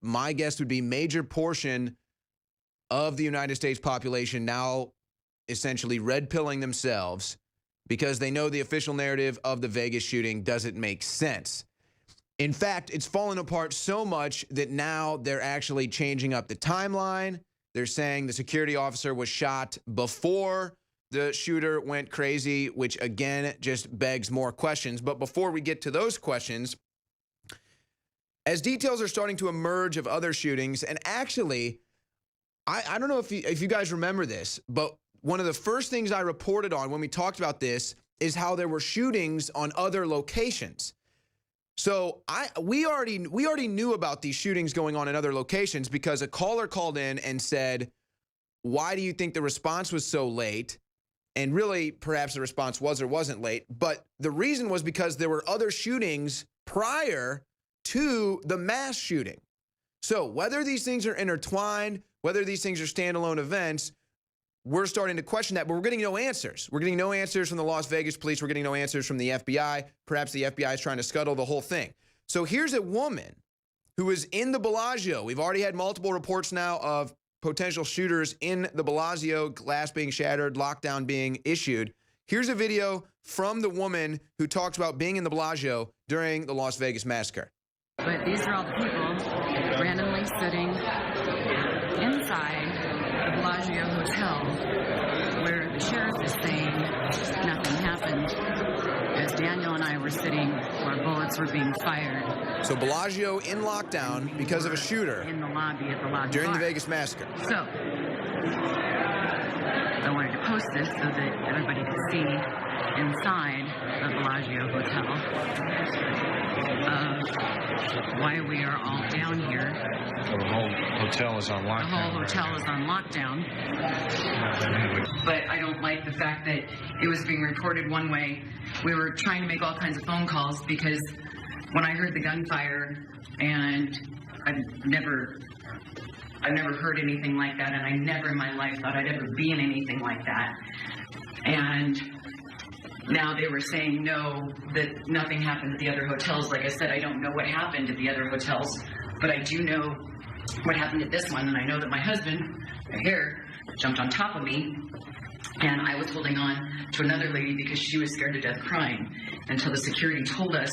my guess would be major portion of the United States population now essentially red-pilling themselves because they know the official narrative of the Vegas shooting doesn't make sense. In fact, it's fallen apart so much that now they're actually changing up the timeline. They're saying the security officer was shot before the shooter went crazy, which again just begs more questions. But before we get to those questions, as details are starting to emerge of other shootings, and actually, I don't know if you guys remember this, but one of the first things I reported on when we talked about this is how there were shootings on other locations. So we already knew about these shootings going on in other locations because a caller called in and said, why do you think the response was so late? And really, perhaps the response was or wasn't late. But the reason was because there were other shootings prior to the mass shooting. So whether these things are intertwined, whether these things are standalone events, we're starting to question that, but we're getting no answers. We're getting no answers from the Las Vegas police. We're getting no answers from the FBI. Perhaps the FBI is trying to scuttle the whole thing. So here's a woman who was in the Bellagio. We've already had multiple reports now of potential shooters in the Bellagio, glass being shattered, lockdown being issued. Here's a video from the woman who talks about being in the Bellagio during the Las Vegas Massacre. But these are all the people randomly sitting inside the Bellagio Hotel where the sheriff is saying nothing happened as Daniel and I were sitting where bullets were being fired. So Bellagio in lockdown because of a shooter in the lobby at the lodge during bar. the Vegas Massacre. So I wanted to post this so that everybody could see inside the Bellagio Hotel why we are all down here. The whole hotel is on lockdown. The whole hotel is on lockdown. But I don't like the fact that it was being reported one way. We were trying to make all kinds of phone calls because when I heard the gunfire, and I've never heard anything like that, and I never in my life thought I'd ever be in anything like that. And now they were saying no, that nothing happened at the other hotels. Like I said, I don't know what happened at the other hotels, but I do know what happened at this one, and I know that my husband, right here, jumped on top of me, and I was holding on to another lady because she was scared to death crying until the security told us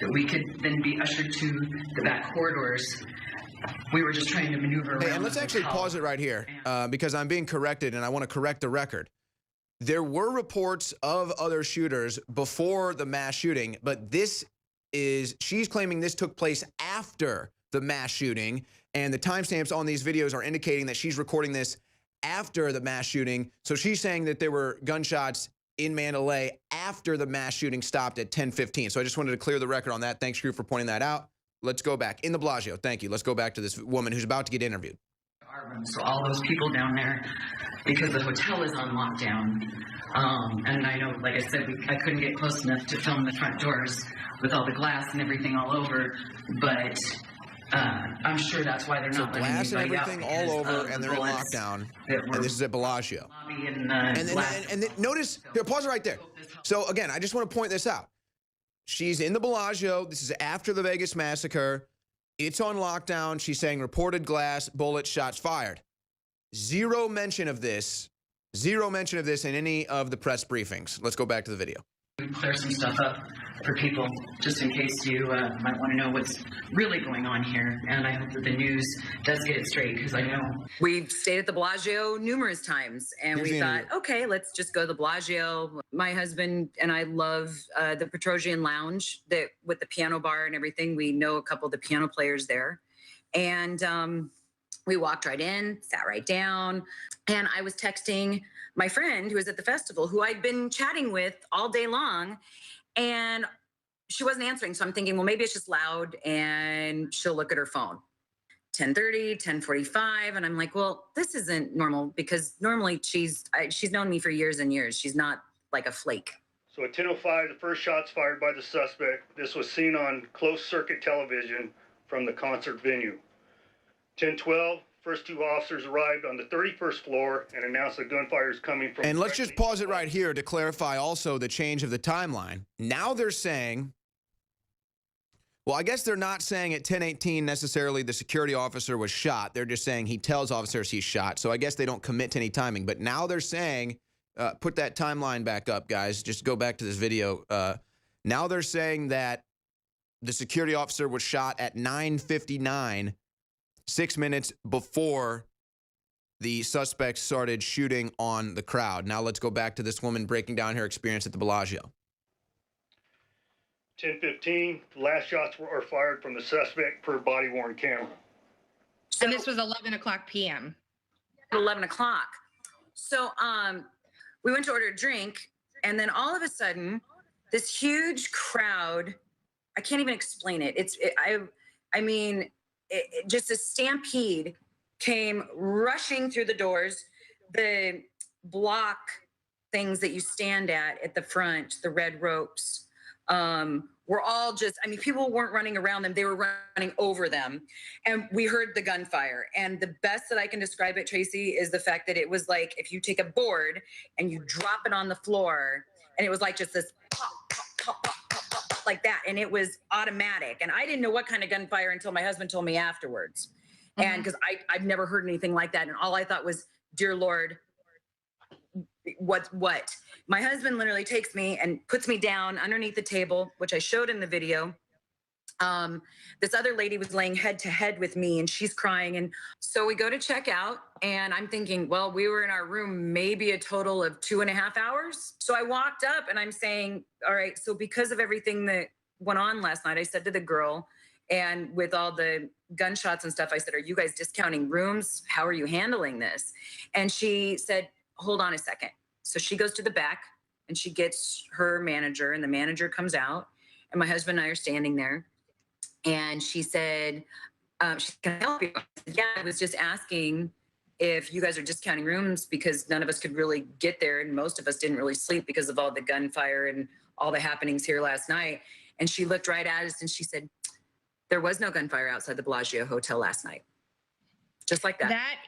that we could then be ushered to the back corridors. We were just trying to maneuver around. Hey, and let's actually pause it right here because I'm being corrected, and I want to correct the record. There were reports of other shooters before the mass shooting, but she's claiming this took place after the mass shooting, and the timestamps on these videos are indicating that she's recording this after the mass shooting. So she's saying that there were gunshots in Mandalay after the mass shooting stopped at 10:15. So I just wanted to clear the record on that. Thanks, Drew, for pointing that out. Let's go back. In the Bellagio, thank you. Let's go back to this woman who's about to get interviewed. Our room, so all those people down there, because the hotel is on lockdown, and I know, like I said, I couldn't get close enough to film the front doors with all the glass and everything all over, but I'm sure that's why they're not letting glass and anybody everything out all over, of and the they're in bullets lockdown. that And this is at Bellagio. And Notice, here, pause it right there. So again, I just want to point this out. She's in the Bellagio. This is after the Vegas Massacre. It's on lockdown. She's saying reported glass, bullets, shots fired. Zero mention of this in any of the press briefings. Let's go back to the video. Clear some stuff up for people, just in case you might want to know what's really going on here. And I hope that the news does get it straight, because I know. We've stayed at the Bellagio numerous times, and Here's we the thought, interview. okay, let's just go to the Bellagio. My husband and I love the Petrosian Lounge with the piano bar and everything. We know a couple of the piano players there. And we walked right in, sat right down, and I was texting my friend who was at the festival, who I'd been chatting with all day long, and she wasn't answering. So I'm thinking, well, maybe it's just loud and she'll look at her phone. 10:30, 10:45, and I'm like, well, this isn't normal, because normally she's known me for years and years. She's not like a flake. So at 10:05, the first shots fired by the suspect. This was seen on closed circuit television from the concert venue. 10:12, first two officers arrived on the 31st floor and announced the gunfire is coming from. And let's just pause it right here to clarify also the change of the timeline. Now they're saying, well, I guess they're not saying at 10:18 necessarily the security officer was shot. They're just saying he tells officers he's shot. So I guess they don't commit to any timing. But now they're saying, put that timeline back up, guys. Just go back to this video. Now they're saying that the security officer was shot at 9:59, 6 minutes before the suspects started shooting on the crowd. Now let's go back to this woman breaking down her experience at the Bellagio. 10:15, the last shots were fired from the suspect per body-worn camera. And this was 11 o'clock p.m. 11 o'clock. So we went to order a drink, and then all of a sudden, this huge crowd, I can't even explain it. Just a stampede came rushing through the doors. The block things that you stand at the front, the red ropes, were all just, people weren't running around them. They were running over them. And we heard the gunfire. And the best that I can describe it, Tracy, is the fact that it was like if you take a board and you drop it on the floor, and it was like just this pop, pop, pop, pop, pop, pop, pop, like that. And it was automatic. And I didn't know what kind of gunfire until my husband told me afterwards. Mm-hmm. And because I've never heard anything like that. And all I thought was, dear Lord, what? My husband literally takes me and puts me down underneath the table, which I showed in the video. This other lady was laying head to head with me, and she's crying. And so we go to check out, and I'm thinking, well, we were in our room maybe a total of 2.5 hours. So I walked up and I'm saying, all right, so because of everything that went on last night, I said to the girl, and with all the gunshots and stuff, I said, are you guys discounting rooms? How are you handling this? And she said, hold on a second. So she goes to the back and she gets her manager, and the manager comes out, and my husband and I are standing there. And she said, she can help you. I said, yeah, I was just asking if you guys are discounting rooms because none of us could really get there. And most of us didn't really sleep because of all the gunfire and all the happenings here last night. And she looked right at us and she said, there was no gunfire outside the Bellagio Hotel last night. Just like that.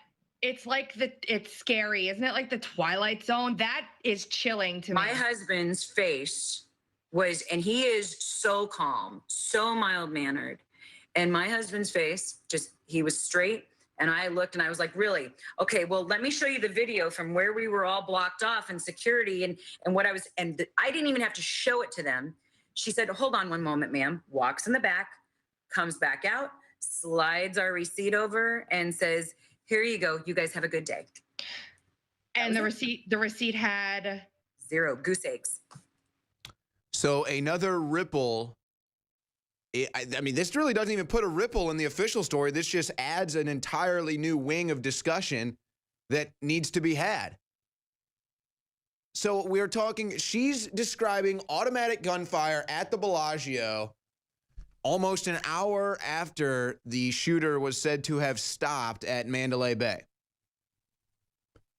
It's like it's scary. Isn't it like the Twilight Zone? That is chilling to me. My husband's face was, and he is so calm, so mild-mannered. And my husband's face, he was straight. And I looked and I was like, really? Okay, well, let me show you the video from where we were all blocked off and security and what I was, and I didn't even have to show it to them. She said, hold on one moment, ma'am. Walks in the back, comes back out, slides our receipt over and says, here you go. You guys have a good day. And the receipt had 0 goose eggs. So another ripple. I mean, this really doesn't even put a ripple in the official story. This just adds an entirely new wing of discussion that needs to be had. So we're talking, she's describing automatic gunfire at the Bellagio almost an hour after the shooter was said to have stopped at Mandalay Bay.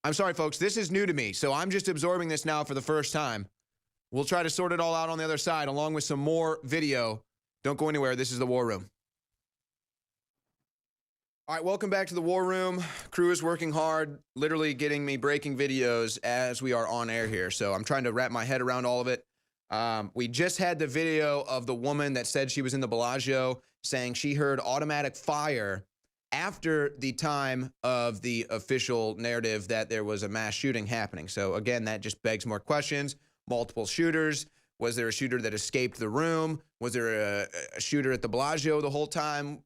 I'm sorry, folks, this is new to me, so I'm just absorbing this now for the first time. We'll try to sort it all out on the other side, along with some more video. Don't go anywhere. This is the War Room. All right, welcome back to the War Room. Crew is working hard, literally getting me breaking videos as we are on air here. So I'm trying to wrap my head around all of it. We just had the video of the woman that said she was in the Bellagio saying she heard automatic fire after the time of the official narrative that there was a mass shooting happening. So again, that just begs more questions. Multiple shooters. Was there a shooter that escaped the room? Was there a shooter at the Bellagio the whole time?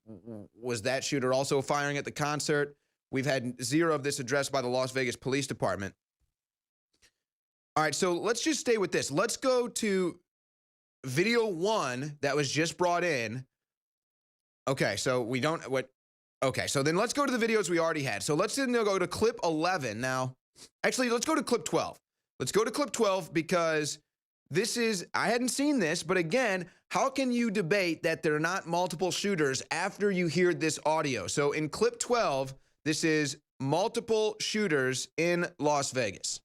Was that shooter also firing at the concert? We've had zero of this addressed by the Las Vegas Police Department. All right, so let's just stay with this. Let's go to video 1 that was just brought in. Okay, so we don't, okay, so then let's go to the videos we already had. So let's then go to clip 11 now. Actually, let's go to clip 12. Let's go to clip 12 because this is, I hadn't seen this, but again, how can you debate that there are not multiple shooters after you hear this audio? So in clip 12, this is multiple shooters in Las Vegas.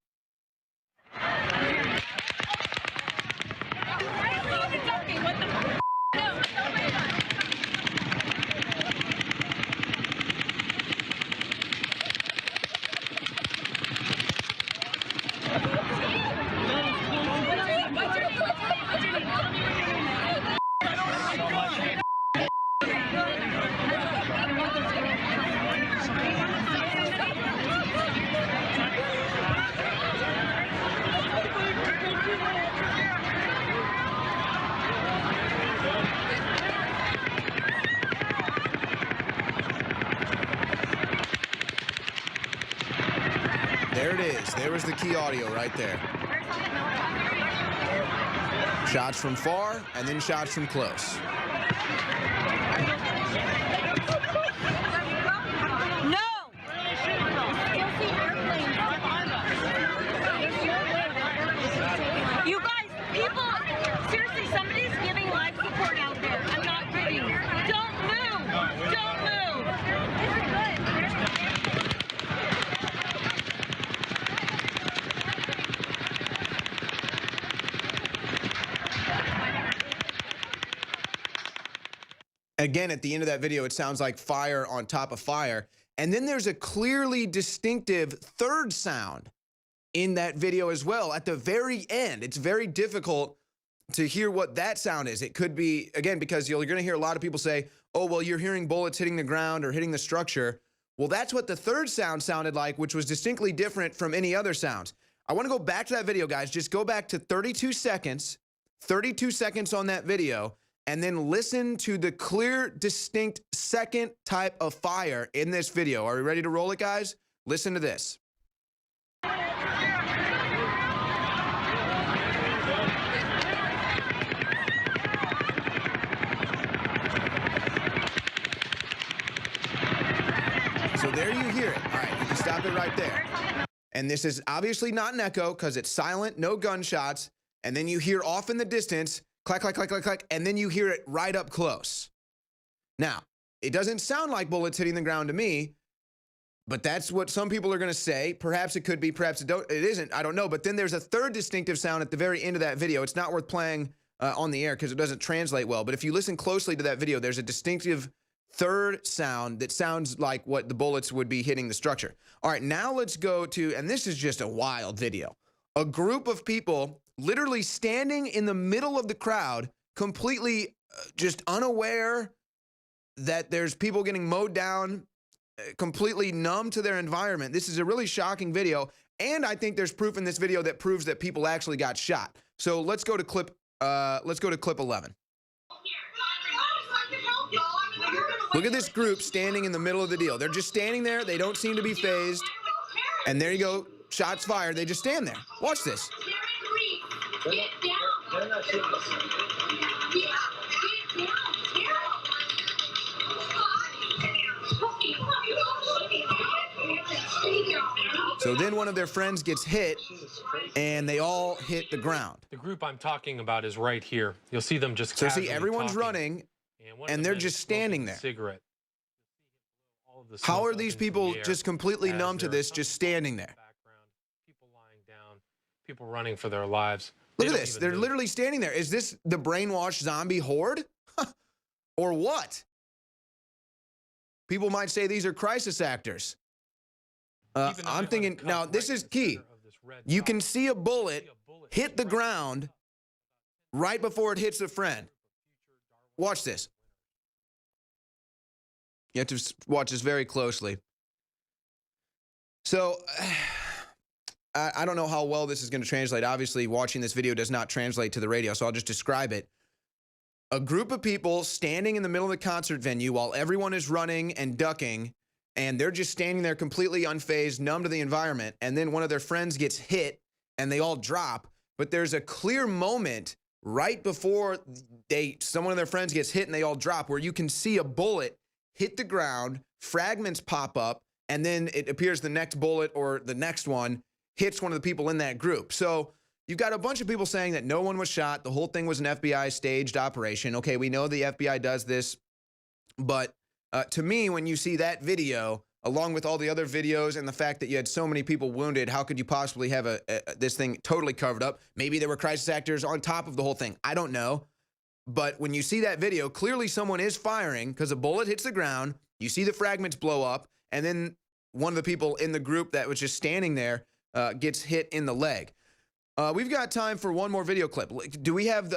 There it is. There was the key audio right there. Shots from far and then shots from close. You guys, people, seriously, somebody's giving life support out there. I'm not kidding. Don't move. Don't move. Again, at the end of that video, it sounds like fire on top of fire. And then there's a clearly distinctive third sound in that video as well at the very end. It's very difficult to hear what that sound is. It could be, again, because you're going to hear a lot of people say, oh, well, you're hearing bullets hitting the ground or hitting the structure. Well, that's what the third sound sounded like, which was distinctly different from any other sounds. I want to go back to that video, guys. Just go back to 32 seconds on that video, and then listen to the clear, distinct second type of fire in this video. Are we ready to roll it, guys? Listen to this. So there you hear it. All right, you can stop it right there. And this is obviously not an echo because it's silent, no gunshots. And then you hear off in the distance, clack, clack, clack, clack, clack, and then you hear it right up close. Now, it doesn't sound like bullets hitting the ground to me, but that's what some people are going to say. Perhaps it could be, perhaps it isn't. I don't know. But then there's a third distinctive sound at the very end of that video. It's not worth playing on the air because it doesn't translate well. But if you listen closely to that video, there's a distinctive third sound that sounds like what the bullets would be hitting the structure. All right, now let's go to, and this is just a wild video. A group of people literally standing in the middle of the crowd, completely just unaware that there's people getting mowed down, completely numb to their environment. This is a really shocking video, and I think there's proof in this video that proves that people actually got shot. So let's go to clip 11. Look at this group standing in the middle of the deal. They're just standing there. They don't seem to be phased. And there you go. Shots fired. They just stand there. Watch this. So then one of their friends gets hit, and they all hit the ground. The group I'm talking about is right here. You'll see them just So see, casually everyone's talking, running, and they're just standing there. cigarette. How are these people just completely numb to this, just standing there? People running for their lives. Look at this. They're literally standing there. Is this the brainwashed zombie horde? Or what? People might say these are crisis actors. I'm thinking, now this is key. You can see a bullet hit the ground right before it hits a friend. Watch this. You have to watch this very closely. So, I don't know how well this is going to translate. Obviously, watching this video does not translate to the radio, so I'll just describe it. A group of people standing in the middle of the concert venue while everyone is running and ducking, and they're just standing there completely unfazed, numb to the environment, and then one of their friends gets hit, and they all drop. But there's a clear moment right before someone of their friends gets hit and they all drop where you can see a bullet hit the ground, fragments pop up, and then it appears the next bullet or the next one hits one of the people in that group. So you've got a bunch of people saying that no one was shot. The whole thing was an FBI staged operation. Okay, we know the FBI does this, but to me, when you see that video, along with all the other videos and the fact that you had so many people wounded, how could you possibly have this thing totally covered up? Maybe there were crisis actors on top of the whole thing. I don't know. But when you see that video, clearly someone is firing because a bullet hits the ground. You see the fragments blow up, and then one of the people in the group that was just standing there gets hit in the leg. We've got time for one more video clip. Do we have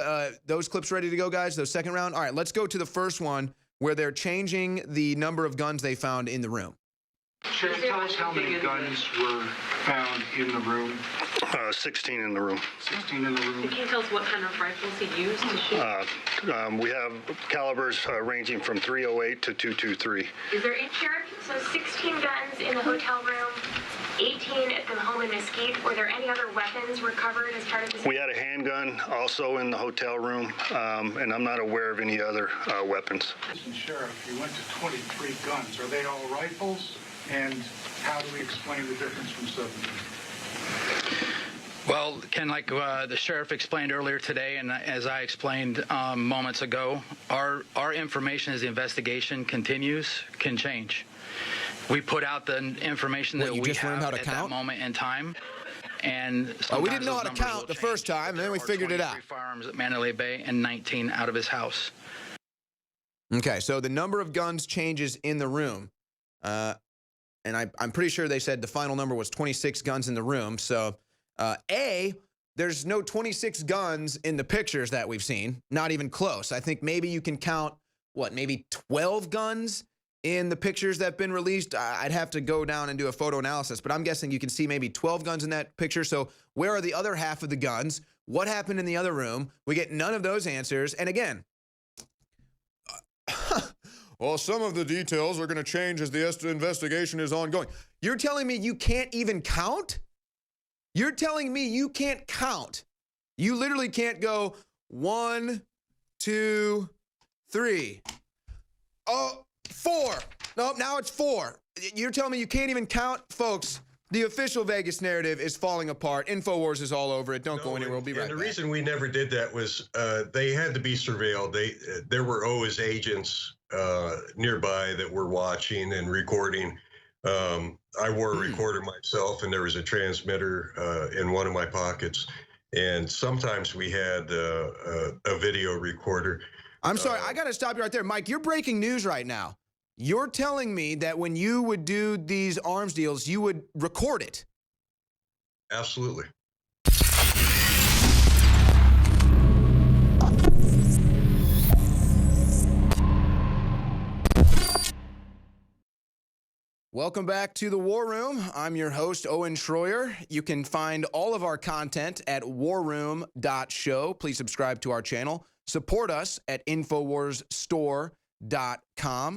those clips ready to go, guys? Those second round? All right, let's go to the first one where they're changing the number of guns they found in the room. Sheriff, tell us how many guns were found in the room. 16 in the room. 16 in the room. Can you tell us what kind of rifles he used to shoot? We have calibers ranging from .308 to .223. Is there any, Sheriff? So 16 guns in the hotel room, 18 at the home in Mesquite. Were there any other weapons recovered as part of this? We had a handgun also in the hotel room, and I'm not aware of any other weapons. Sheriff, you went to 23 guns. Are they all rifles? And how do we explain the difference from 17? Well, Ken, like the sheriff explained earlier today, and as I explained moments ago, our information as the investigation continues can change. We put out the information that we have at that moment in time. And we didn't know how to count the first time, and then we figured it out. Firearms at Mandalay Bay and 19 out of his house. Okay, so the number of guns changes in the room. And I'm pretty sure they said the final number was 26 guns in the room. So, there's no 26 guns in the pictures that we've seen. Not even close. I think maybe you can count, maybe 12 guns in the pictures that have been released. I'd have to go down and do a photo analysis, but I'm guessing you can see maybe 12 guns in that picture. So where are the other half of the guns? What happened in the other room? We get none of those answers. And again, well, some of the details are going to change as the investigation is ongoing. You're telling me you can't even count? You're telling me you can't count. You literally can't go 1, 2, 3. Oh, 4. No, now it's 4. You're telling me you can't even count? Folks, The official Vegas narrative is falling apart. Infowars is all over it. Don't go anywhere. We'll be right back. And the reason we never did that was they had to be surveilled. There were always agents nearby that were watching and recording. I wore a recorder myself, and there was a transmitter in one of my pockets. And sometimes we had a video recorder. I'm sorry, I got to stop you right there. Mike, you're breaking news right now. You're telling me that when you would do these arms deals, you would record it. Absolutely. Welcome back to the War Room. I'm your host, Owen Schroyer. You can find all of our content at warroom.show. Please subscribe to our channel. Support us at InfoWarsStore.com.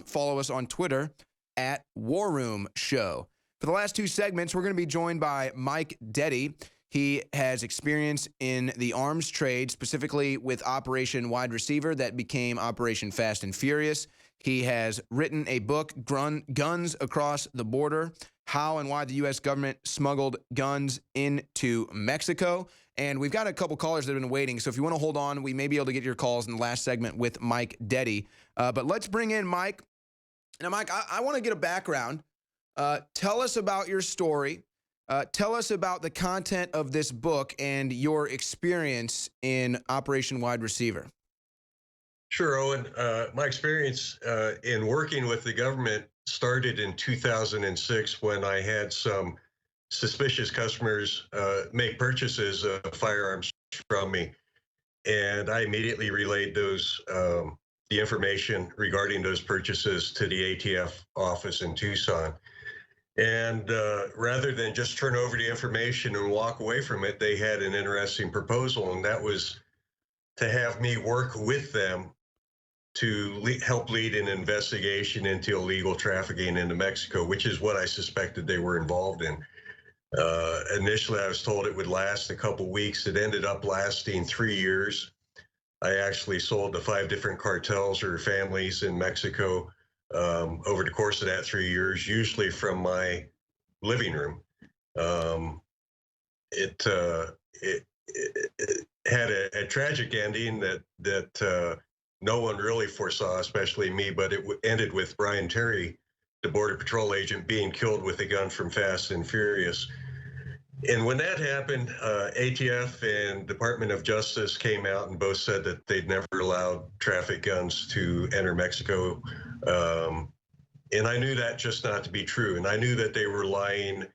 Follow us on Twitter at War Room Show. For the last two segments, we're going to be joined by Mike Detty. He has experience in the arms trade, specifically with Operation Wide Receiver that became Operation Fast and Furious. He has written a book, Guns Across the Border, How and Why the U.S. Government Smuggled Guns into Mexico. And we've got a couple callers that have been waiting, so if you want to hold on, we may be able to get your calls in the last segment with Mike Detty. But let's bring in Mike. Now, Mike, I want to get a background. Tell us about your story. Tell us about the content of this book and your experience in Operation Wide Receiver. Sure, Owen. My experience in working with the government started in 2006 when I had some suspicious customers make purchases of firearms from me. And I immediately relayed those, the information regarding those purchases to the ATF office in Tucson. And rather than just turn over the information and walk away from it, they had an interesting proposal, and that was to have me work with them to help lead an investigation into illegal trafficking into Mexico, which is what I suspected they were involved in. Initially, I was told it would last a couple weeks. It ended up lasting 3 years. I actually sold to 5 different cartels or families in Mexico over the course of that 3 years, usually from my living room. It had a tragic ending that no one really foresaw, especially me, but it ended with Brian Terry, the Border Patrol agent, being killed with a gun from Fast and Furious. And when that happened, ATF and Department of Justice came out and both said that they'd never allowed traffic guns to enter Mexico. And I knew that just not to be true. And I knew that they were lying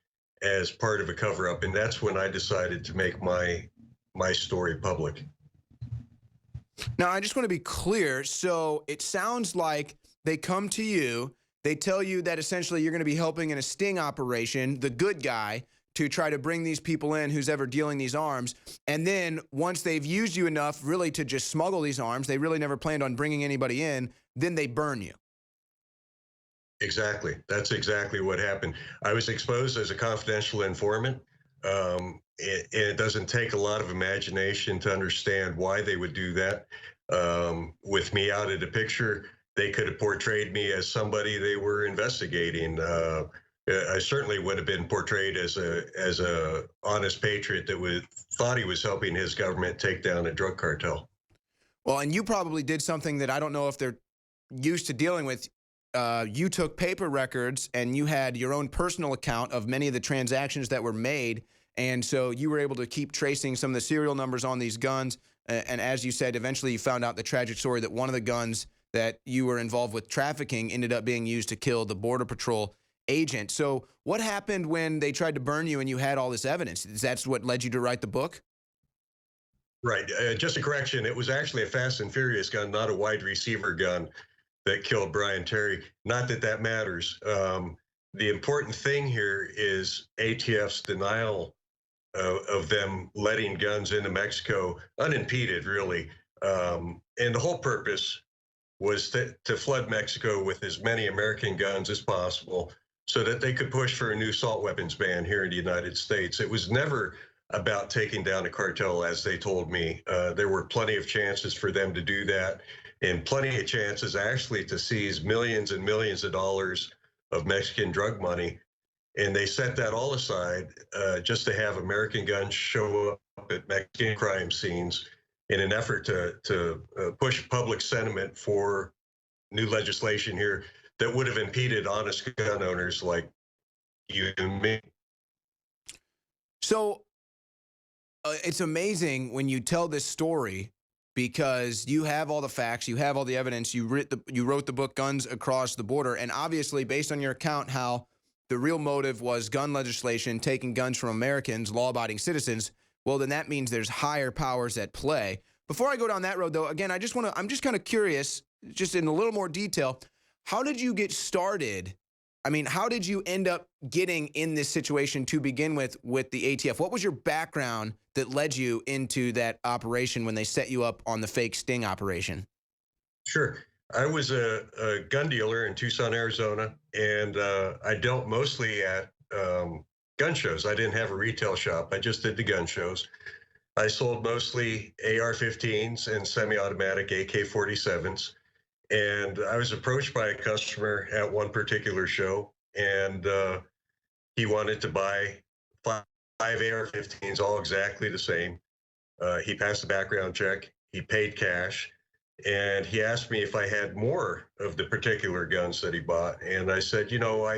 as part of a cover-up. And that's when I decided to make my story public. Now, I just want to be clear. So it sounds like they come to you, they tell you that essentially you're going to be helping in a sting operation, the good guy, to try to bring these people in who's ever dealing these arms. And then once they've used you enough really to just smuggle these arms, they really never planned on bringing anybody in, then they burn you. Exactly. That's exactly what happened. I was exposed as a confidential informant. It doesn't take a lot of imagination to understand why they would do that. With me out of the picture, they could have portrayed me as somebody they were investigating. I certainly would have been portrayed as a honest patriot that thought he was helping his government take down a drug cartel. Well, and you probably did something that I don't know if they're used to dealing with. You took paper records and you had your own personal account of many of the transactions that were made. And so you were able to keep tracing some of the serial numbers on these guns. And as you said, eventually you found out the tragic story that one of the guns that you were involved with trafficking ended up being used to kill the Border Patrol agent. So what happened when they tried to burn you and you had all this evidence? That's what led you to write the book? Right. Just a correction. It was actually a Fast and Furious gun, not a wide receiver gun that killed Brian Terry. Not that that matters. The important thing here is ATF's denial of them letting guns into Mexico unimpeded, really. And the whole purpose was to flood Mexico with as many American guns as possible so that they could push for a new assault weapons ban here in the United States. It was never about taking down a cartel, as they told me. There were plenty of chances for them to do that, and plenty of chances actually to seize millions and millions of dollars of Mexican drug money. And they set that all aside just to have American guns show up at Mexican crime scenes in an effort to push public sentiment for new legislation here that would have impeded honest gun owners like you and me. So it's amazing when you tell this story because you have all the facts, you have all the evidence, you wrote the book Guns Across the Border, and obviously based on your account how the real motive was gun legislation, taking guns from Americans, law-abiding citizens, well, then that means there's higher powers at play. Before I go down that road, though, again, I'm just kind of curious, just in a little more detail, how did you get started? I mean, how did you end up getting in this situation to begin with the ATF? What was your background that led you into that operation when they set you up on the fake sting operation? Sure. I was a gun dealer in Tucson, Arizona, and I dealt mostly at gun shows. I didn't have a retail shop. I just did the gun shows. I sold mostly AR-15s and semi-automatic AK-47s. And I was approached by a customer at one particular show, and he wanted to buy five AR-15s, all exactly the same. He passed the background check. He paid cash. And he asked me if I had more of the particular guns that he bought. And I said, you know,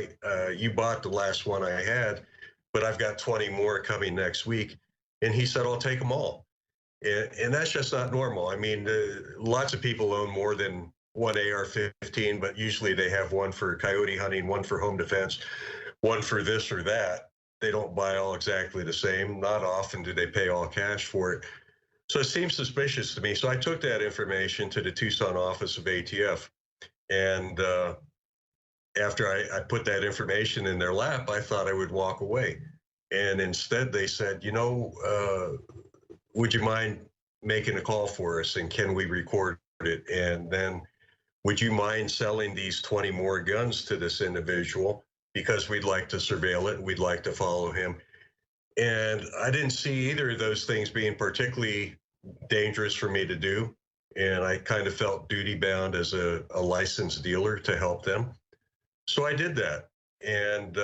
you bought the last one I had, but I've got 20 more coming next week. And he said, I'll take them all. And that's just not normal. I mean, lots of people own more than one AR-15, but usually they have one for coyote hunting, one for home defense, one for this or that. They don't buy all exactly the same. Not often do they pay all cash for it. So it seems suspicious to me. So I took that information to the Tucson office of ATF. And after I put that information in their lap, I thought I would walk away. And instead they said, you know, would you mind making a call for us? And can we record it? And then would you mind selling these 20 more guns to this individual? Because we'd like to surveil it. We'd like to follow him. And I didn't see either of those things being particularly dangerous for me to do. And I kind of felt duty bound as a licensed dealer to help them. So I did that. And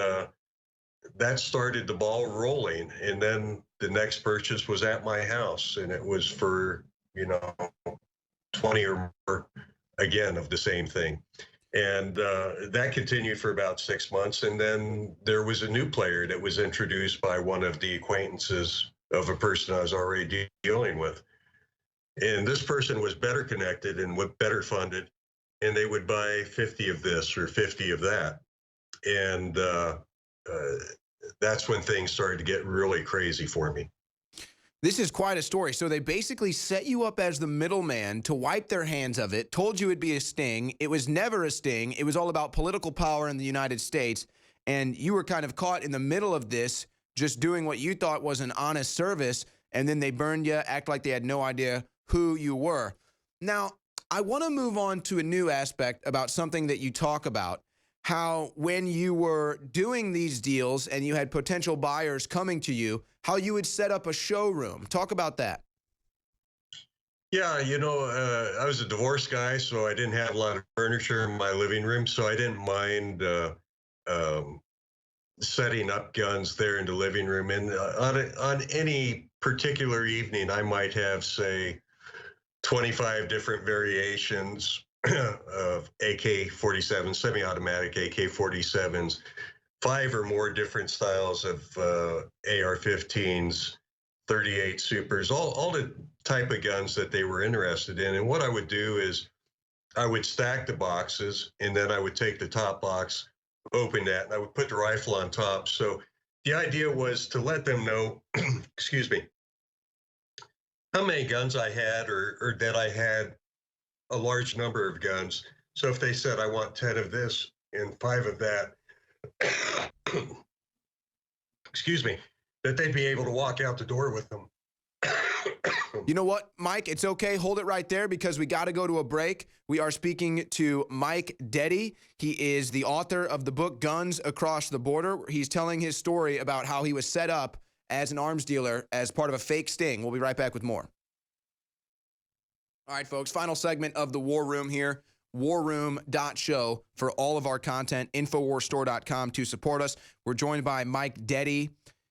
that started the ball rolling. And then the next purchase was at my house. And it was for, you know, 20 or more, again, of the same thing. And that continued for about 6 months. And then there was a new player that was introduced by one of the acquaintances of a person I was already dealing with. And this person was better connected and better funded. And they would buy 50 of this or 50 of that. And that's when things started to get really crazy for me. This is quite a story. So they basically set you up as the middleman to wipe their hands of it, told you it'd be a sting. It was never a sting. It was all about political power in the United States. And you were kind of caught in the middle of this, just doing what you thought was an honest service. And then they burned you, act like they had no idea who you were. Now, I want to move on to a new aspect about something that you talk about. How when you were doing these deals and you had potential buyers coming to you, how you would set up a showroom. Talk about that. Yeah, you know, I was a divorced guy, so I didn't have a lot of furniture in my living room, so I didn't mind setting up guns there in the living room. And on any particular evening, I might have, say, 25 different variations of AK-47s, semi-automatic AK-47s, 5 or more different styles of AR-15s, 38 Supers, all the type of guns that they were interested in. And what I would do is I would stack the boxes, and then I would take the top box, open that, and I would put the rifle on top. So the idea was to let them know, excuse me, how many guns I had or that I had a large number of guns. So if they said, I want 10 of this and 5 of that, excuse me, that they'd be able to walk out the door with them. You know what, Mike? It's okay. Hold it right there because we got to go to a break. We are speaking to Mike Deddy. He is the author of the book Guns Across the Border. He's telling his story about how he was set up as an arms dealer as part of a fake sting. We'll be right back with more. All right, folks, final segment of the War Room here warroom.show for all of our content, infowarsstore.com to support us. We're joined by Mike Deddy.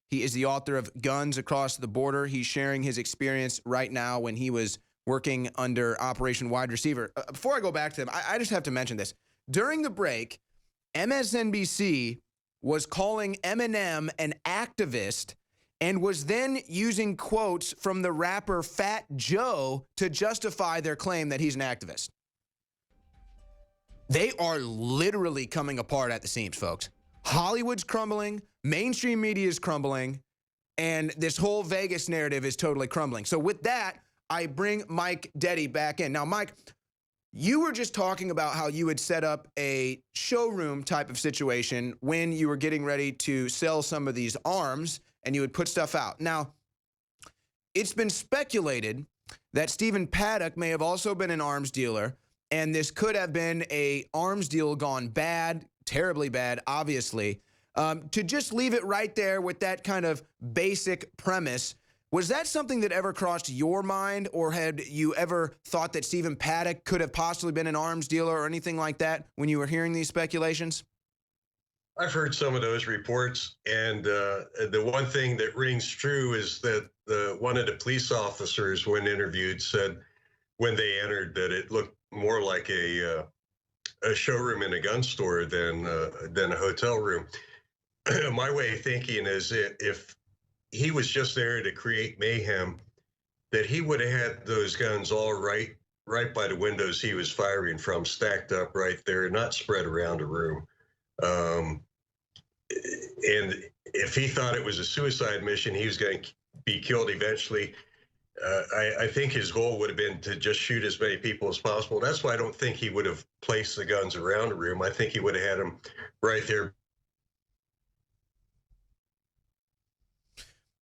He is the author of Guns Across the Border. He's sharing his experience right now when he was working under Operation Wide Receiver. Before I go back to him, I just have to mention this. During the break, MSNBC was calling Eminem an activist and was then using quotes from the rapper Fat Joe to justify their claim that he's an activist. They are literally coming apart at the seams, folks. Hollywood's crumbling, mainstream media is crumbling, and this whole Vegas narrative is totally crumbling. So with that, I bring Mike Deddy back in. Now, Mike, you were just talking about how you had set up a showroom type of situation when you were getting ready to sell some of these arms, and you would put stuff out. Now, it's been speculated that Stephen Paddock may have also been an arms dealer, and this could have been a arms deal gone bad, terribly bad, obviously. To just leave it right there with that kind of basic premise, was that something that ever crossed your mind, or had you ever thought that Stephen Paddock could have possibly been an arms dealer or anything like that when you were hearing these speculations? I've heard some of those reports, and the one thing that rings true is that one of the police officers, when interviewed, said when they entered that it looked more like a showroom in a gun store than a hotel room. My way of thinking is if he was just there to create mayhem, that he would have had those guns all right by the windows he was firing from, stacked up right there, not spread around a room. And if he thought it was a suicide mission, he was going to be killed eventually. I think his goal would have been to just shoot as many people as possible. That's why I don't think he would have placed the guns around the room. I think he would have had them right there.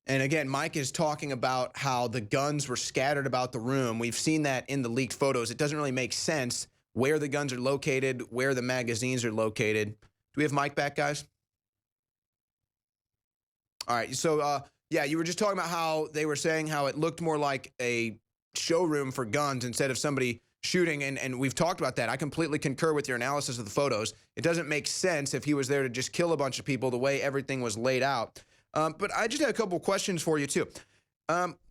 And again, Mike is talking about how the guns were scattered about the room. We've seen that in the leaked photos. It doesn't really make sense where the guns are located, where the magazines are located. Do we have Mike back, guys? All right, so yeah, you were just talking about how they were saying how it looked more like a showroom for guns instead of somebody shooting, and we've talked about that. I completely concur with your analysis of the photos. It doesn't make sense if he was there to just kill a bunch of people the way everything was laid out. But I just had a couple of questions for you, too.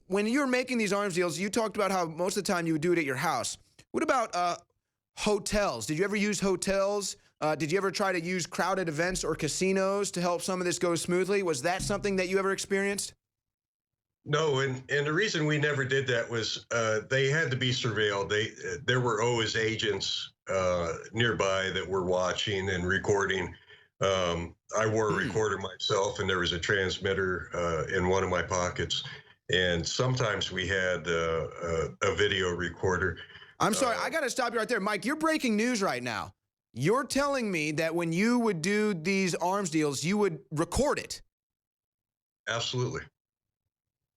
When you were making these arms deals, you talked about how most of the time you would do it at your house. What about hotels? Did you ever use hotels? Did you ever try to use crowded events or casinos to help some of this go smoothly? Was that something that you ever experienced? No, and the reason we never did that was they had to be surveilled. There were always agents nearby that were watching and recording. I wore a recorder myself, and there was a transmitter in one of my pockets. And sometimes we had a video recorder. I'm sorry, I got to stop you right there. Mike, you're breaking news right now. You're telling me that when you would do these arms deals, you would record it. Absolutely.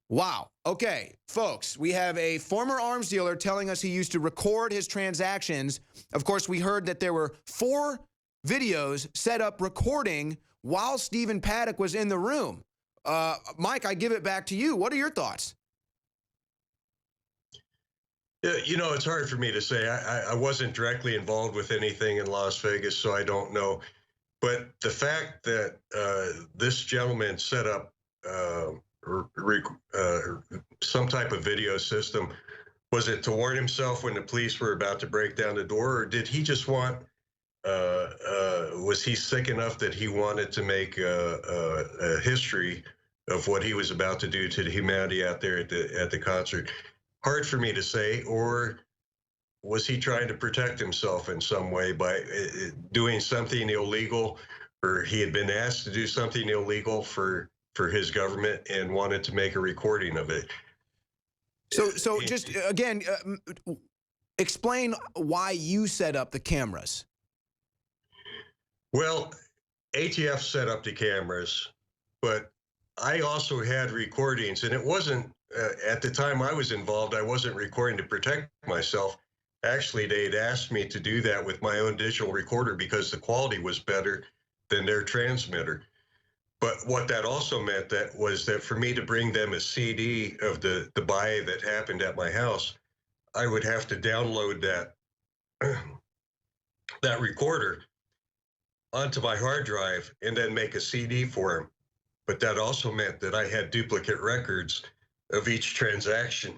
Wow. Okay, folks, we have a former arms dealer telling us he used to record his transactions. Of course, we heard that there were 4 videos set up recording while Stephen Paddock was in the room. Mike, I give it back to you. What are your thoughts? Yeah, you know, it's hard for me to say. I wasn't directly involved with anything in Las Vegas, so I don't know. But the fact that this gentleman set up some type of video system, was it to warn himself when the police were about to break down the door, or did he just want, was he sick enough that he wanted to make a history of what he was about to do to the humanity out there at the concert? Hard for me to say. Or was he trying to protect himself in some way by doing something illegal, or he had been asked to do something illegal for his government and wanted to make a recording of it? So just again, explain why you set up the cameras. Well, ATF set up the cameras, but I also had recordings, and it wasn't, at the time I was involved, I wasn't recording to protect myself. Actually, they had asked me to do that with my own digital recorder because the quality was better than their transmitter. But what that also meant was that for me to bring them a CD of the buy that happened at my house, I would have to download that that recorder onto my hard drive and then make a CD for him. But that also meant that I had duplicate records of each transaction.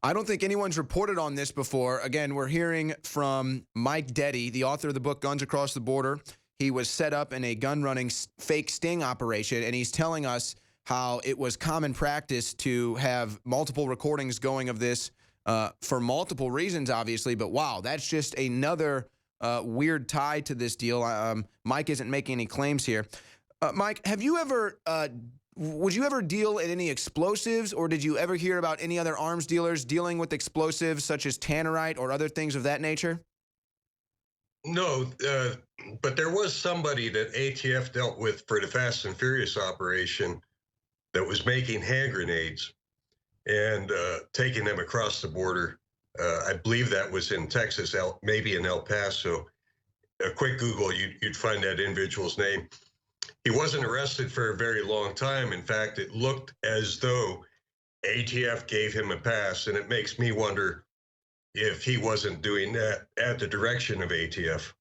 I don't think anyone's reported on this before. Again, we're hearing from Mike Deddy, the author of the book Guns Across the Border. He was set up in a gun-running fake sting operation, and he's telling us how it was common practice to have multiple recordings going of this for multiple reasons, obviously. But wow, that's just another weird tie to this deal. Mike isn't making any claims here. Mike, have you ever would you ever deal in any explosives, or did you ever hear about any other arms dealers dealing with explosives such as tannerite or other things of that nature? No, but there was somebody that ATF dealt with for the Fast and Furious operation that was making hand grenades and taking them across the border. I believe that was in Texas, maybe in El Paso. A quick Google, you'd find that individual's name. He wasn't arrested for a very long time. In fact, it looked as though ATF gave him a pass, and it makes me wonder if he wasn't doing that at the direction of ATF.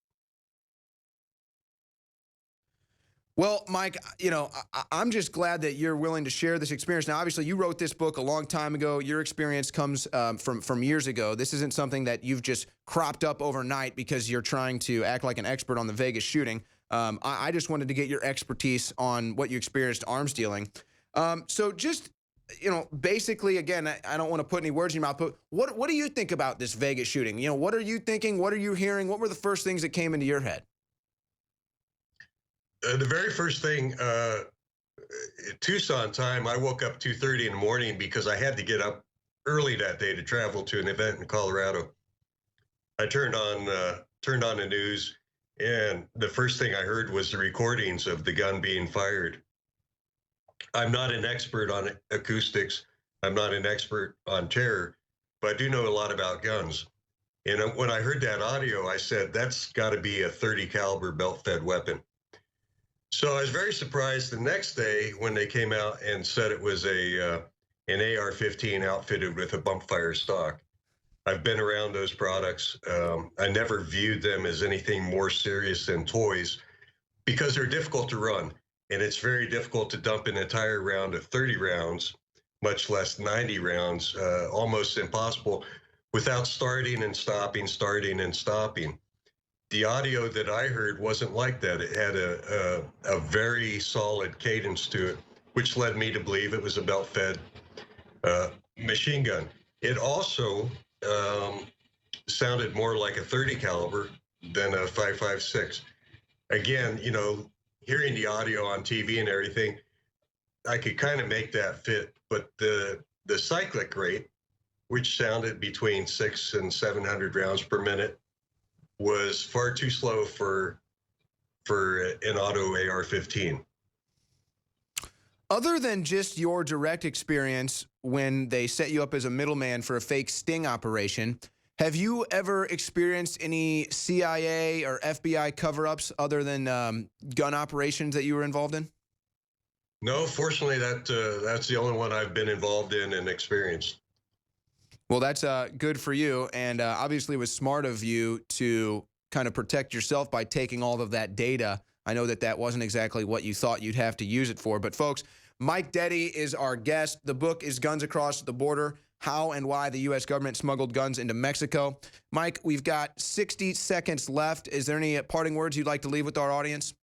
Well, Mike, you know, I'm just glad that you're willing to share this experience. Now, obviously, you wrote this book a long time ago. Your experience comes from years ago. This isn't something that you've just cropped up overnight because you're trying to act like an expert on the Vegas shooting. I just wanted to get your expertise on what you experienced arms dealing. So just, you know, basically, again, I don't want to put any words in your mouth, but what do you think about this Vegas shooting? You know, what are you thinking? What are you hearing? What were the first things that came into your head? The very first thing, Tucson time, I woke up 2:30 in the morning because I had to get up early that day to travel to an event in Colorado. I turned on the news, and the first thing I heard was the recordings of the gun being fired. I'm not an expert on acoustics. I'm not an expert on terror, but I do know a lot about guns. And when I heard that audio, I said, that's got to be a .30 caliber belt-fed weapon. So I was very surprised the next day when they came out and said it was an AR-15 outfitted with a bump fire stock. I've been around those products. I never viewed them as anything more serious than toys because they're difficult to run. And it's very difficult to dump an entire round of 30 rounds, much less 90 rounds, almost impossible, without starting and stopping, starting and stopping. The audio that I heard wasn't like that. It had a very solid cadence to it, which led me to believe it was a belt-fed machine gun. It also sounded more like a .30 caliber than a .556. Again, you know, hearing the audio on TV and everything, I could kind of make that fit, but the cyclic rate, which sounded between 600 and 700 rounds per minute, was far too slow for an auto AR-15. Other than just your direct experience when they set you up as a middleman for a fake sting operation, have you ever experienced any CIA or FBI cover-ups other than gun operations that you were involved in? No, fortunately, that's the only one I've been involved in and experienced. Well, that's good for you, and obviously it was smart of you to kind of protect yourself by taking all of that data. I know that that wasn't exactly what you thought you'd have to use it for, but folks, Mike Deddy is our guest. The book is Guns Across the Border, How and Why the U.S. Government Smuggled Guns into Mexico. Mike, we've got 60 seconds left. Is there any parting words you'd like to leave with our audience?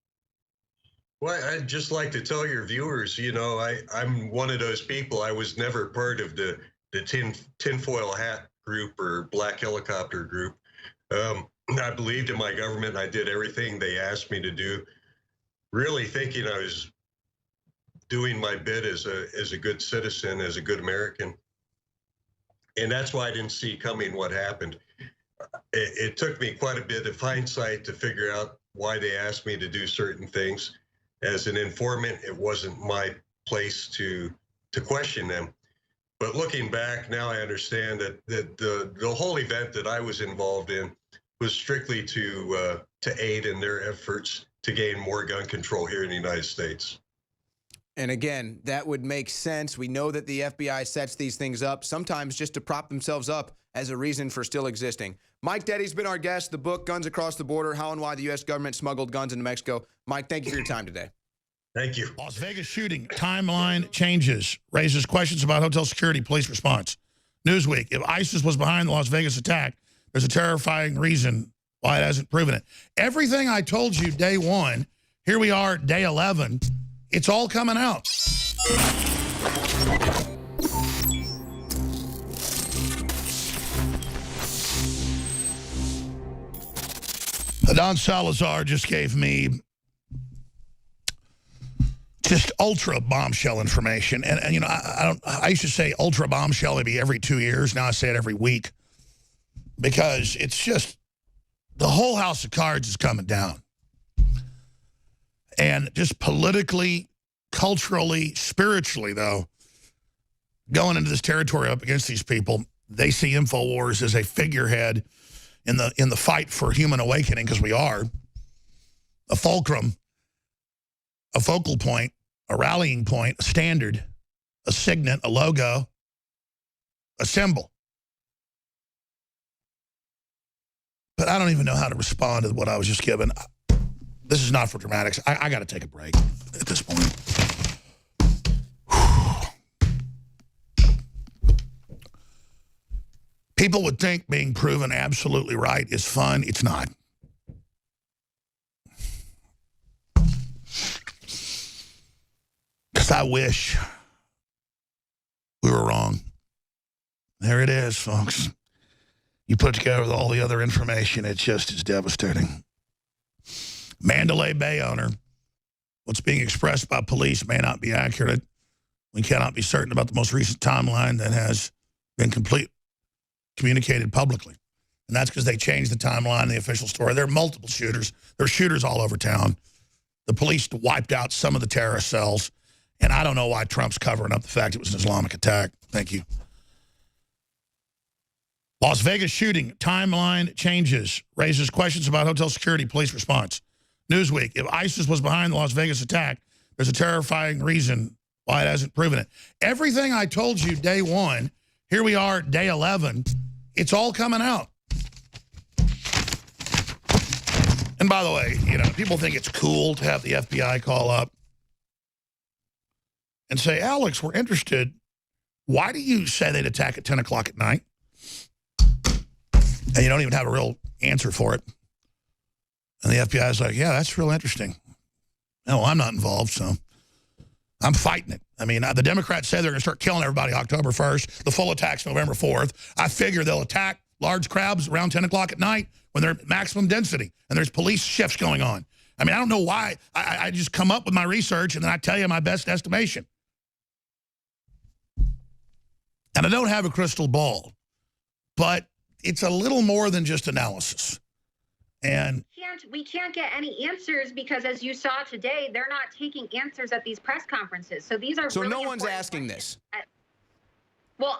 Well, I'd just like to tell your viewers, you know, I'm one of those people. I was never part of the tinfoil hat group or black helicopter group. I believed in my government. I did everything they asked me to do, really thinking I was doing my bit as a good citizen, as a good American. And that's why I didn't see coming what happened. It took me quite a bit of hindsight to figure out why they asked me to do certain things. As an informant, it wasn't my place to question them. But looking back, now I understand that the whole event that I was involved in was strictly to aid in their efforts to gain more gun control here in the United States. And again, that would make sense. We know that the FBI sets these things up, sometimes just to prop themselves up as a reason for still existing. Mike Detty's been our guest. The book, Guns Across the Border, How and Why the U.S. Government Smuggled Guns into Mexico. Mike, thank you for your time today. Thank you. Las Vegas shooting. Timeline changes. Raises questions about hotel security. Police response. Newsweek. If ISIS was behind the Las Vegas attack, there's a terrifying reason why it hasn't proven it. Everything I told you day one, here we are, day 11. It's all coming out. Don Salazar just gave me just ultra bombshell information. And you know, I used to say ultra bombshell maybe every 2 years. Now I say it every week because it's just the whole house of cards is coming down. And just politically, culturally, spiritually, though, going into this territory up against these people, they see Infowars as a figurehead in the fight for human awakening, because we are a fulcrum, a focal point, a rallying point, a standard, a signet, a logo, a symbol. But I don't even know how to respond to what I was just given. This is not for dramatics. I got to take a break at this point. People would think being proven absolutely right is fun. It's not. Because I wish we were wrong. There it is, folks. You put together with all the other information, it's just as devastating. Mandalay Bay owner. What's being expressed by police may not be accurate. We cannot be certain about the most recent timeline that has been communicated publicly. And that's because they changed the timeline in the official story. There are multiple shooters. There are shooters all over town. The police wiped out some of the terrorist cells. And I don't know why Trump's covering up the fact it was an Islamic attack. Thank you. Las Vegas shooting. Timeline changes. Raises questions about hotel security. Police response. Newsweek. If ISIS was behind the Las Vegas attack, there's a terrifying reason why it hasn't proven it. Everything I told you day one, here we are, day 11, it's all coming out. And by the way, you know, people think it's cool to have the FBI call up and say, Alex, we're interested. Why do you say they'd attack at 10 o'clock at night? And you don't even have a real answer for it. And the FBI is like, yeah, that's real interesting. No, I'm not involved, so I'm fighting it. I mean, the Democrats say they're going to start killing everybody October 1st. The full attack's November 4th. I figure they'll attack large crowds around 10 o'clock at night when they're at maximum density and there's police shifts going on. I mean, I don't know why. I just come up with my research and then I tell you my best estimation. And I don't have a crystal ball, but it's a little more than just analysis. And we can't get any answers because, as you saw today, they're not taking answers at these press conferences. So these are so really no one's important asking questions. this. Well,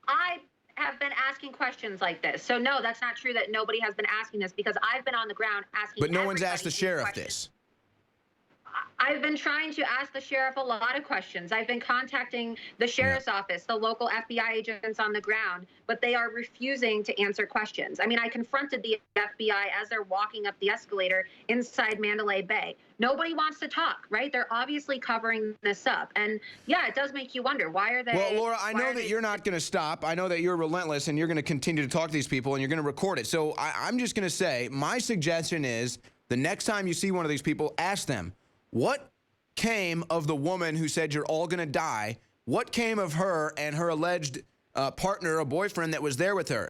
I have been asking questions like this. So no, that's not true that nobody has been asking this, because I've been on the ground asking. But no one's asked the sheriff this. I've been trying to ask the sheriff a lot of questions. I've been contacting the sheriff's office, the local FBI agents on the ground, but they are refusing to answer questions. I mean, I confronted the FBI as they're walking up the escalator inside Mandalay Bay. Nobody wants to talk, right? They're obviously covering this up. And yeah, it does make you wonder, why are they... Well, Laura, I know that you're not going to stop. I know that you're relentless and you're going to continue to talk to these people and you're going to record it. So I'm just going to say, my suggestion is the next time you see one of these people, ask them, what came of the woman who said you're all going to die? What came of her and her alleged partner or boyfriend that was there with her?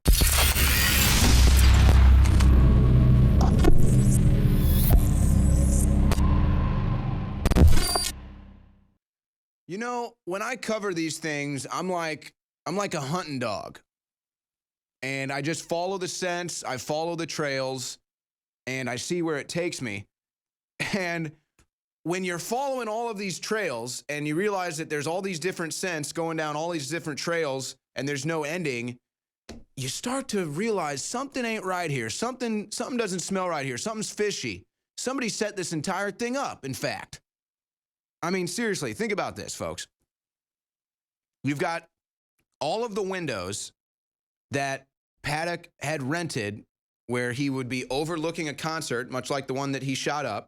You know, when I cover these things, I'm like a hunting dog. And I just follow the scents, I follow the trails, and I see where it takes me. And when you're following all of these trails and you realize that there's all these different scents going down all these different trails and there's no ending, you start to realize something ain't right here. Something doesn't smell right here. Something's fishy. Somebody set this entire thing up, in fact. I mean, seriously, think about this, folks. You've got all of the windows that Paddock had rented where he would be overlooking a concert, much like the one that he shot up,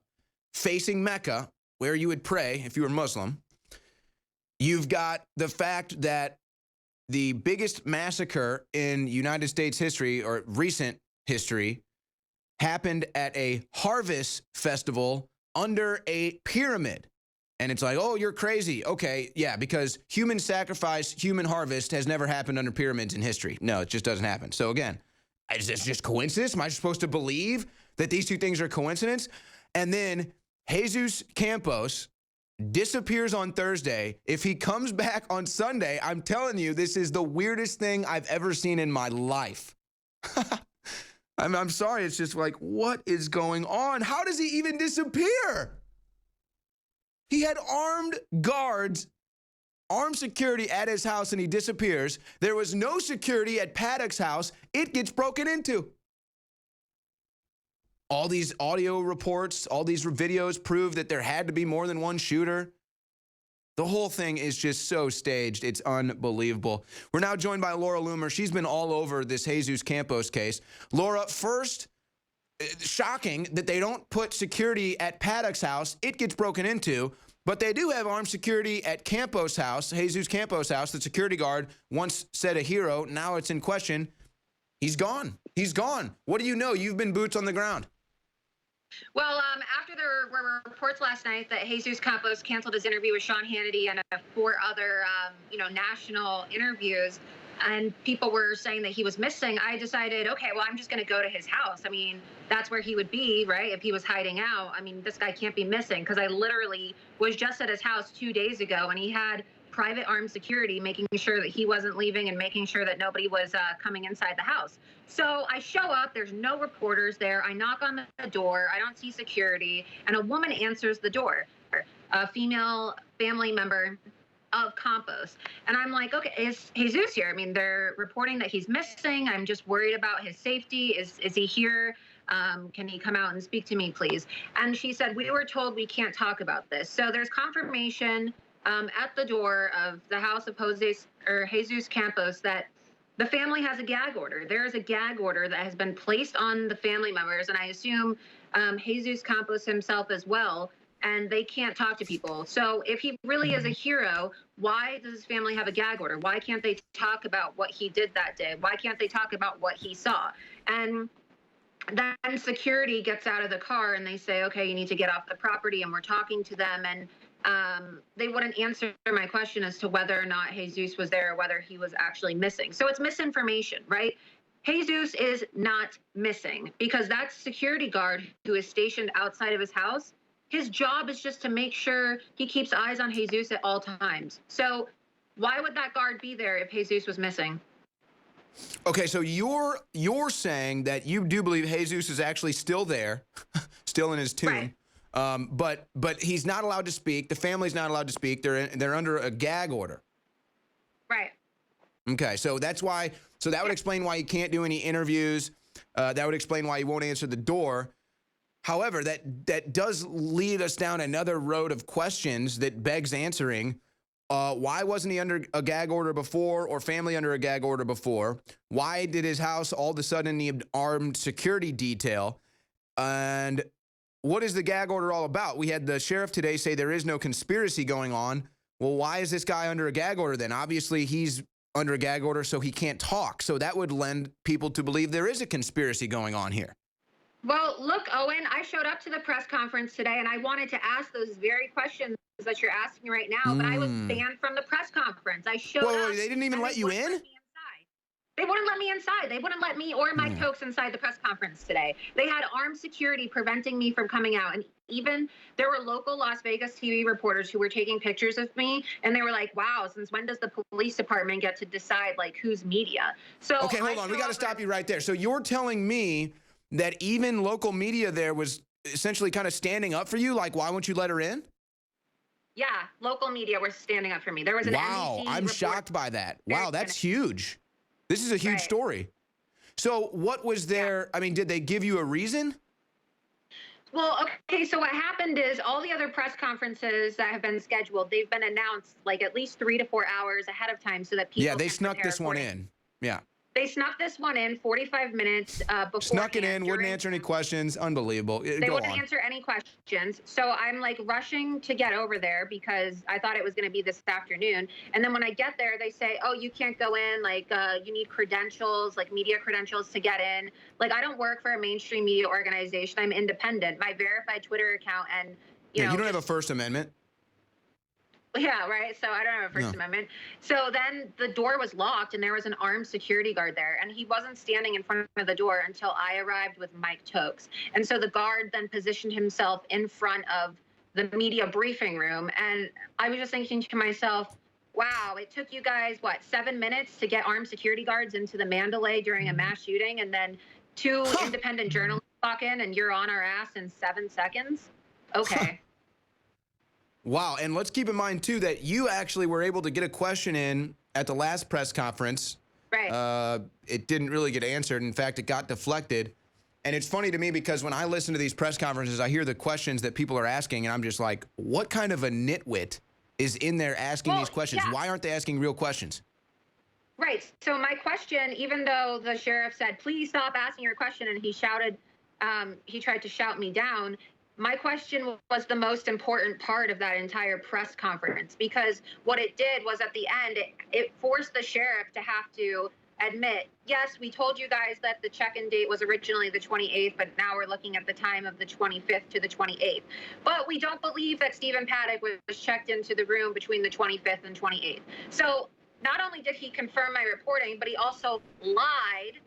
facing Mecca, where you would pray if you were Muslim. You've got the fact that the biggest massacre in United States history, or recent history, happened at a harvest festival under a pyramid. And it's like, oh, you're crazy. Okay, yeah, because human sacrifice, human harvest has never happened under pyramids in history. No, it just doesn't happen. So again, is this just coincidence? Am I supposed to believe that these two things are coincidence? And then Jesus Campos disappears on Thursday. If he comes back on Sunday, I'm telling you, this is the weirdest thing I've ever seen in my life. I'm sorry. It's just like, what is going on? How does he even disappear? He had armed guards, armed security at his house, and he disappears. There was no security at Paddock's house. It gets broken into. All these audio reports, all these videos prove that there had to be more than one shooter. The whole thing is just so staged. It's unbelievable. We're now joined by Laura Loomer. She's been all over this Jesus Campos case. Laura, first, shocking that they don't put security at Paddock's house. It gets broken into, but they do have armed security at Campos' house, Jesus Campos' house. The security guard once said a hero. Now it's in question. He's gone. He's gone. What do you know? You've been boots on the ground. Well, after there were reports last night that Jesus Campos canceled his interview with Sean Hannity and 4 other, national interviews, and people were saying that he was missing, I decided, okay, well, I'm just going to go to his house. I mean, that's where he would be, right, if he was hiding out. I mean, this guy can't be missing, because I literally was just at his house 2 days ago, and he had private armed security making sure that he wasn't leaving and making sure that nobody was coming inside the house. So I show up, there's no reporters there. I knock on the door, I don't see security, and a woman answers the door, a female family member of Campos. And I'm like, okay, is Jesus here? I mean, they're reporting that he's missing. I'm just worried about his safety. Is he here? Can he come out and speak to me, please? And she said, we were told we can't talk about this. So there's confirmation at the door of the house of Jesus Campos that the family has a gag order. There is a gag order that has been placed on the family members, and I assume Jesus Campos himself as well, and they can't talk to people. So if he really is a hero, why does his family have a gag order? Why can't they talk about what he did that day? Why can't they talk about what he saw? And then security gets out of the car and they say, okay, you need to get off the property, and we're talking to them, and they wouldn't answer my question as to whether or not Jesus was there or whether he was actually missing. So it's misinformation, right? Jesus is not missing, because that security guard who is stationed outside of his house, his job is just to make sure he keeps eyes on Jesus at all times. So why would that guard be there if Jesus was missing? Okay, so you're saying that you do believe Jesus is actually still there, still in his tomb. Right. But he's not allowed to speak. The family's not allowed to speak. They're under a gag order. Right. Okay, so that's why. So that would explain why he can't do any interviews. That would explain why he won't answer the door. However, that does lead us down another road of questions that begs answering. Why wasn't he under a gag order before, or family under a gag order before? Why did his house all of a sudden need armed security detail? And what is the gag order all about? We had the sheriff today say there is no conspiracy going on. Well, why is this guy under a gag order then? Obviously, he's under a gag order, so he can't talk. So that would lend people to believe there is a conspiracy going on here. Well, look, Owen, I showed up to the press conference today, and I wanted to ask those very questions that you're asking right now, but I was banned from the press conference. I showed up. They didn't even let you in? They wouldn't let me inside. They wouldn't let me or Mike Tokes inside the press conference today. They had armed security preventing me from coming out. And even there were local Las Vegas TV reporters who were taking pictures of me, and they were like, wow, since when does the police department get to decide, like, who's media? So okay, hold on. We got to stop you right there. So you're telling me that even local media there was essentially kind of standing up for you? Like, why won't you let her in? Yeah, local media were standing up for me. There was an NBC I'm shocked by that. Wow, that's huge. This is a huge story. So what was there? I mean, did they give you a reason? Well, okay, so what happened is all the other press conferences that have been scheduled, they've been announced like at least 3 to 4 hours ahead of time so that people Yeah, they can snuck prepare this one accordingly. in. Yeah. They snuck this one in 45 minutes before. Snuck it in, wouldn't answer any questions. Unbelievable. They Go wouldn't on. answer any questions. So I'm like rushing to get over there because I thought it was going to be this afternoon. And then when I get there, they say, oh, you can't go in. Like, you need credentials, like media credentials to get in. Like, I don't work for a mainstream media organization. I'm independent. My verified Twitter account and, you know. You don't have a First Amendment. Yeah, right. So I don't have a First Amendment. So then the door was locked and there was an armed security guard there. And he wasn't standing in front of the door until I arrived with Mike Tokes. And so the guard then positioned himself in front of the media briefing room. And I was just thinking to myself, wow, it took you guys, what, 7 minutes to get armed security guards into the Mandalay during a mass shooting. And then 2 independent journalists walk in and you're on our ass in 7 seconds? Okay. Wow, and let's keep in mind, too, that you actually were able to get a question in at the last press conference. Right. It didn't really get answered. In fact, it got deflected. And it's funny to me because when I listen to these press conferences, I hear the questions that people are asking, and I'm just like, what kind of a nitwit is in there asking these questions? Yeah. Why aren't they asking real questions? Right. So my question, even though the sheriff said, please stop asking your question, and he shouted, he tried to shout me down, my question was the most important part of that entire press conference, because what it did was at the end, it forced the sheriff to have to admit, yes, we told you guys that the check-in date was originally the 28th, but now we're looking at the time of the 25th to the 28th. But we don't believe that Stephen Paddock was checked into the room between the 25th and 28th. So not only did he confirm my reporting, but he also lied,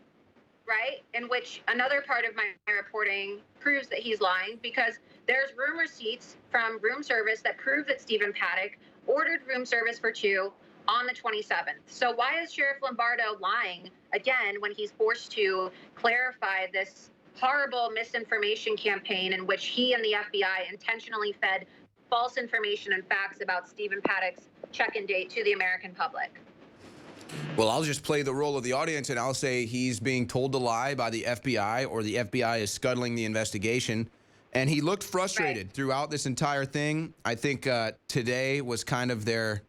right? In which another part of my reporting proves that he's lying, because there's room receipts from room service that prove that Stephen Paddock ordered room service for 2 on the 27th. So why is Sheriff Lombardo lying again when he's forced to clarify this horrible misinformation campaign in which he and the FBI intentionally fed false information and facts about Stephen Paddock's check-in date to the American public? Well, I'll just play the role of the audience, and I'll say he's being told to lie by the FBI, or the FBI is scuttling the investigation. And he looked frustrated throughout this entire thing. I think today was kind of their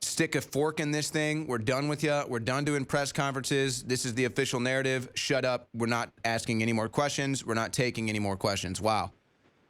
stick a fork in this thing. We're done with you. We're done doing press conferences. This is the official narrative. Shut up. We're not asking any more questions. We're not taking any more questions. Wow.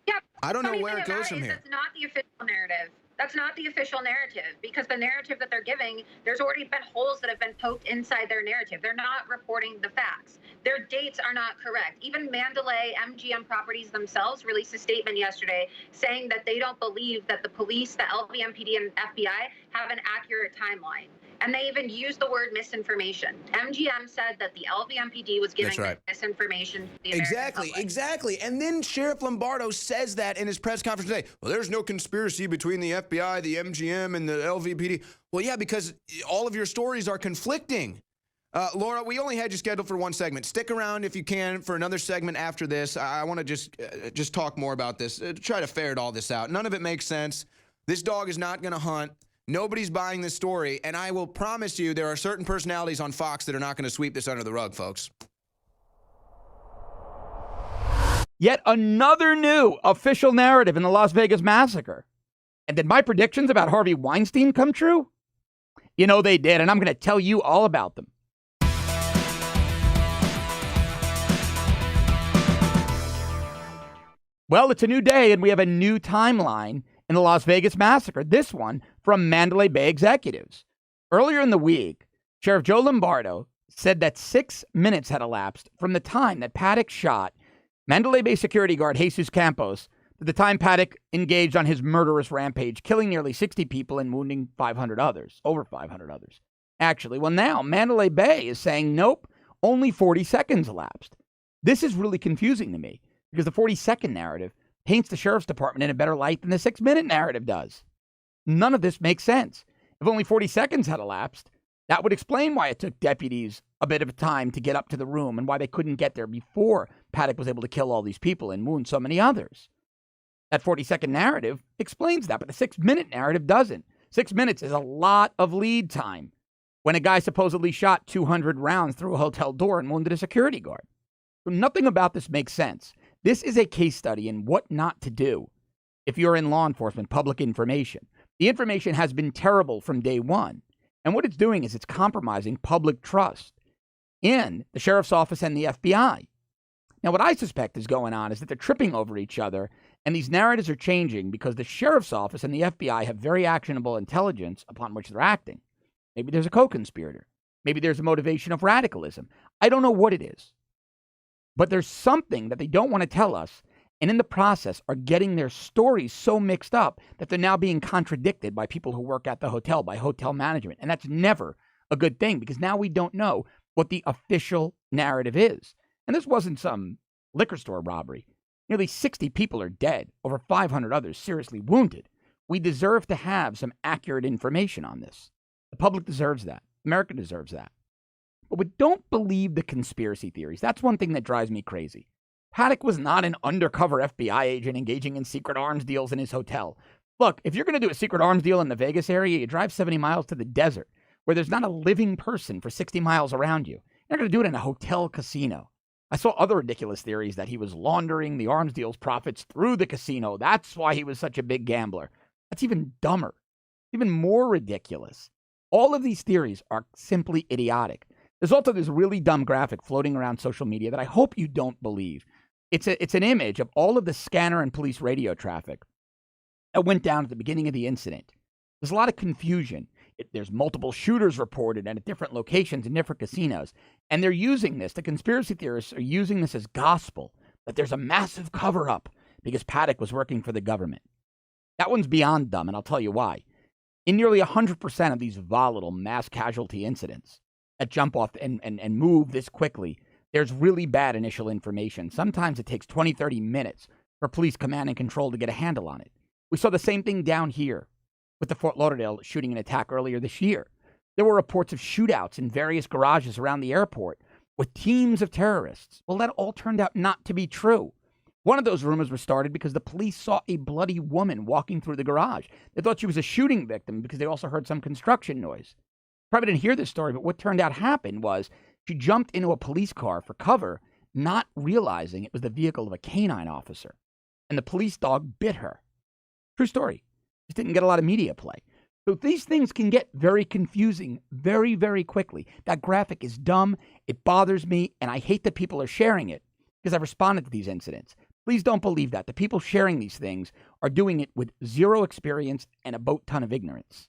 Yeah. I don't know where it goes from here. That's not the official narrative. That's not the official narrative, because the narrative that they're giving, there's already been holes that have been poked inside their narrative. They're not reporting the facts. Their dates are not correct. Even Mandalay MGM Properties themselves released a statement yesterday saying that they don't believe that the police, the LVMPD and FBI have an accurate timeline. And they even used the word misinformation. MGM said that the LVMPD was giving misinformation to the American public. Exactly. And then Sheriff Lombardo says that in his press conference today. Well, there's no conspiracy between the FBI, the MGM, and the LVPD. Well, yeah, because all of your stories are conflicting. Laura, we only had you scheduled for one segment. Stick around if you can for another segment after this. I want to just talk more about this, try to ferret all this out. None of it makes sense. This dog is not going to hunt. Nobody's buying this story, and I will promise you there are certain personalities on Fox that are not going to sweep this under the rug, folks. Yet another new official narrative in the Las Vegas Massacre. And did my predictions about Harvey Weinstein come true? You know they did, and I'm going to tell you all about them. Well, it's a new day, and we have a new timeline in the Las Vegas Massacre, this one from Mandalay Bay executives. Earlier in the week, Sheriff Joe Lombardo said that 6 minutes had elapsed from the time that Paddock shot Mandalay Bay security guard Jesus Campos to the time Paddock engaged on his murderous rampage, killing nearly 60 people and wounding 500 others, over 500 others. Actually, well, now Mandalay Bay is saying, nope, only 40 seconds elapsed. This is really confusing to me because the 40-second narrative paints the sheriff's department in a better light than the 6-minute narrative does. None of this makes sense. If only 40 seconds had elapsed, that would explain why it took deputies a bit of time to get up to the room and why they couldn't get there before Paddock was able to kill all these people and wound so many others. That 40-second narrative explains that, but the 6-minute narrative doesn't. 6 minutes is a lot of lead time when a guy supposedly shot 200 rounds through a hotel door and wounded a security guard. So nothing about this makes sense. This is a case study in what not to do if you're in law enforcement, public information. The information has been terrible from day one. And what it's doing is it's compromising public trust in the sheriff's office and the FBI. Now, what I suspect is going on is that they're tripping over each other, and these narratives are changing because the sheriff's office and the FBI have very actionable intelligence upon which they're acting. Maybe there's a co-conspirator. Maybe there's a motivation of radicalism. I don't know what it is. But there's something that they don't want to tell us, and in the process are getting their stories so mixed up that they're now being contradicted by people who work at the hotel, by hotel management. And that's never a good thing, because now we don't know what the official narrative is. And this wasn't some liquor store robbery. Nearly 60 people are dead, over 500 others seriously wounded. We deserve to have some accurate information on this. The public deserves that. America deserves that. But we don't believe the conspiracy theories. That's one thing that drives me crazy. Paddock was not an undercover FBI agent engaging in secret arms deals in his hotel. Look, if you're going to do a secret arms deal in the Vegas area, you drive 70 miles to the desert, where there's not a living person for 60 miles around you. You're not going to do it in a hotel casino. I saw other ridiculous theories that he was laundering the arms deal's profits through the casino. That's why he was such a big gambler. That's even dumber, even more ridiculous. All of these theories are simply idiotic. There's also this really dumb graphic floating around social media that I hope you don't believe. It's an image of all of the scanner and police radio traffic that went down at the beginning of the incident. There's a lot of confusion. There's multiple shooters reported and at different locations in different casinos. And they're using this, the conspiracy theorists are using this as gospel, that there's a massive cover-up because Paddock was working for the government. That one's beyond dumb, and I'll tell you why. In nearly 100% of these volatile mass casualty incidents that jump off and move this quickly, there's really bad initial information. Sometimes it takes 20, 30 minutes for police command and control to get a handle on it. We saw the same thing down here with the Fort Lauderdale shooting and attack earlier this year. There were reports of shootouts in various garages around the airport with teams of terrorists. Well, that all turned out not to be true. One of those rumors was started because the police saw a bloody woman walking through the garage. They thought she was a shooting victim because they also heard some construction noise. Probably didn't hear this story, but what turned out happened was she jumped into a police car for cover, not realizing it was the vehicle of a canine officer. And the police dog bit her. True story. Just didn't get a lot of media play. So these things can get very confusing very, very quickly. That graphic is dumb. It bothers me, and I hate that people are sharing it because I've responded to these incidents. Please don't believe that. The people sharing these things are doing it with zero experience and a boat ton of ignorance.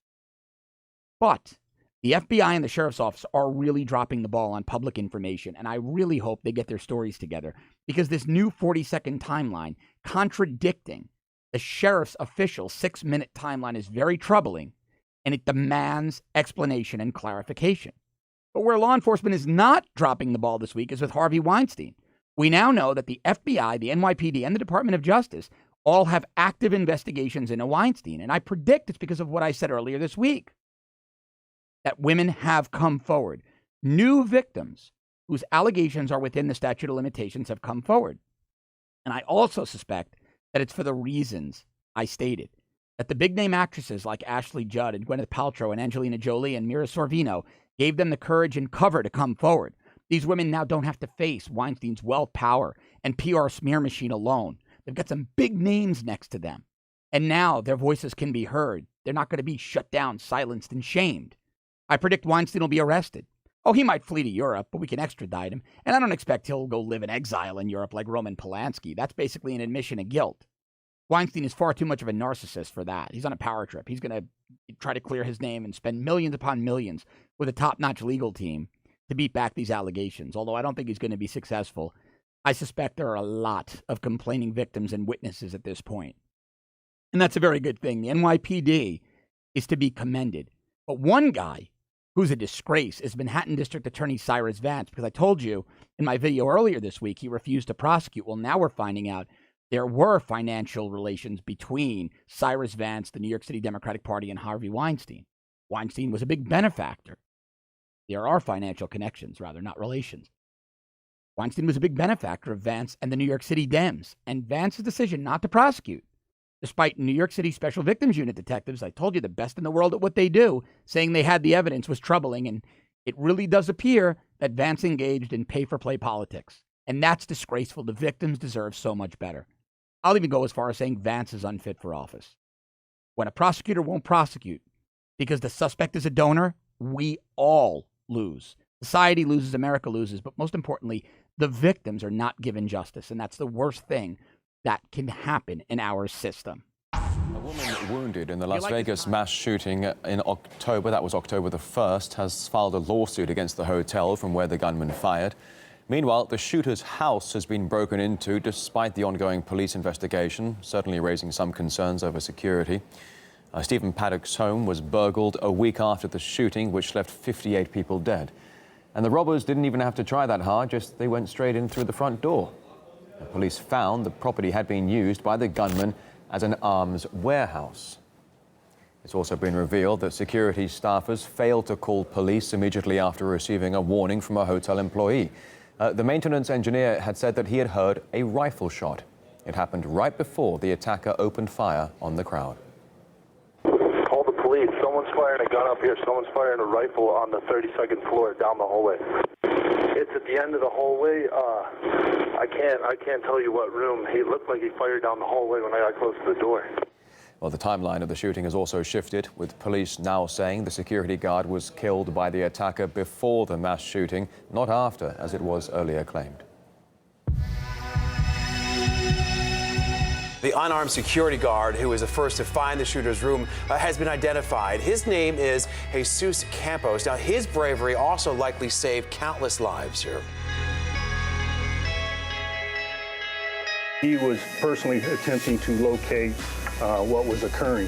But the FBI and the sheriff's office are really dropping the ball on public information, and I really hope they get their stories together because this new 40-second timeline contradicting the sheriff's official 6-minute timeline is very troubling, and it demands explanation and clarification. But where law enforcement is not dropping the ball this week is with Harvey Weinstein. We now know that the FBI, the NYPD, and the Department of Justice all have active investigations into Weinstein, and I predict it's because of what I said earlier this week, that women have come forward. New victims whose allegations are within the statute of limitations have come forward. And I also suspect that it's for the reasons I stated, that the big-name actresses like Ashley Judd and Gwyneth Paltrow and Angelina Jolie and Mira Sorvino gave them the courage and cover to come forward. These women now don't have to face Weinstein's wealth, power, and PR smear machine alone. They've got some big names next to them. And now their voices can be heard. They're not going to be shut down, silenced, and shamed. I predict Weinstein will be arrested. Oh, he might flee to Europe, but we can extradite him. And I don't expect he'll go live in exile in Europe like Roman Polanski. That's basically an admission of guilt. Weinstein is far too much of a narcissist for that. He's on a power trip. He's going to try to clear his name and spend millions upon millions with a top-notch legal team to beat back these allegations. Although I don't think he's going to be successful. I suspect there are a lot of complaining victims and witnesses at this point. And that's a very good thing. The NYPD is to be commended. But one guy who's a disgrace is Manhattan District Attorney Cyrus Vance, because I told you in my video earlier this week he refused to prosecute. Well, now we're finding out there were financial relations between Cyrus Vance, the New York City Democratic Party, and Harvey Weinstein. Weinstein was a big benefactor. There are financial connections, rather, not relations. Weinstein was a big benefactor of Vance and the New York City Dems, and Vance's decision not to prosecute, despite New York City Special Victims Unit detectives, I told you, the best in the world at what they do, saying they had the evidence, was troubling, and it really does appear that Vance engaged in pay-for-play politics. And that's disgraceful. The victims deserve so much better. I'll even go as far as saying Vance is unfit for office. When a prosecutor won't prosecute because the suspect is a donor, we all lose. Society loses, America loses, but most importantly, the victims are not given justice, and that's the worst thing that can happen in our system. A woman wounded in the Las Vegas mass shooting in October, that was October the 1st, has filed a lawsuit against the hotel from where the gunman fired. Meanwhile, the shooter's house has been broken into despite the ongoing police investigation, certainly raising some concerns over security. Stephen Paddock's home was burgled a week after the shooting, which left 58 people dead. And the robbers didn't even have to try that hard, just they went straight in through the front door. The police found the property had been used by the gunman as an arms warehouse. It's also been revealed that security staffers failed to call police immediately after receiving a warning from a hotel employee. The maintenance engineer had said that he had heard a rifle shot. It happened right before the attacker opened fire on the crowd. Call the police. Someone's firing a gun up here. Someone's firing a rifle on the 32nd floor down the hallway. It's at the end of the hallway. I can't tell you what room. He looked like he fired down the hallway when I got close to the door. Well, the timeline of the shooting has also shifted, with police now saying the security guard was killed by the attacker before the mass shooting, not after, as it was earlier claimed. The unarmed security guard who was the first to find the shooter's room has been identified. His name is Jesus Campos. Now, his bravery also likely saved countless lives here. He was personally attempting to locate what was occurring.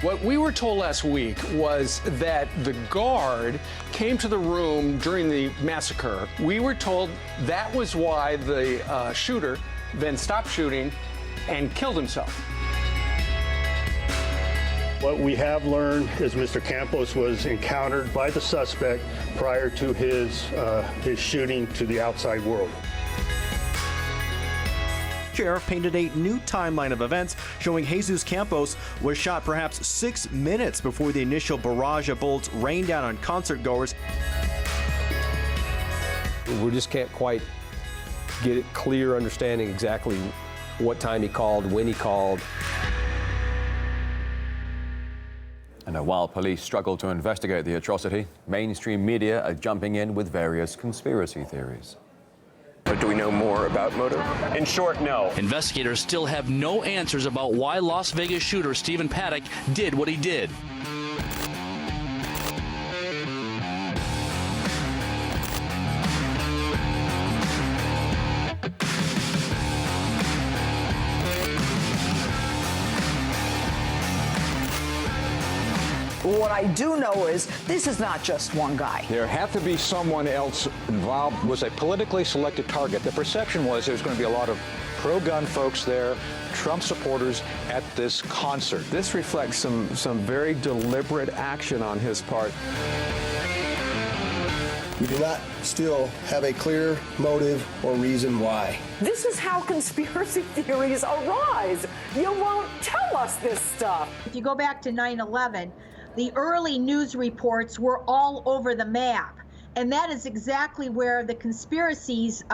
What we were told last week was that the guard came to the room during the massacre. We were told that was why the shooter then stopped shooting and killed himself. What we have learned is Mr. Campos was encountered by the suspect prior to his shooting to the outside world. Sheriff painted a new timeline of events showing Jesus Campos was shot perhaps 6 minutes before the initial barrage of bullets rained down on concertgoers. We just can't quite get a clear understanding exactly what time he called, when he called. And while police struggle to investigate the atrocity, mainstream media are jumping in with various conspiracy theories. But do we know more about motive? In short, no. Investigators still have no answers about why Las Vegas shooter Stephen Paddock did what he did. What I do know is this is not just one guy. There had to be someone else involved. It was a politically selected target. The perception was there was going to be a lot of pro-gun folks there, Trump supporters at this concert. This reflects some very deliberate action on his part. We do not still have a clear motive or reason why. This is how conspiracy theories arise. You won't tell us this stuff. If you go back to 9/11, the early news reports were all over the map. And that is exactly where the conspiracies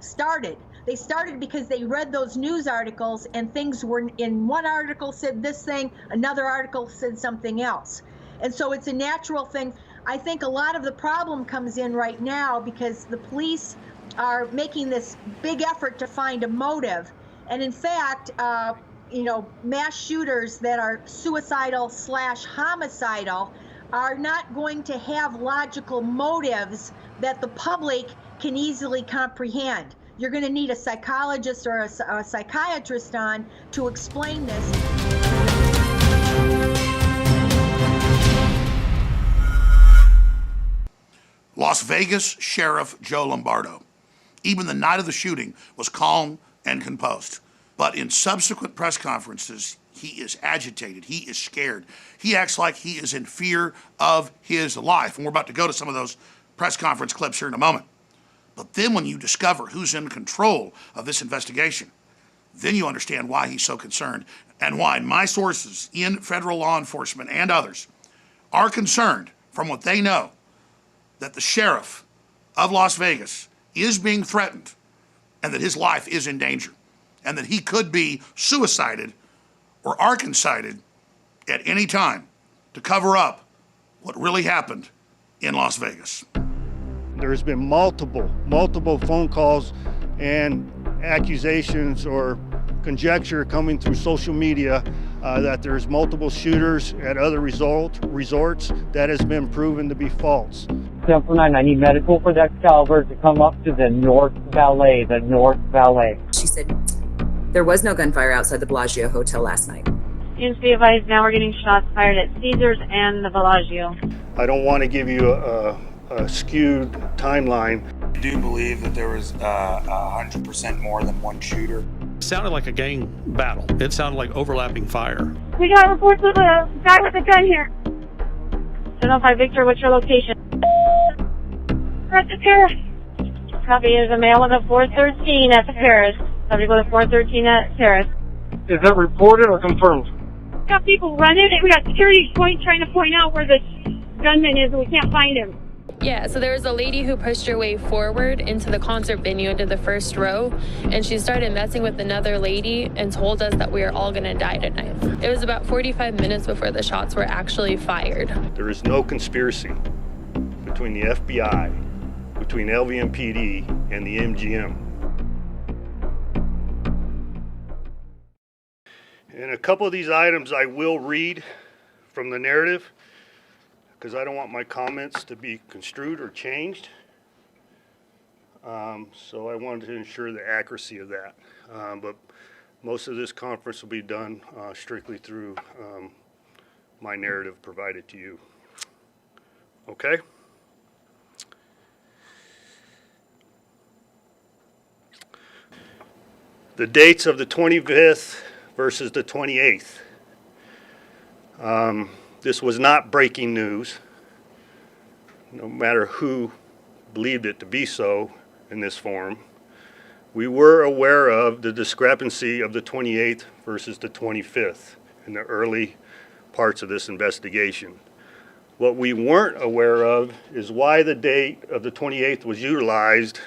started. They started because they read those news articles and things were in one article said this thing, another article said something else. And so it's a natural thing. I think a lot of the problem comes in right now because the police are making this big effort to find a motive. And in fact, mass shooters that are suicidal/homicidal are not going to have logical motives that the public can easily comprehend. You're going to need a psychologist or a psychiatrist on to explain this. Las Vegas Sheriff Joe Lombardo, even the night of the shooting, was calm and composed. But in subsequent press conferences, he is agitated. He is scared. He acts like he is in fear of his life. And we're about to go to some of those press conference clips here in a moment. But then when you discover who's in control of this investigation, then you understand why he's so concerned and why my sources in federal law enforcement and others are concerned from what they know that the sheriff of Las Vegas is being threatened and that his life is in danger and that he could be suicided or arkancided at any time to cover up what really happened in Las Vegas. There's been multiple phone calls and accusations or conjecture coming through social media that there's multiple shooters at other resorts. That has been proven to be false. 1049, I need medical for that caliber to come up to the North Valet, She said there was no gunfire outside the Bellagio Hotel last night. Students be advised, now we're getting shots fired at Caesars and the Bellagio. I don't want to give you a skewed timeline. I do believe that there was 100% more than one shooter. It sounded like a gang battle. It sounded like overlapping fire. We got reports of a guy with a gun here. 705 Victor, what's your location? We're at the Paris. Copy, there's a male in a 413 at the Paris. Somebody go to 413 at Paris. Is that reported or confirmed? We got people running and we got security trying to point out where the gunman is and we can't find him. Yeah, so there was a lady who pushed her way forward into the concert venue into the first row, and she started messing with another lady and told us that we are all going to die tonight. It was about 45 minutes before the shots were actually fired. There is no conspiracy between the FBI, between LVMPD, and the MGM. And a couple of these items I will read from the narrative, because I don't want my comments to be construed or changed. So I wanted to ensure the accuracy of that. But most of this conference will be done strictly through my narrative provided to you. Okay? The dates of the 25th versus the 28th. This was not breaking news, no matter who believed it to be so in this form. We were aware of the discrepancy of the 28th versus the 25th in the early parts of this investigation. What we weren't aware of is why the date of the 28th was utilized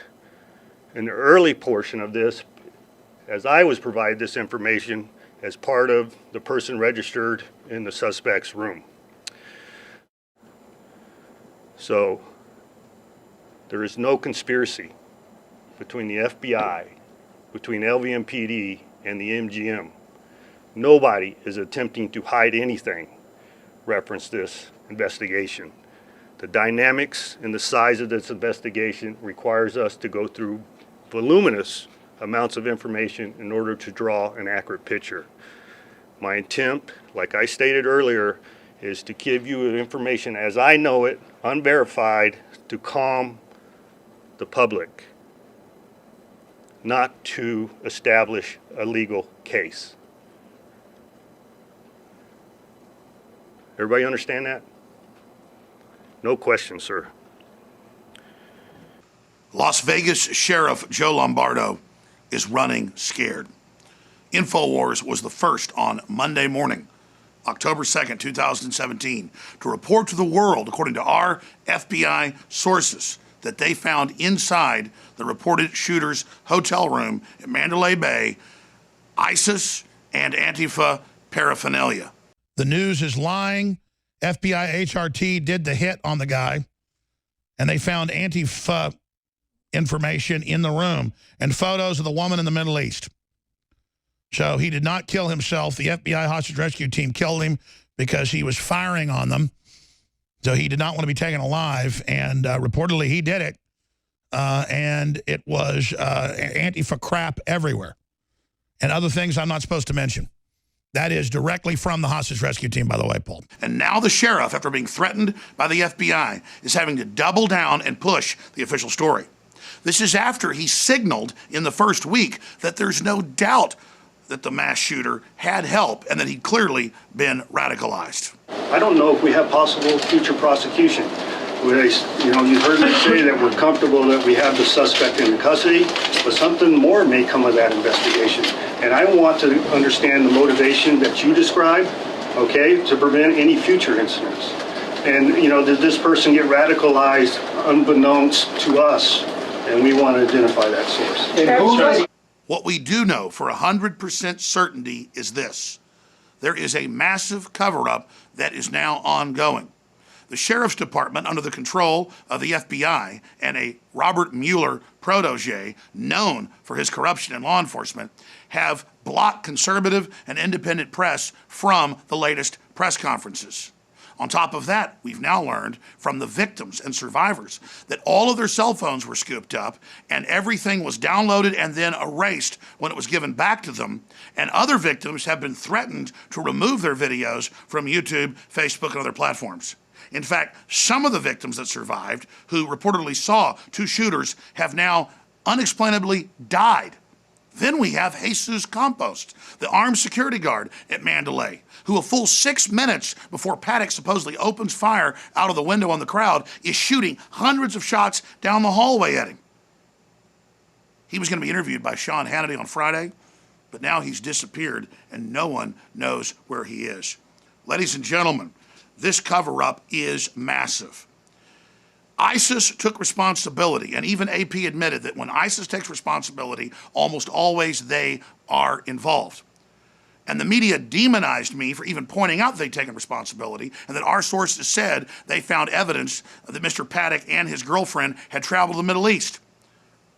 in the early portion of this, as I was provided this information as part of the person registered in the suspect's room. So there is no conspiracy between the FBI, between LVMPD, and the MGM. Nobody is attempting to hide anything reference this investigation. The dynamics and the size of this investigation requires us to go through voluminous amounts of information in order to draw an accurate picture. My intent, like I stated earlier, is to give you information as I know it, unverified, to calm the public, not to establish a legal case. Everybody understand that? No question, sir. Las Vegas Sheriff Joe Lombardo is running scared. Infowars was the first on Monday morning, October 2nd, 2017, to report to the world, according to our FBI sources, that they found inside the reported shooter's hotel room at Mandalay Bay ISIS and Antifa paraphernalia. The news is lying. FBI HRT did the hit on the guy, and they found Antifa information in the room and photos of the woman in the Middle East. So he did not kill himself. The FBI hostage rescue team killed him because he was firing on them. So he did not want to be taken alive, and reportedly he did it. And it was Antifa crap everywhere and other things I'm not supposed to mention. That is directly from the hostage rescue team, by the way, Paul. And now the sheriff, after being threatened by the FBI, is having to double down and push the official story. This is after he signaled in the first week that there's no doubt that the mass shooter had help and that he'd clearly been radicalized. I don't know if we have possible future prosecution. You heard me say that we're comfortable that we have the suspect in custody, but something more may come of that investigation. And I want to understand the motivation that you described, okay, to prevent any future incidents. And, you know, did this person get radicalized unbeknownst to us? And we want to identify that source. And what we do know for 100% certainty is this. There is a massive cover-up that is now ongoing. The Sheriff's Department, under the control of the FBI and a Robert Mueller protege known for his corruption in law enforcement, have blocked conservative and independent press from the latest press conferences. On top of that, we've now learned from the victims and survivors that all of their cell phones were scooped up and everything was downloaded and then erased when it was given back to them. And other victims have been threatened to remove their videos from YouTube, Facebook, and other platforms. In fact, some of the victims that survived, who reportedly saw two shooters, have now unexplainably died. Then we have Jesus Campos, the armed security guard at Mandalay, who a full 6 minutes before Paddock supposedly opens fire out of the window on the crowd is shooting hundreds of shots down the hallway at him. He was going to be interviewed by Sean Hannity on Friday, but now he's disappeared and no one knows where he is. Ladies and gentlemen, this cover-up is massive. ISIS took responsibility, and even AP admitted that when ISIS takes responsibility, almost always they are involved. And the media demonized me for even pointing out they'd taken responsibility, and that our sources said they found evidence that Mr. Paddock and his girlfriend had traveled to the Middle East.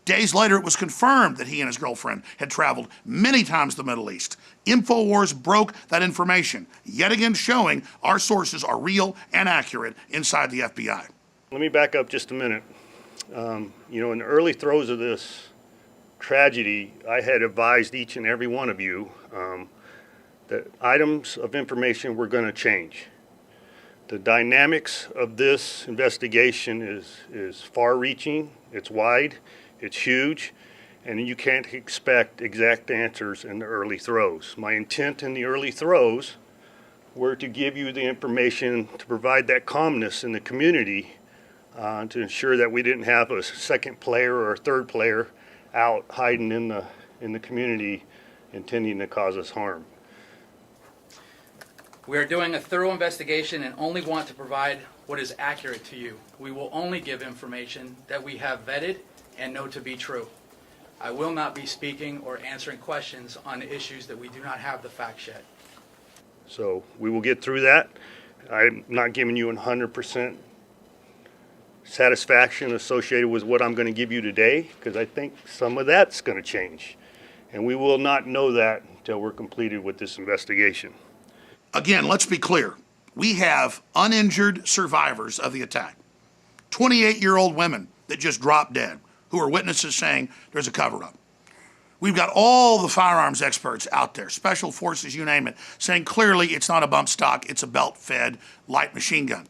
Days later, it was confirmed that he and his girlfriend had traveled many times to the Middle East. Infowars broke that information, yet again showing our sources are real and accurate inside the FBI. Let me back up just a minute. You know, in the early throes of this tragedy, I had advised each and every one of you that items of information were going to change. The dynamics of this investigation is far-reaching, it's wide, it's huge, and you can't expect exact answers in the early throes. My intent in the early throes were to give you the information to provide that calmness in the community, to ensure that we didn't have a second player or a third player out hiding in the community intending to cause us harm. We are doing a thorough investigation and only want to provide what is accurate to you. We will only give information that we have vetted and know to be true. I will not be speaking or answering questions on issues that we do not have the facts yet. So we will get through that. I'm not giving you 100% satisfaction associated with what I'm going to give you today, because I think some of that's going to change. And we will not know that until we're completed with this investigation. Again, let's be clear. We have uninjured survivors of the attack. 28-year-old women that just dropped dead, who are witnesses saying there's a cover-up. We've got all the firearms experts out there, special forces, you name it, saying clearly it's not a bump stock, it's a belt-fed light machine gun.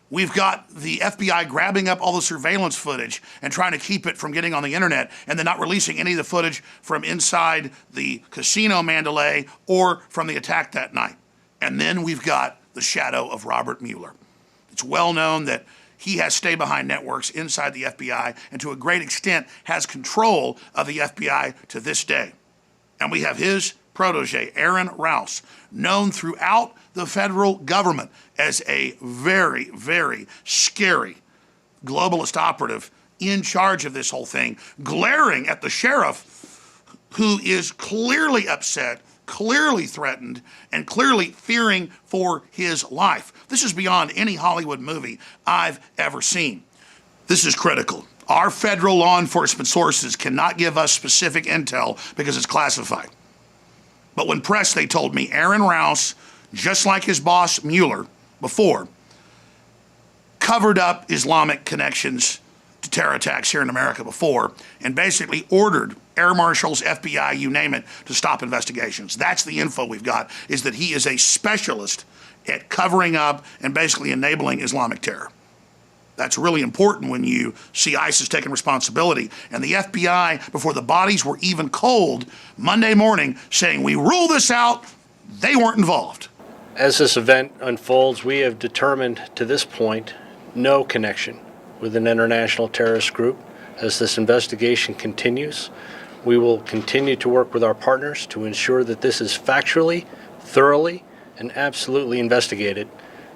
We've got the FBI grabbing up all the surveillance footage and trying to keep it from getting on the internet, and then not releasing any of the footage from inside the casino Mandalay or from the attack that night. And then we've got the shadow of Robert Mueller. It's well known that he has stay-behind networks inside the FBI and to a great extent has control of the FBI to this day. And we have his protege, Aaron Rouse, known throughout the federal government as a very, very scary globalist operative in charge of this whole thing, glaring at the sheriff, who is clearly upset, clearly threatened, and clearly fearing for his life. This is beyond any Hollywood movie I've ever seen. This is critical. Our federal law enforcement sources cannot give us specific intel because it's classified. But when pressed, they told me Aaron Rouse, just like his boss Mueller before, covered up Islamic connections to terror attacks here in America before, and basically ordered air marshals, FBI, you name it, to stop investigations. That's the info we've got, is that he is a specialist at covering up and basically enabling Islamic terror. That's really important when you see ISIS taking responsibility. And the FBI, before the bodies were even cold, Monday morning, saying, we rule this out, they weren't involved. As this event unfolds, we have determined to this point no connection with an international terrorist group, As this investigation continues, we will continue to work with our partners to ensure that this is factually, thoroughly, and absolutely investigated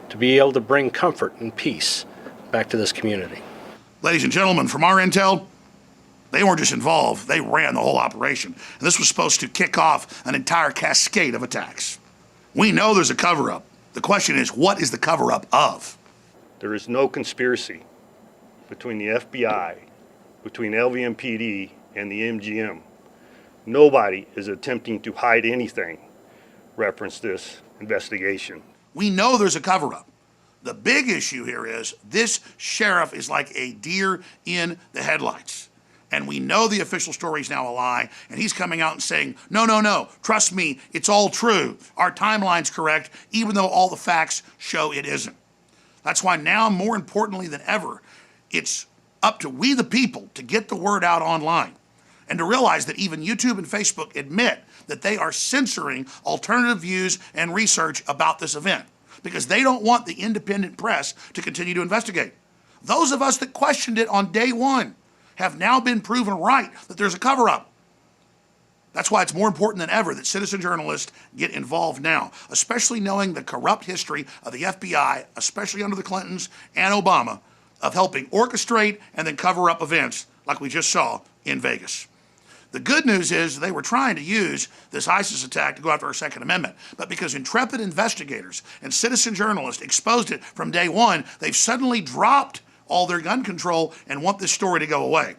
to be able to bring comfort and peace back to this community. Ladies and gentlemen, from our intel, they weren't just involved, they ran the whole operation. And this was supposed to kick off an entire cascade of attacks. We know there's a cover-up. The question is, what is the cover-up of? There is no conspiracy between the FBI, between LVMPD, and the MGM. Nobody is attempting to hide anything. Reference this investigation. We know there's a cover-up. The big issue here is this sheriff is like a deer in the headlights. And we know the official story is now a lie, and he's coming out and saying, no, trust me, it's all true. Our timeline's correct, even though all the facts show it isn't. That's why now, more importantly than ever, it's up to we the people to get the word out online and to realize that even YouTube and Facebook admit that they are censoring alternative views and research about this event because they don't want the independent press to continue to investigate. Those of us that questioned it on day one have now been proven right that there's a cover-up. That's why it's more important than ever that citizen journalists get involved now, especially knowing the corrupt history of the FBI, especially under the Clintons and Obama, of helping orchestrate and then cover up events like we just saw in Vegas. The good news is they were trying to use this ISIS attack to go after our Second Amendment, but because intrepid investigators and citizen journalists exposed it from day one, they've suddenly dropped all their gun control and want this story to go away.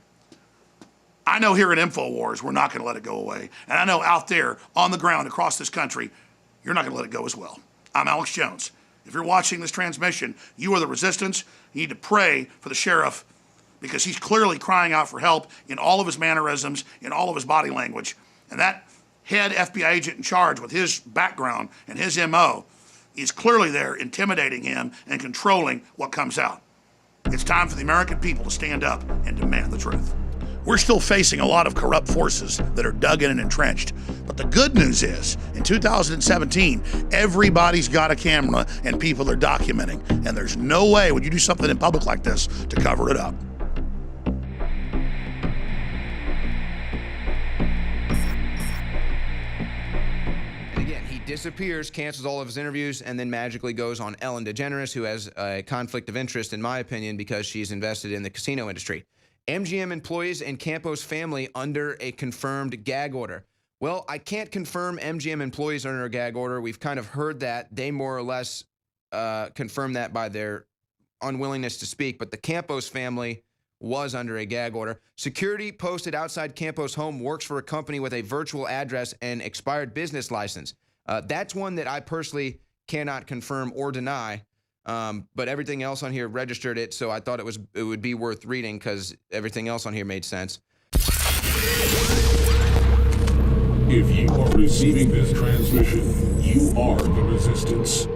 I know here at Infowars, we're not going to let it go away. And I know out there on the ground across this country, you're not going to let it go as well. I'm Alex Jones. If you're watching this transmission, you are the resistance. You need to pray for the sheriff because he's clearly crying out for help in all of his mannerisms, in all of his body language. And that head FBI agent in charge with his background and his MO is clearly there intimidating him and controlling what comes out. It's time for the American people to stand up and demand the truth. We're still facing a lot of corrupt forces that are dug in and entrenched. But the good news is, in 2017, everybody's got a camera and people are documenting. And there's no way when you do something in public like this to cover it up. Disappears, cancels all of his interviews, and then magically goes on Ellen DeGeneres, who has a conflict of interest, in my opinion, because she's invested in the casino industry. MGM employees and Campos family under a confirmed gag order. Well, I can't confirm MGM employees are under a gag order. We've kind of heard that. They more or less confirmed that by their unwillingness to speak, but the Campos family was under a gag order. Security posted outside Campos' home works for a company with a virtual address and expired business license. That's one that I personally cannot confirm or deny, but everything else on here registered it, so I thought it would be worth reading because everything else on here made sense. If you are receiving this transmission, you are the resistance.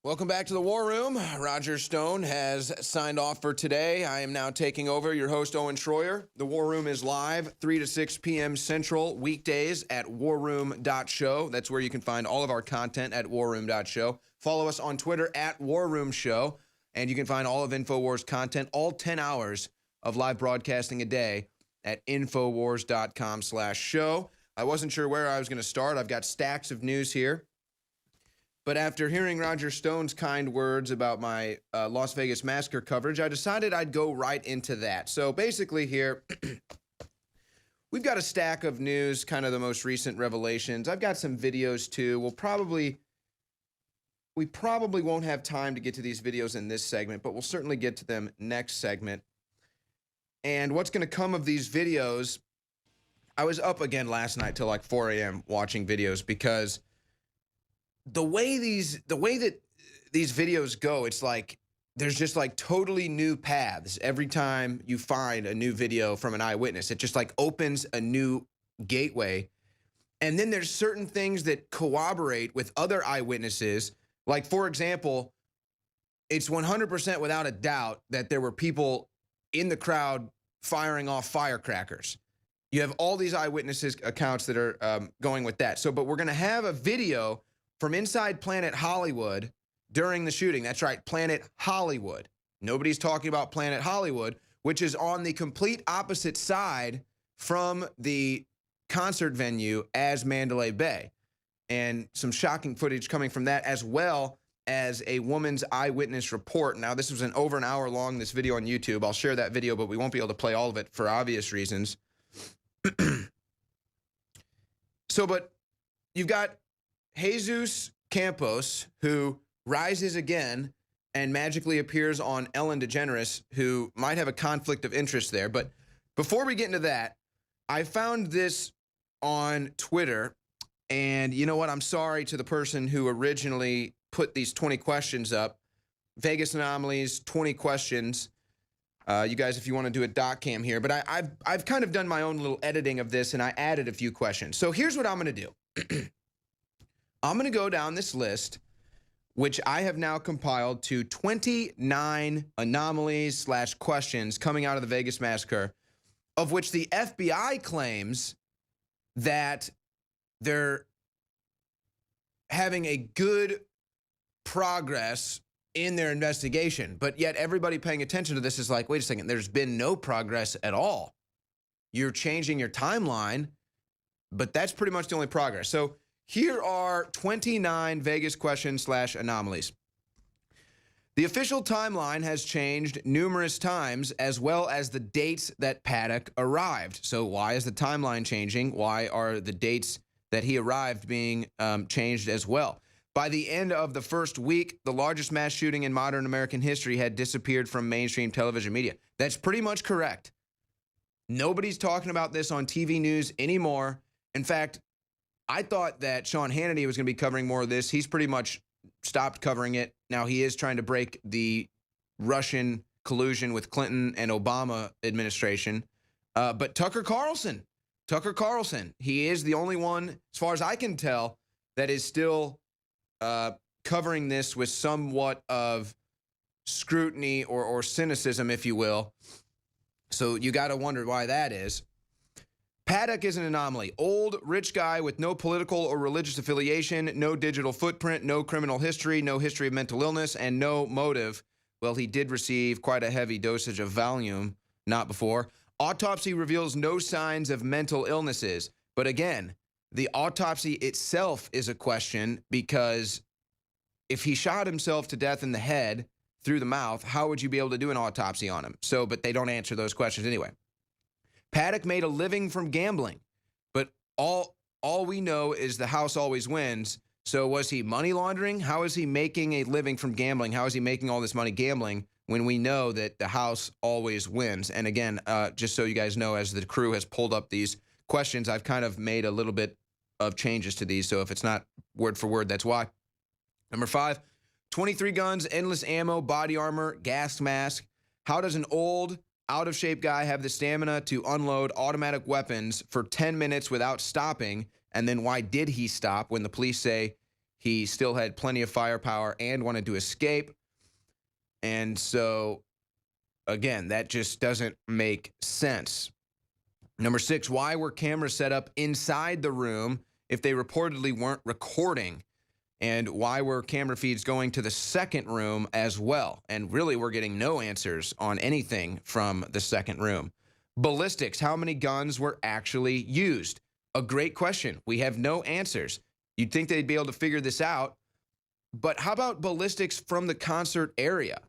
Welcome back to the War Room. Roger Stone has signed off for today. I am now taking over, your host, Owen Schroyer. The War Room is live 3 to 6 p.m. Central weekdays at warroom.show. That's where you can find all of our content at warroom.show. Follow us on Twitter at warroomshow, and you can find all of Infowars content, all 10 hours of live broadcasting a day at infowars.com/show. I wasn't sure where I was going to start. I've got stacks of news here. But after hearing Roger Stone's kind words about my Las Vegas Massacre coverage, I decided I'd go right into that. So basically here, we've got a stack of news, kind of the most recent revelations. I've got some videos too. We probably won't have time to get to these videos in this segment, but we'll certainly get to them next segment. And what's going to come of these videos, I was up again last night till like 4 a.m. watching videos because the way that these videos go, it's like there's just like totally new paths every time you find a new video from an eyewitness. It just like opens a new gateway. And then there's certain things that corroborate with other eyewitnesses. Like, for example, it's 100% without a doubt that there were people in the crowd firing off firecrackers. You have all these eyewitnesses accounts that are going with that. So, but we're going to have a video from inside Planet Hollywood during the shooting. That's right, Planet Hollywood. Nobody's talking about Planet Hollywood, which is on the complete opposite side from the concert venue as Mandalay Bay. And some shocking footage coming from that, as well as a woman's eyewitness report. Now, this was over an hour long, this video on YouTube. I'll share that video, but we won't be able to play all of it for obvious reasons. But you've got Jesus Campos, who rises again and magically appears on Ellen DeGeneres, who might have a conflict of interest there. But before we get into that, I found this on Twitter. And you know what? I'm sorry to the person who originally put these 20 questions up. Vegas Anomalies, 20 questions. You guys, if you want to do a dot cam here. But I've kind of done my own little editing of this, and I added a few questions. So here's what I'm going to do. I'm going to go down this list, which I have now compiled to 29 anomalies / questions coming out of the Vegas Massacre, of which the FBI claims that they're having a good progress in their investigation, but yet everybody paying attention to this is like, wait a second, there's been no progress at all. You're changing your timeline, but that's pretty much the only progress. So here are 29 Vegas questions / anomalies. The official timeline has changed numerous times, as well as the dates that Paddock arrived. So why is the timeline changing? Why are the dates that he arrived being changed as well? By the end of the first week, the largest mass shooting in modern American history had disappeared from mainstream television media. That's pretty much correct. Nobody's talking about this on TV news anymore. In fact, I thought that Sean Hannity was going to be covering more of this. He's pretty much stopped covering it. Now he is trying to break the Russian collusion with Clinton and Obama administration. But Tucker Carlson, he is the only one, as far as I can tell, that is still covering this with somewhat of scrutiny or cynicism, if you will. So you got to wonder why that is. Paddock is an anomaly. Old, rich guy with no political or religious affiliation, no digital footprint, no criminal history, no history of mental illness, and no motive. Well, he did receive quite a heavy dosage of Valium, not before. Autopsy reveals no signs of mental illnesses. But again, the autopsy itself is a question, because if he shot himself to death in the head through the mouth, how would you be able to do an autopsy on him? So, but they don't answer those questions anyway. Paddock made a living from gambling, but all we know is the house always wins. So was he money laundering? How is he making a living from gambling? How is he making all this money gambling when we know that the house always wins? And again, just so you guys know, as the crew has pulled up these questions, I've kind of made a little bit of changes to these. So if it's not word for word, that's why. Number 5, 23 guns, endless ammo, body armor, gas mask. How does an old, out-of-shape guy have the stamina to unload automatic weapons for 10 minutes without stopping? And then why did he stop when the police say he still had plenty of firepower and wanted to escape? And so, again, that just doesn't make sense. Number 6, why were cameras set up inside the room if they reportedly weren't recording? And why were camera feeds going to the second room as well? And really, we're getting no answers on anything from the second room. Ballistics, how many guns were actually used? A great question. We have no answers. You'd think they'd be able to figure this out. But how about ballistics from the concert area?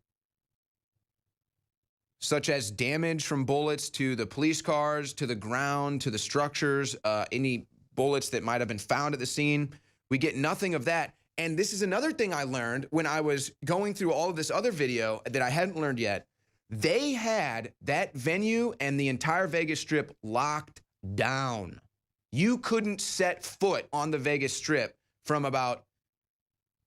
Such as damage from bullets to the police cars, to the ground, to the structures, any bullets that might have been found at the scene. We get nothing of that. And this is another thing I learned when I was going through all of this other video that I hadn't learned yet. They had that venue and the entire Vegas Strip locked down. You couldn't set foot on the Vegas Strip from about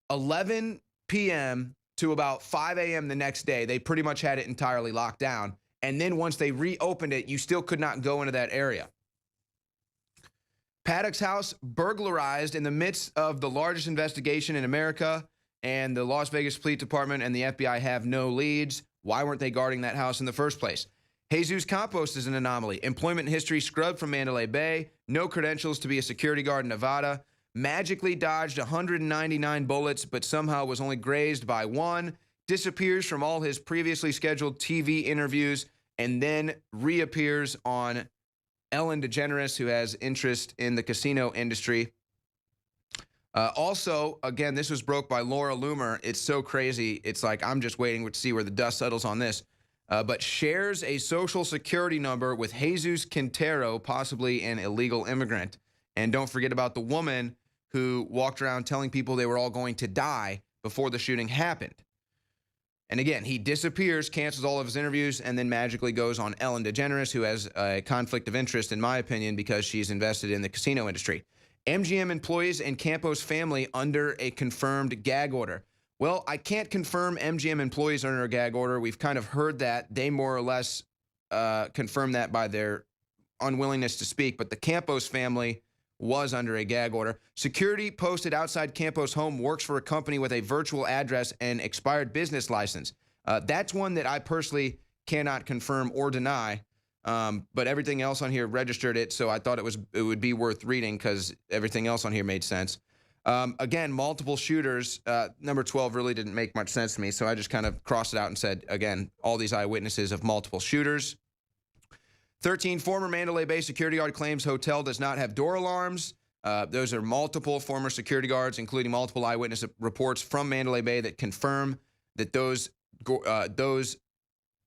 11 p.m. to about 5 a.m. the next day. They pretty much had it entirely locked down. And then once they reopened it, you still could not go into that area. Paddock's house burglarized in the midst of the largest investigation in America, and the Las Vegas Police Department and the FBI have no leads. Why weren't they guarding that house in the first place? Jesus Campos is an anomaly. Employment history scrubbed from Mandalay Bay. No credentials to be a security guard in Nevada. magically dodged 199 bullets, but somehow was only grazed by one, disappears from all his previously scheduled TV interviews, and then reappears on Ellen DeGeneres, who has interest in the casino industry. Also, again, this was broke by Laura Loomer. It's so crazy. It's like I'm just waiting to see where the dust settles on this. But shares a social security number with Jesus Quintero, possibly an illegal immigrant. And don't forget about the woman who walked around telling people they were all going to die before the shooting happened. And again, he disappears, cancels all of his interviews, and then magically goes on Ellen DeGeneres, who has a conflict of interest, in my opinion, because she's invested in the casino industry. MGM employees and Campos family under a confirmed gag order. Well, I can't confirm MGM employees are under a gag order. We've kind of heard that. They more or less confirmed that by their unwillingness to speak, but the Campos family was under a gag order. Security posted outside Campos' home works for a company with a virtual address and expired business license. That's one that I personally cannot confirm or deny, but everything else on here registered it, so I thought it would be worth reading because everything else on here made sense. Again, multiple shooters. Number 12 really didn't make much sense to me, so I just kind of crossed it out and said, again, all these eyewitnesses of multiple shooters. 13, former Mandalay Bay security guard claims hotel does not have door alarms. Those are multiple former security guards, including multiple eyewitness reports from Mandalay Bay that confirm that those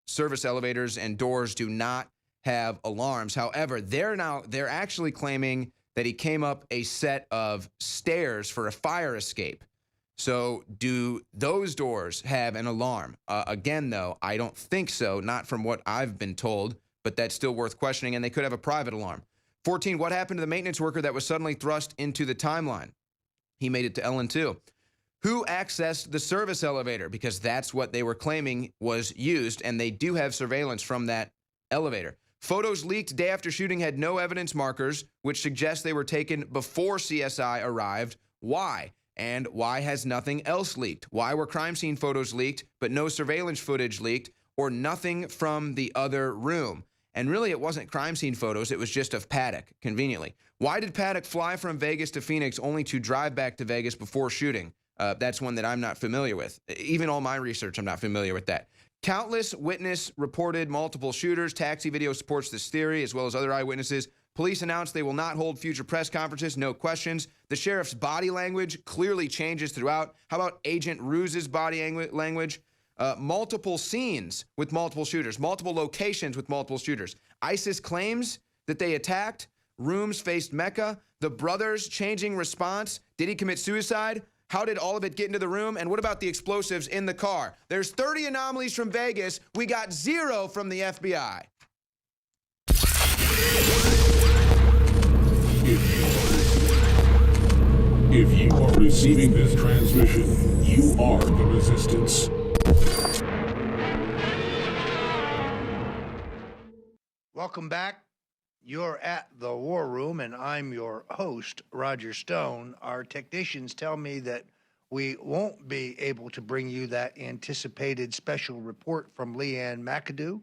service elevators and doors do not have alarms. However, they're actually claiming that he came up a set of stairs for a fire escape. So do those doors have an alarm? Again, though, I don't think so, not from what I've been told, but that's still worth questioning, and they could have a private alarm. 14, what happened to the maintenance worker that was suddenly thrust into the timeline? He made it to Ellen, too. Who accessed the service elevator? Because that's what they were claiming was used, and they do have surveillance from that elevator. Photos leaked day after shooting had no evidence markers, which suggests they were taken before CSI arrived. Why? And why has nothing else leaked? Why were crime scene photos leaked, but no surveillance footage leaked, or nothing from the other room? And really, it wasn't crime scene photos. It was just of Paddock, conveniently. Why did Paddock fly from Vegas to Phoenix only to drive back to Vegas before shooting? That's one that I'm not familiar with. Even all my research, I'm not familiar with that. Countless witness reported multiple shooters. Taxi video supports this theory, as well as other eyewitnesses. Police announced they will not hold future press conferences, no questions. The sheriff's body language clearly changes throughout. How about Agent Ruse's body language? Multiple scenes with multiple shooters, multiple locations with multiple shooters. ISIS claims that they attacked. Rooms faced Mecca. The brothers changing response. Did he commit suicide? How did all of it get into the room? And what about the explosives in the car? There's 30 anomalies from Vegas. We got 0 from the FBI. If you are receiving this transmission, you are the resistance. Welcome back. You're at the War Room, and I'm your host, Roger Stone. Our technicians tell me that we won't be able to bring you that anticipated special report from Leanne McAdoo.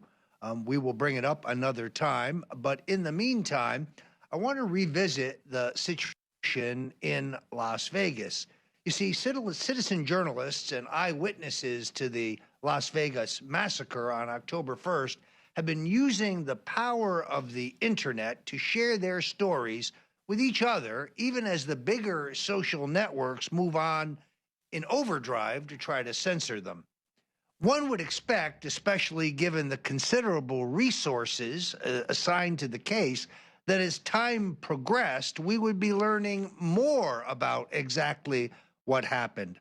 We will bring it up another time. But in the meantime, I want to revisit the situation in Las Vegas. You see, citizen journalists and eyewitnesses to the Las Vegas Massacre on October 1st have been using the power of the internet to share their stories with each other, even as the bigger social networks move on in overdrive to try to censor them. One would expect, especially given the considerable resources assigned to the case, that as time progressed, we would be learning more about exactly what happened.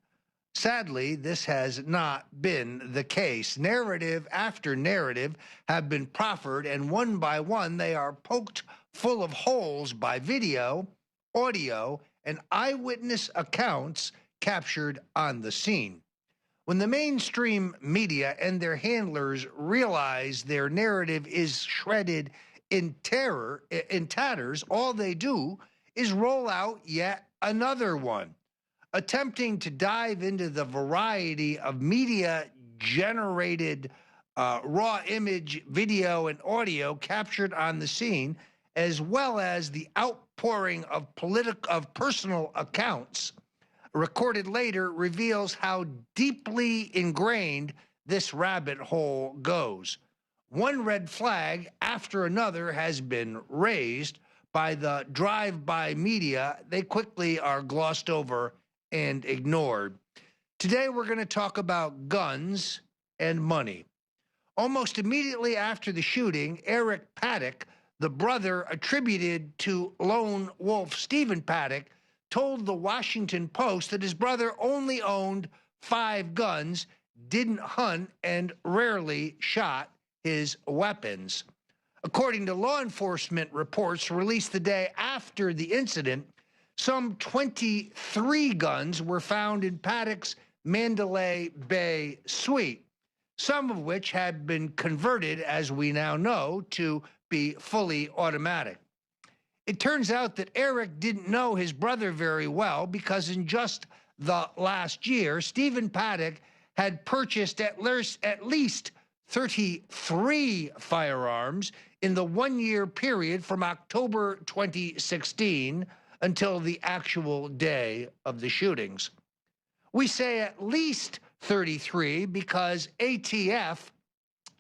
Sadly, this has not been the case. Narrative after narrative have been proffered, and one by one they are poked full of holes by video, audio, and eyewitness accounts captured on the scene. When the mainstream media and their handlers realize their narrative is shredded in tatters, all they do is roll out yet another one, attempting to dive into the variety of media-generated raw image, video, and audio captured on the scene as well as the outpouring of personal accounts recorded later, reveals how deeply ingrained this rabbit hole goes. One red flag after another has been raised by the drive-by media. They quickly are glossed over and ignored. Today we're going to talk about guns and money. Almost immediately after the shooting, Eric Paddock, the brother attributed to lone wolf Stephen Paddock, told the Washington Post that his brother only owned 5 guns, didn't hunt, and rarely shot his weapons. According to law enforcement reports released the day after the incident, some 23 guns were found in Paddock's Mandalay Bay suite, some of which had been converted, as we now know, to be fully automatic. It turns out that Eric didn't know his brother very well because in just the last year, Stephen Paddock had purchased at least 33 firearms in the one-year period from October 2016 until the actual day of the shootings. We say at least 33 because ATF,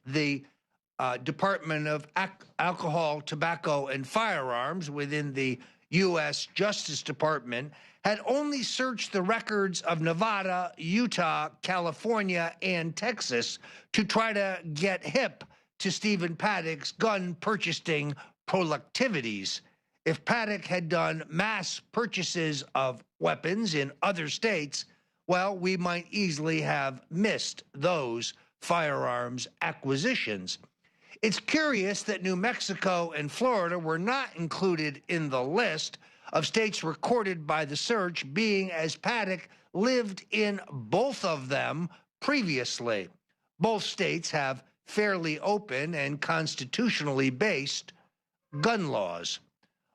the Department of Alcohol, Tobacco, and Firearms within the U.S. Justice Department, had only searched the records of Nevada, Utah, California, and Texas to try to get hip to Stephen Paddock's gun purchasing productivities. If Paddock had done mass purchases of weapons in other states, well, we might easily have missed those firearms acquisitions. It's curious that New Mexico and Florida were not included in the list of states recorded by the search, being as Paddock lived in both of them previously. Both states have fairly open and constitutionally based gun laws.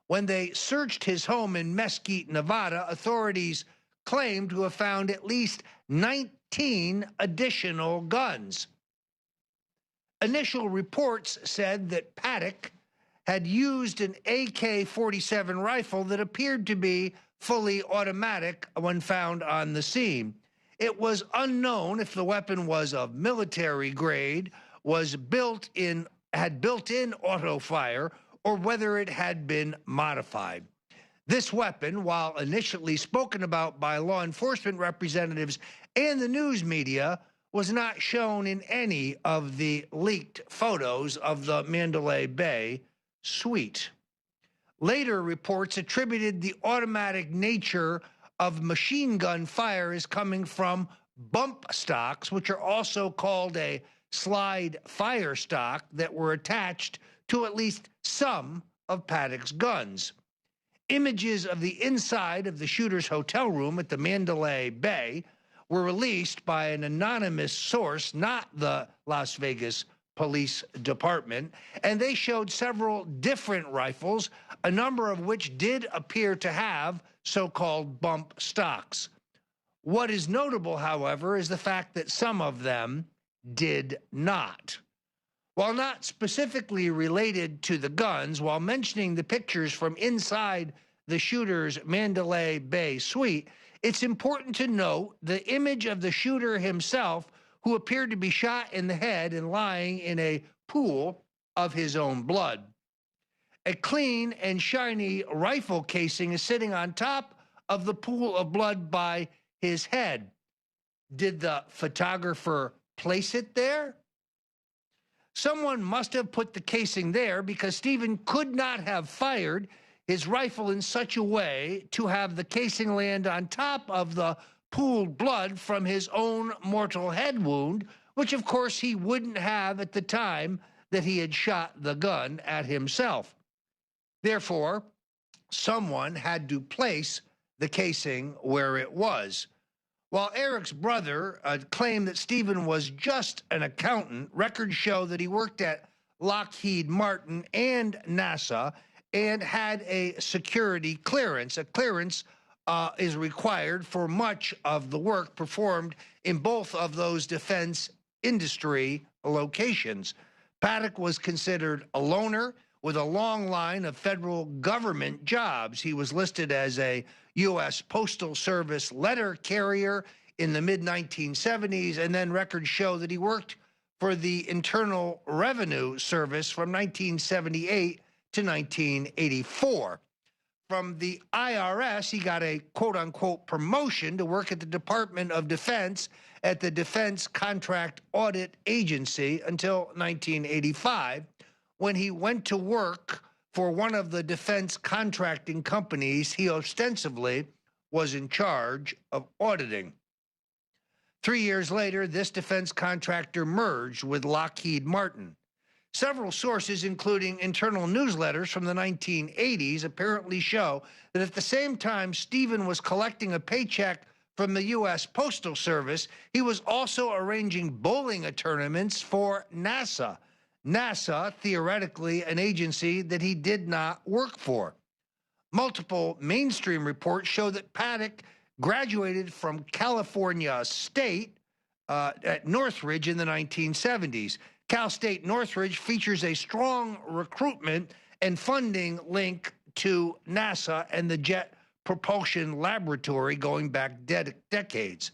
When they searched his home in Mesquite, Nevada, authorities claimed to have found at least 19 additional guns. Initial reports said that Paddock had used an AK-47 rifle that appeared to be fully automatic when found on the scene. It was unknown if the weapon was of military grade, had built-in auto fire, or whether it had been modified. This weapon, while initially spoken about by law enforcement representatives and the news media, was not shown in any of the leaked photos of the Mandalay Bay suite. Later reports attributed the automatic nature of machine gun fire as coming from bump stocks, which are also called a slide fire stock, that were attached to at least some of Paddock's guns. Images of the inside of the shooter's hotel room at the Mandalay Bay were released by an anonymous source, not the Las Vegas Police Department, and they showed several different rifles, a number of which did appear to have so-called bump stocks. What is notable, however, is the fact that some of them did not. While not specifically related to the guns, while mentioning the pictures from inside the shooter's Mandalay Bay suite, it's important to note the image of the shooter himself, who appeared to be shot in the head and lying in a pool of his own blood. A clean and shiny rifle casing is sitting on top of the pool of blood by his head. Did the photographer place it there? Someone must have put the casing there because Stephen could not have fired his rifle in such a way to have the casing land on top of the pooled blood from his own mortal head wound, which of course he wouldn't have at the time that he had shot the gun at himself. Therefore, someone had to place the casing where it was. While Eric's brother claimed that Stephen was just an accountant, records show that he worked at Lockheed Martin and NASA and had a security clearance. A clearance is required for much of the work performed in both of those defense industry locations. Paddock was considered a loner, with a long line of federal government jobs. He was listed as a U.S. Postal Service letter carrier in the mid-1970s, and then records show that he worked for the Internal Revenue Service from 1978 to 1984. From the IRS, he got a quote-unquote promotion to work at the Department of Defense at the Defense Contract Audit Agency until 1985, when he went to work for one of the defense contracting companies he ostensibly was in charge of auditing. 3 years later, this defense contractor merged with Lockheed Martin. Several sources, including internal newsletters from the 1980s, apparently show that at the same time Stephen was collecting a paycheck from the U.S. Postal Service, he was also arranging bowling tournaments for NASA. NASA, theoretically an agency that he did not work for. Multiple mainstream reports show that Paddock graduated from California State at Northridge in the 1970s. Cal State Northridge features a strong recruitment and funding link to NASA and the Jet Propulsion Laboratory going back decades.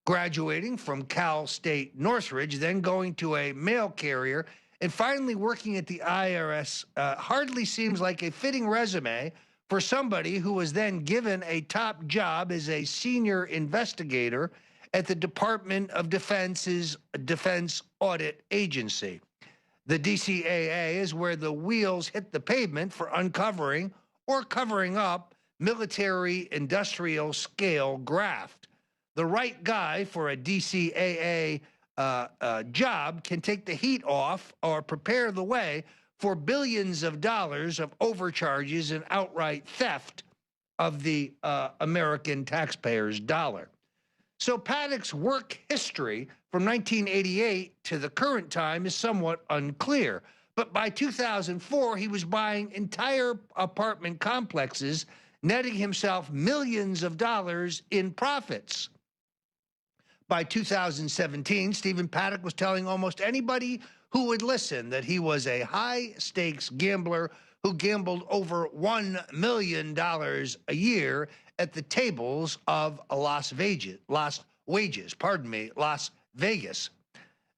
Graduating from Cal State Northridge, then going to a mail carrier, and finally working at the IRS hardly seems like a fitting resume for somebody who was then given a top job as a senior investigator at the Department of Defense's Defense Audit Agency. The DCAA is where the wheels hit the pavement for uncovering or covering up military industrial scale graft. The right guy for a DCAA job can take the heat off or prepare the way for billions of dollars of overcharges and outright theft of the American taxpayer's dollar. So Paddock's work history from 1988 to the current time is somewhat unclear. But by 2004, he was buying entire apartment complexes, netting himself millions of dollars in profits. By 2017, Stephen Paddock was telling almost anybody who would listen that he was a high-stakes gambler who gambled over $1 million a year at the tables of Las Vegas.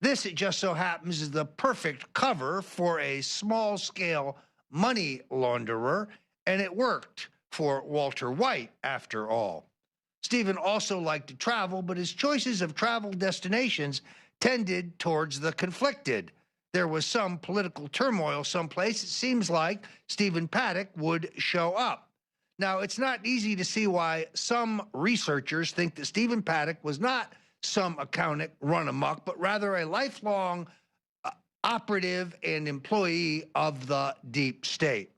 This, it just so happens, is the perfect cover for a small-scale money launderer, and it worked for Walter White, after all. Stephen also liked to travel, but his choices of travel destinations tended towards the conflicted. There was some political turmoil someplace. It seems like Stephen Paddock would show up. Now, it's not easy to see why some researchers think that Stephen Paddock was not some accountant run amok, but rather a lifelong operative and employee of the deep state.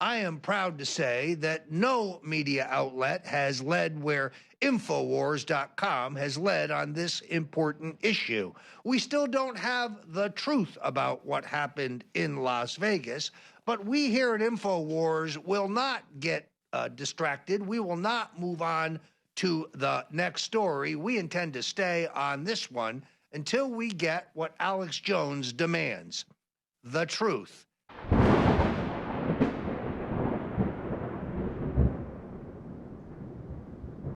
I am proud to say that no media outlet has led where Infowars.com has led on this important issue. We still don't have the truth about what happened in Las Vegas, but we here at Infowars will not get distracted. We will not move on to the next story. We intend to stay on this one until we get what Alex Jones demands: the truth.